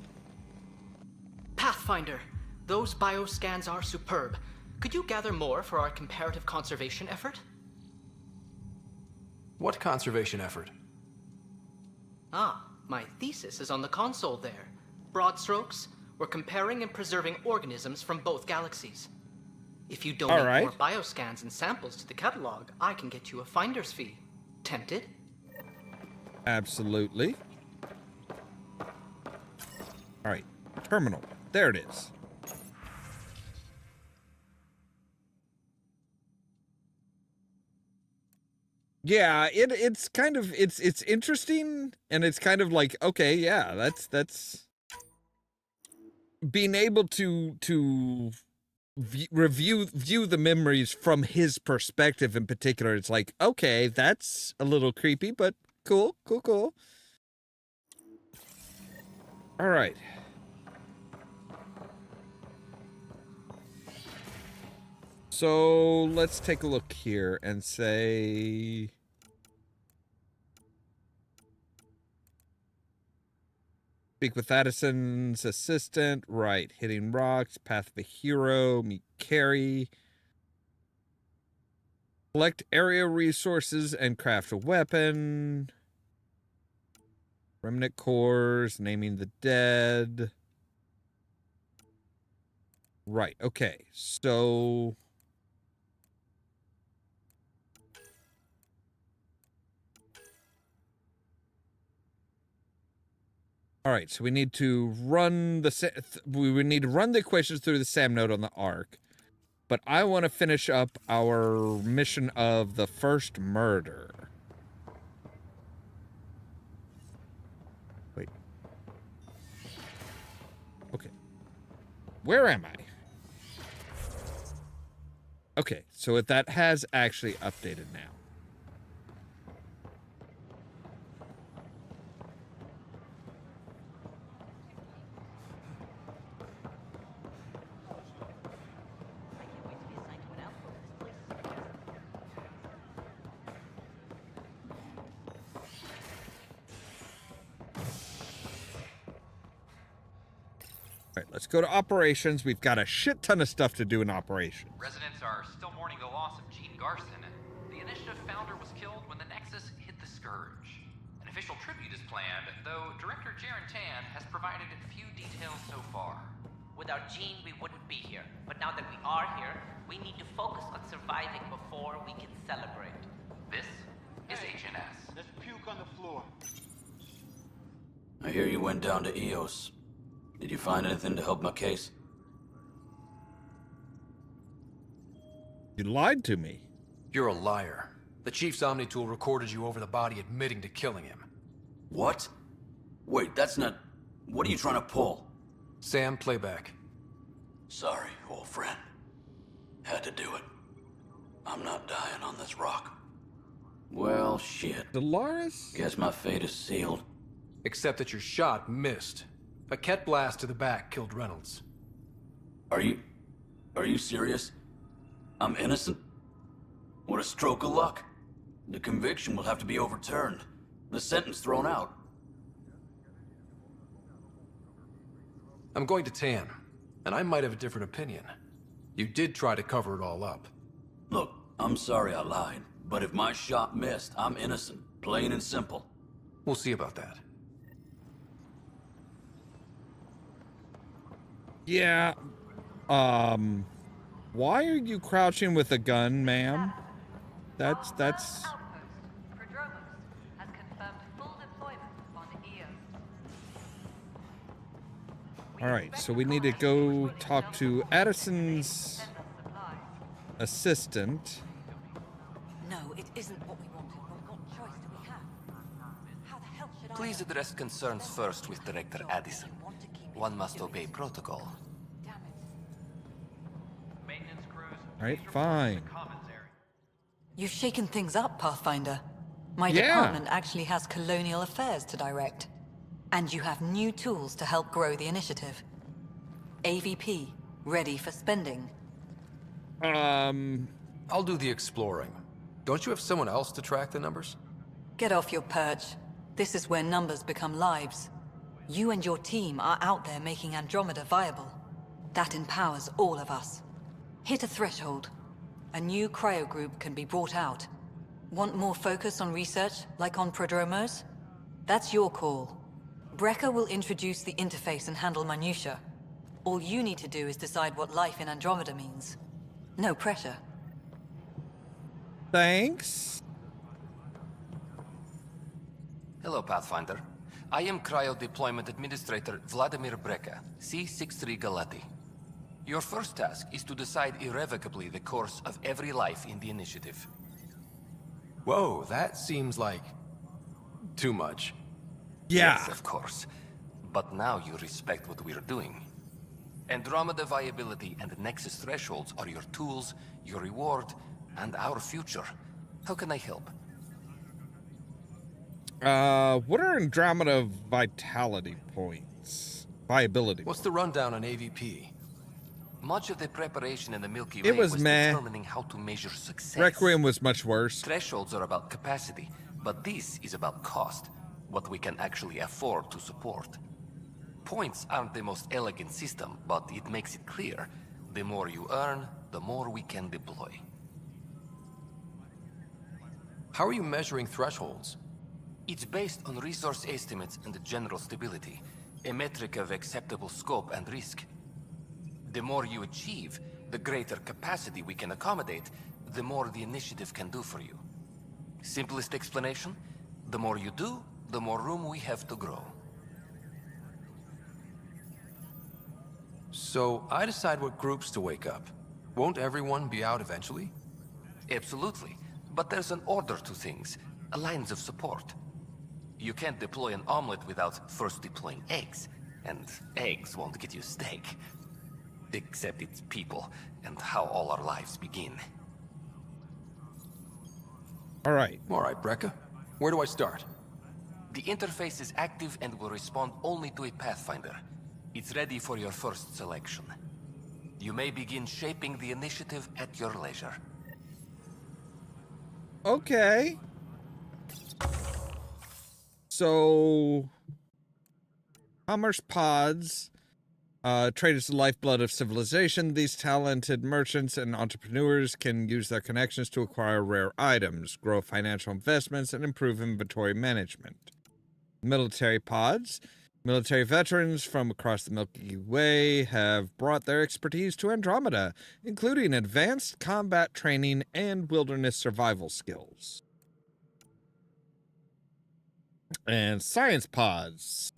Pathfinder, those bioscans are superb. Could you gather more for our comparative conservation effort? What conservation effort? Ah, my thesis is on the console there. Broad strokes, we're comparing and preserving organisms from both galaxies. If you donate more bioscans and samples to the catalog, I can get you a finder's fee. Tempted? Absolutely. All right, terminal. There it is. Yeah, it's kind of it's interesting, and it's kind of like, okay, yeah, that's being able to view the memories from his perspective in particular. It's like, okay, that's a little creepy, but cool. All right. So let's take a look here and say... Speak with Addison's assistant. Right. Hitting rocks. Path of a hero. Meet Carrie. Collect area resources and craft a weapon. Remnant cores. Naming the dead. Right. Okay. So... All right, so we need to run we would need to run the equations through the SAM node on the Ark. But I want to finish up our mission of the first murder. Wait. Okay. Where am I? Okay, so that has actually updated now. All right, let's go to operations. We've got a shit ton of stuff to do in operations. Residents are still mourning the loss of Gene Garson. The initiative founder was killed when the Nexus hit the Scourge. An official tribute is planned, though Director Jaren Tan has provided few details so far. Without Gene, we wouldn't be here. But now that we are here, we need to focus on surviving before we can celebrate. This is HNS. There's puke on the floor. I hear you went down to EOS. Did you find anything to help my case? You lied to me. You're a liar. The Chief's Omnitool recorded you over the body admitting to killing him. What? Wait, that's not... What are you trying to pull? Sam, playback. Sorry, old friend. Had to do it. I'm not dying on this rock. Well, shit. Dolores? Guess my fate is sealed. Except that your shot missed. A Ket blast to the back killed Reynolds. Are you serious? I'm innocent? What a stroke of luck. The conviction will have to be overturned. The sentence thrown out. I'm going to Tan, and I might have a different opinion. You did try to cover it all up. Look, I'm sorry I lied, but if my shot missed, I'm innocent. Plain and simple. We'll see about that. Yeah. Why are you crouching with a gun, ma'am? That's... All right, so we need to go talk to Addison's assistant. No, it isn't what we wanted. What choice do we have? How the hell should Please address concerns first with Director Addison. One must obey protocol. All right, fine. You've shaken things up, Pathfinder. My Yeah. department actually has colonial affairs to direct. And you have new tools to help grow the initiative. AVP, ready for spending. I'll do the exploring. Don't you have someone else to track the numbers? Get off your perch. This is where numbers become lives. You and your team are out there making Andromeda viable. That empowers all of us. Hit a threshold. A new cryo group can be brought out. Want more focus on research, like on Prodromos? That's your call. Brecker will introduce the interface and handle minutiae. All you need to do is decide what life in Andromeda means. No pressure. Thanks. Hello, Pathfinder. I am Cryo Deployment Administrator Vladimir Breca, C-63 Galati. Your first task is to decide irrevocably the course of every life in the initiative. Whoa, that seems like... too much. Yeah. Yes, of course. But now you respect what we're doing. Andromeda viability and Nexus thresholds are your tools, your reward, and our future. How can I help? What are Andromeda vitality points? Viability. What's the rundown on AVP? Much of the preparation in the Milky It Way was meh. determining how to measure success. Requiem was much worse. Thresholds are about capacity, but this is about cost, what we can actually afford to support. Points aren't the most elegant system, but it makes it clear. The more you earn, the more we can deploy. How are you measuring thresholds? It's based on resource estimates and general stability, a metric of acceptable scope and risk. The more you achieve, the greater capacity we can accommodate, the more the initiative can do for you. Simplest explanation, the more you do, the more room we have to grow. So I decide what groups to wake up. Won't everyone be out eventually? Absolutely. But there's an order to things, lines of support. You can't deploy an omelet without first deploying eggs, and eggs won't get you steak. Except it's people, and how all our lives begin. All right, Brekka. Where do I start? The interface is active and will respond only to a Pathfinder. It's ready for your first selection. You may begin shaping the initiative at your leisure. Okay. So, commerce pods trade is the lifeblood of civilization. These talented merchants and entrepreneurs can use their connections to acquire rare items, grow financial investments, and improve inventory management. Military pods. Military veterans from across the Milky Way have brought their expertise to Andromeda, including advanced combat training and wilderness survival skills. And science pods,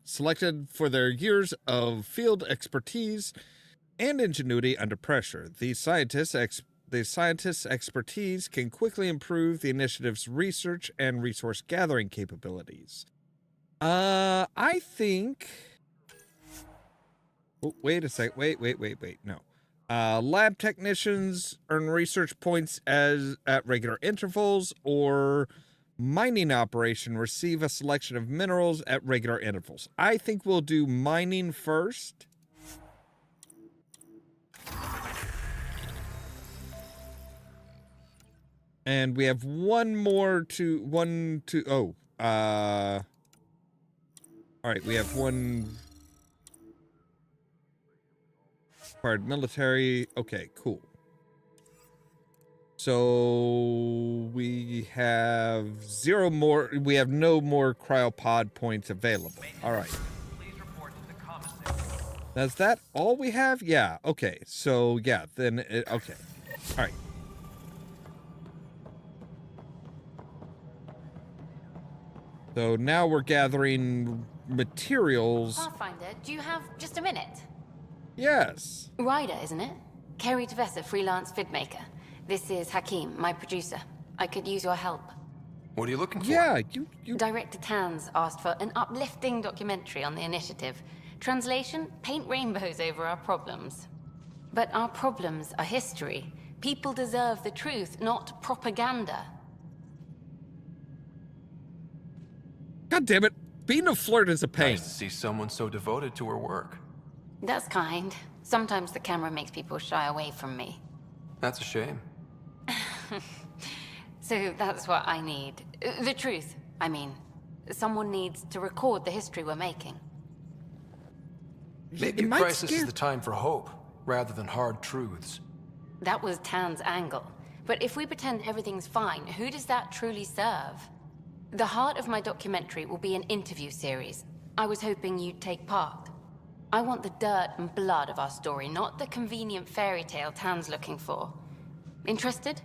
selected for their years of field expertise and ingenuity under pressure. These scientists' expertise can quickly improve the initiative's research and resource gathering capabilities. I think... Oh, wait a sec. Wait. No. Lab technicians earn research points at regular intervals, or mining operation receive a selection of minerals at regular intervals. I think we'll do mining first. And we have one more to... All right, we have one required military. Okay, cool. So we have no more cryopod points available. All right. Is that all we have? Yeah. Okay. So yeah, then okay. All right. So now we're gathering materials. Pathfinder, do you have just a minute? Yes. Ryder, isn't it? Kerry Tavessa, freelance vidmaker. This is Hakim, my producer. I could use your help. What are you looking for? Yeah, you... Director Tanz asked for an uplifting documentary on the initiative. Translation, paint rainbows over our problems. But our problems are history. People deserve the truth, not propaganda. God damn it. Being a flirt is a pain. Nice to see someone so devoted to her work. That's kind. Sometimes the camera makes people shy away from me. That's a shame. So that's what I need. The truth, I mean. Someone needs to record the history we're making. Maybe a crisis is the time for hope, rather than hard truths. That was Tan's angle. But if we pretend everything's fine, who does that truly serve? The heart of my documentary will be an interview series. I was hoping you'd take part. I want the dirt and blood of our story, not the convenient fairy tale Tan's looking for. Interested?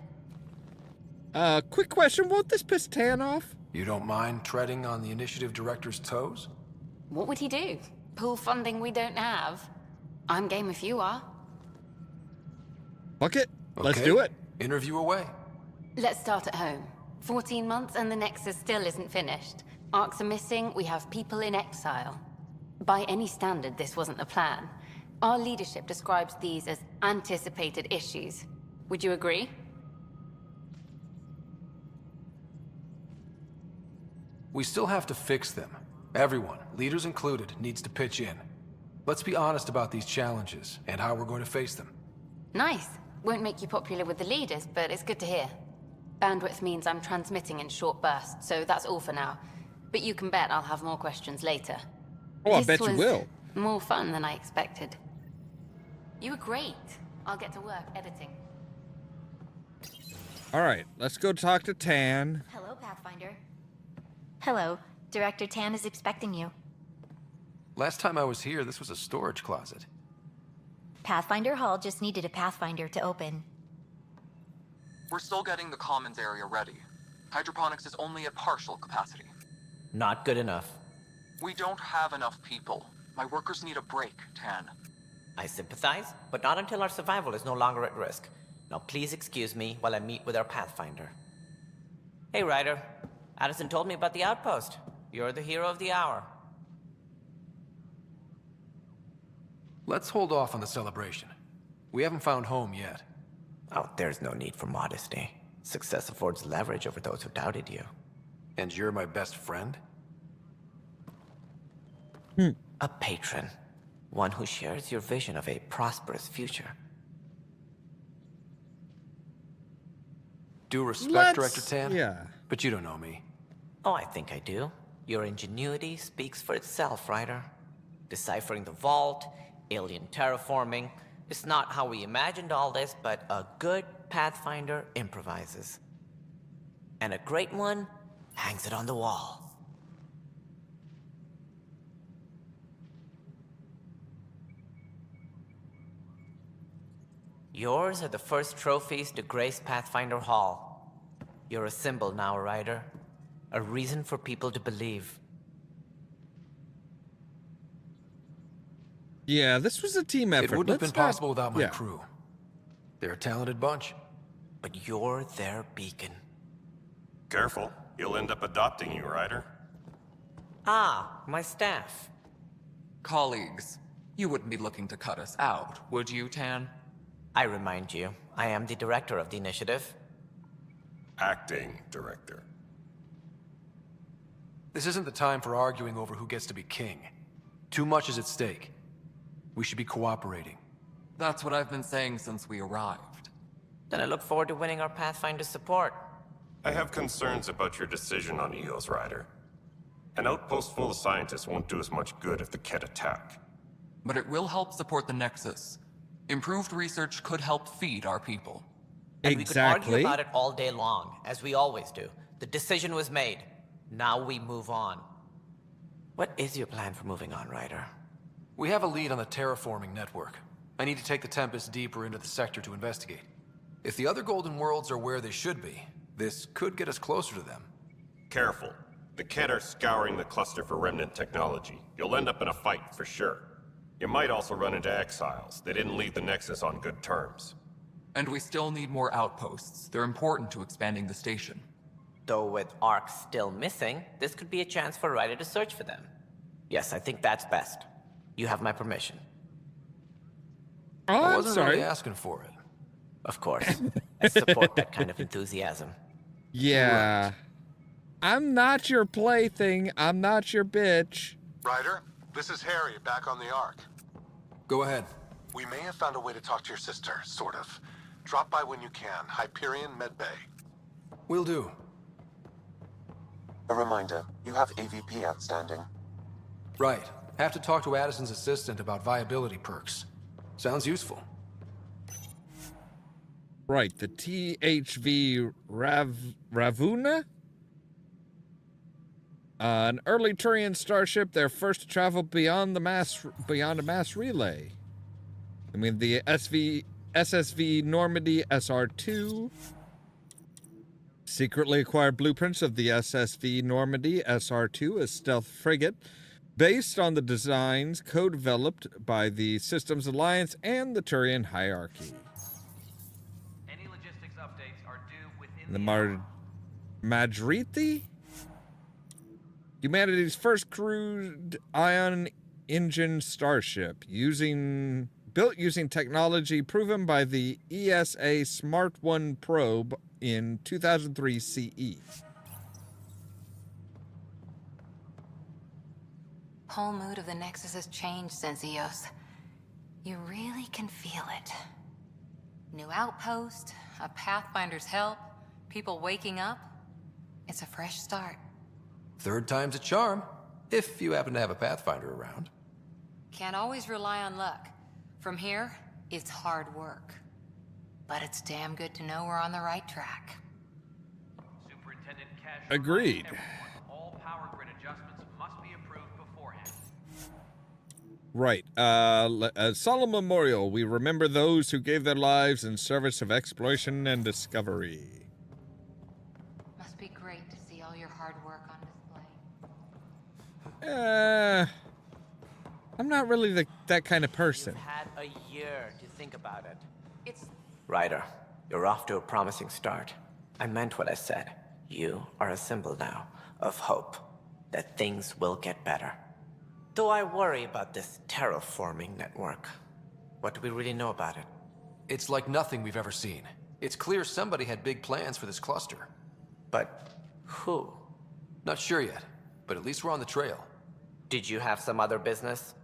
Quick question. Won't this piss Tan off? You don't mind treading on the initiative director's toes? What would he do? Pool funding we don't have? I'm game if you are. Fuck it. Let's Okay. do it. Interview away. Let's start at home. 14 months and the Nexus still isn't finished. Arcs are missing, we have people in exile. By any standard, this wasn't the plan. Our leadership describes these as anticipated issues. Would you agree? We still have to fix them. Everyone, leaders included, needs to pitch in. Let's be honest about these challenges and how we're going to face them. Nice. Won't make you popular with the leaders, but it's good to hear. Bandwidth means I'm transmitting in short bursts, so that's all for now. But you can bet I'll have more questions later. Oh, I This bet you was will. more fun than I expected. You were great. I'll get to work editing. All right, let's go talk to Tan. Hello, Pathfinder. Hello. Director Tan is expecting you. Last time I was here, this was a storage closet. Pathfinder Hall just needed a Pathfinder to open. We're still getting the commons area ready. Hydroponics is only at partial capacity. Not good enough. We don't have enough people. My workers need a break, Tan. I sympathize, but not until our survival is no longer at risk. Now please excuse me while I meet with our Pathfinder. Hey, Ryder. Addison told me about the outpost. You're the hero of the hour. Let's hold off on the celebration. We haven't found home yet. Oh, there's no need for modesty. Success affords leverage over those who doubted you. And you're my best friend? A patron. One who shares your vision of a prosperous future. Due respect, Director Tan? Yeah. But you don't know me. Oh, I think I do. Your ingenuity speaks for itself, Ryder. Deciphering the vault, alien terraforming. It's not how we imagined all this, but a good Pathfinder improvises. And a great one hangs it on the wall. Yours are the first trophies to grace Pathfinder Hall. You're a symbol now, Ryder. A reason for people to believe. Yeah, this was a team effort. It wouldn't have Let's been not- possible without my yeah. crew. They're a talented bunch. But you're their beacon. Careful, he'll end up adopting you, Ryder. Ah, my staff. Colleagues, you wouldn't be looking to cut us out, would you, Tan? I remind you, I am the director of the initiative. Acting director. This isn't the time for arguing over who gets to be king. Too much is at stake. We should be cooperating. That's what I've been saying since we arrived. Then I look forward to winning our Pathfinder's support. I have concerns about your decision on Eos, Ryder. An outpost full of scientists won't do us much good if the Ket attack. But it will help support the Nexus. Improved research could help feed our people. And we could argue about it all day long, as we always do. The decision was made. Now we move on. What is your plan for moving on, Ryder? We have a lead on the terraforming network. I need to take the Tempest deeper into the sector to investigate. If the other Golden Worlds are where they should be, this could get us closer to them. Careful. The Ket are scouring the cluster for remnant technology. You'll end up in a fight, for sure. You might also run into exiles. They didn't leave the Nexus on good terms. And we still need more outposts. They're important to expanding the station. Though with Ark still missing, this could be a chance for Ryder to search for them. Yes, I think that's best. You have my permission. Oh, I I'm wasn't sorry. really asking for it. Of course. I support that kind of enthusiasm. Yeah. I'm not your plaything. I'm not your bitch. Ryder, this is Harry, back on the Ark. Go ahead. We may have found a way to talk to your sister, sort of. Drop by when you can. Hyperion Medbay. Will do. A reminder, you have AVP outstanding. Right. Have to talk to Addison's assistant about viability perks. Sounds useful. Right, the THV Ravuna? An early Turian starship, their first to travel beyond a mass relay. I mean, the SSV Normandy SR2. Secretly acquired blueprints of the SSV Normandy SR2, a stealth frigate, based on the designs co-developed by the Systems Alliance and the Turian hierarchy. Any logistics updates are due within The Madriti? Humanity's first crewed ion engine starship, built using technology proven by the ESA Smart 1 probe in 2003 CE. Whole mood of the Nexus has changed since Eos. You really can feel it. New outpost, a Pathfinder's help, people waking up. It's a fresh start. Third time's a charm, if you happen to have a Pathfinder around. Can't always rely on luck. From here, it's hard work. But it's damn good to know we're on the right track. Superintendent Cash. Agreed. All power grid adjustments must be approved beforehand. Right. Solemn memorial. We remember those who gave their lives in service of exploration and discovery. Must be great to see all your hard work on display. I'm not really that kind of person. You've had a year to think about it. It's... Ryder, you're off to a promising start. I meant what I said. You are a symbol now of hope that things will get better. Though I worry about this terraforming network. What do we really know about it? It's like nothing we've ever seen. It's clear somebody had big plans for this cluster. But who? Not sure yet, but at least we're on the trail. Did you have some other business?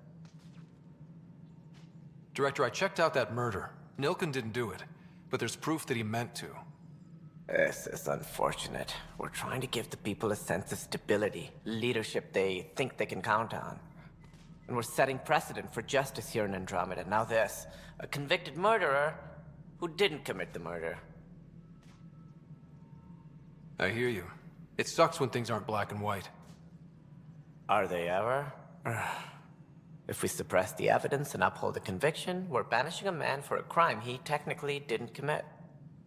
Director, I checked out that murder. Nilken didn't do it, but there's proof that he meant to. This is unfortunate. We're trying to give the people a sense of stability, leadership they think they can count on. And we're setting precedent for justice here in Andromeda. Now this, a convicted murderer who didn't commit the murder. I hear you. It sucks when things aren't black and white. Are they ever? If we suppress the evidence and uphold the conviction, we're banishing a man for a crime he technically didn't commit.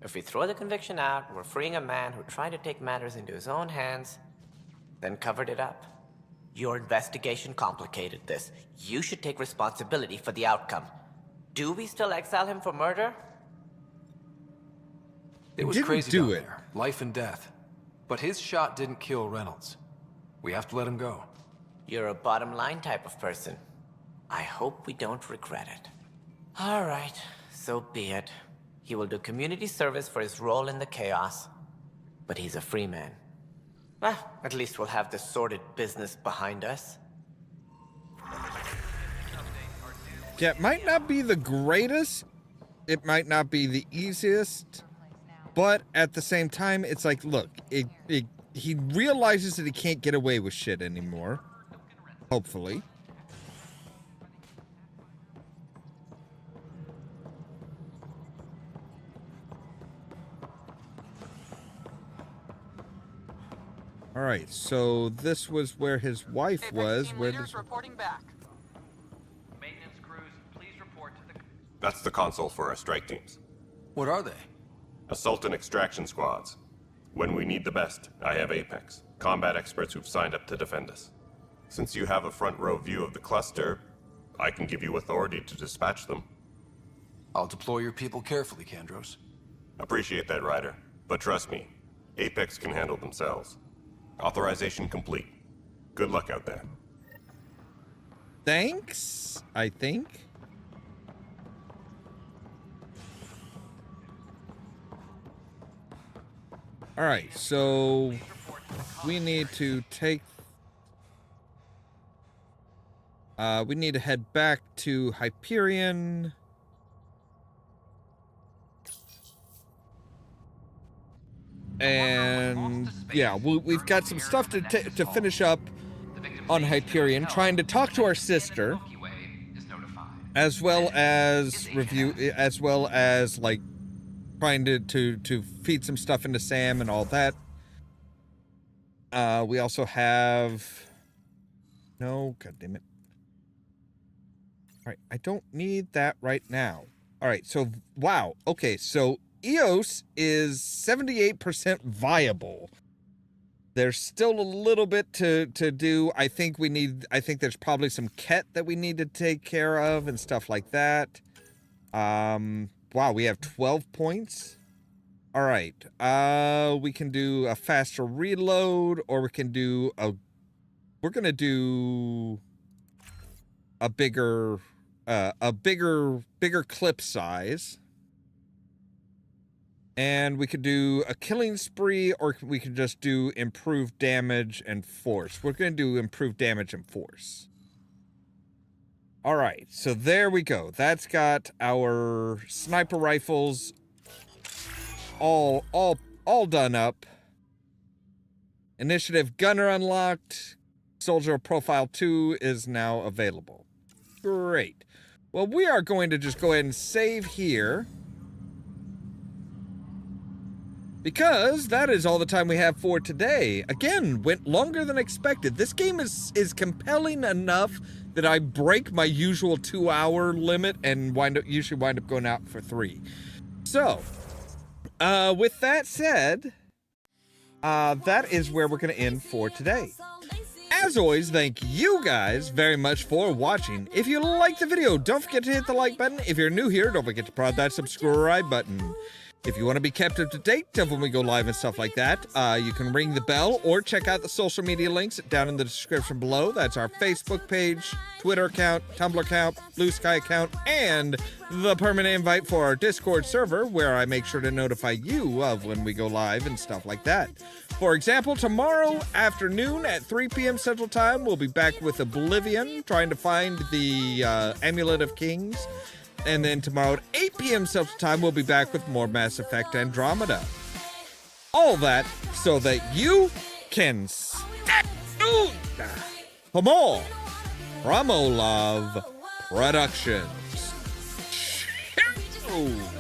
If we throw the conviction out, we're freeing a man who tried to take matters into his own hands, then covered it up. Your investigation complicated this. You should take responsibility for the outcome. Do we still exile him for murder? It was crazy down there. Life and death. But his shot didn't kill Reynolds. We have to let him go. You're a bottom line type of person. I hope we don't regret it. All right, so be it. He will do community service for his role in the chaos. But he's a free man. Well, at least we'll have the sordid business behind us. Yeah, it might not be the greatest. It might not be the easiest. But at the same time, it's like, look, he realizes that he can't get away with shit anymore. Hopefully. All right, so this was where his wife was. Where this... reporting back. Maintenance crews, please report to the... That's the console for our strike teams. What are they? Assault and extraction squads. When we need the best, I have Apex, combat experts who've signed up to defend us. Since you have a front row view of the cluster, I can give you authority to dispatch them. I'll deploy your people carefully, Kandros. Appreciate that, Ryder. But trust me, Apex can handle themselves. Authorization complete. Good luck out there. Thanks, I think. All right, so we need to take... we need to head back to Hyperion. And yeah, we've got some stuff to finish up on Hyperion, trying to talk to our sister, as well as like trying to feed some stuff into Sam and all that. We also have no, god damn it. All right, I don't need that right now. All right, so wow, okay, so Eos is 78% viable. There's still a little bit to do. I think there's probably some Ket that we need to take care of and stuff like that. Wow, we have 12 points. All right. We can do a faster reload, or we can do we're gonna do a bigger clip size. And we could do a killing spree, or we could just do improved damage and force. We're going to do improved damage and force. All right, so there we go. That's got our sniper rifles all done up. Initiative Gunner unlocked. Soldier Profile 2 is now available. Great. Well, we are going to just go ahead and save here, because that is all the time we have for today. Again, went longer than expected. This game is compelling enough that I break my usual 2-hour limit and usually wind up going out for 3. So, with that said, that is where we're going to end for today. As always, thank you guys very much for watching. If you liked the video, don't forget to hit the like button. If you're new here, don't forget to prod that subscribe button. If you want to be kept up to date of when we go live and stuff like that, you can ring the bell or check out the social media links down in the description below. That's our Facebook page, Twitter account, Tumblr account, Blue Sky account, and the permanent invite for our Discord server, where I make sure to notify you of when we go live and stuff like that. For example, tomorrow afternoon at 3 p.m. Central Time, we'll be back with Oblivion, trying to find the Amulet of Kings. And then tomorrow at 8 p.m. Central Time, we'll be back with more Mass Effect Andromeda. All that so that you can stay tuned for more from Ollamh Productions. Cheers.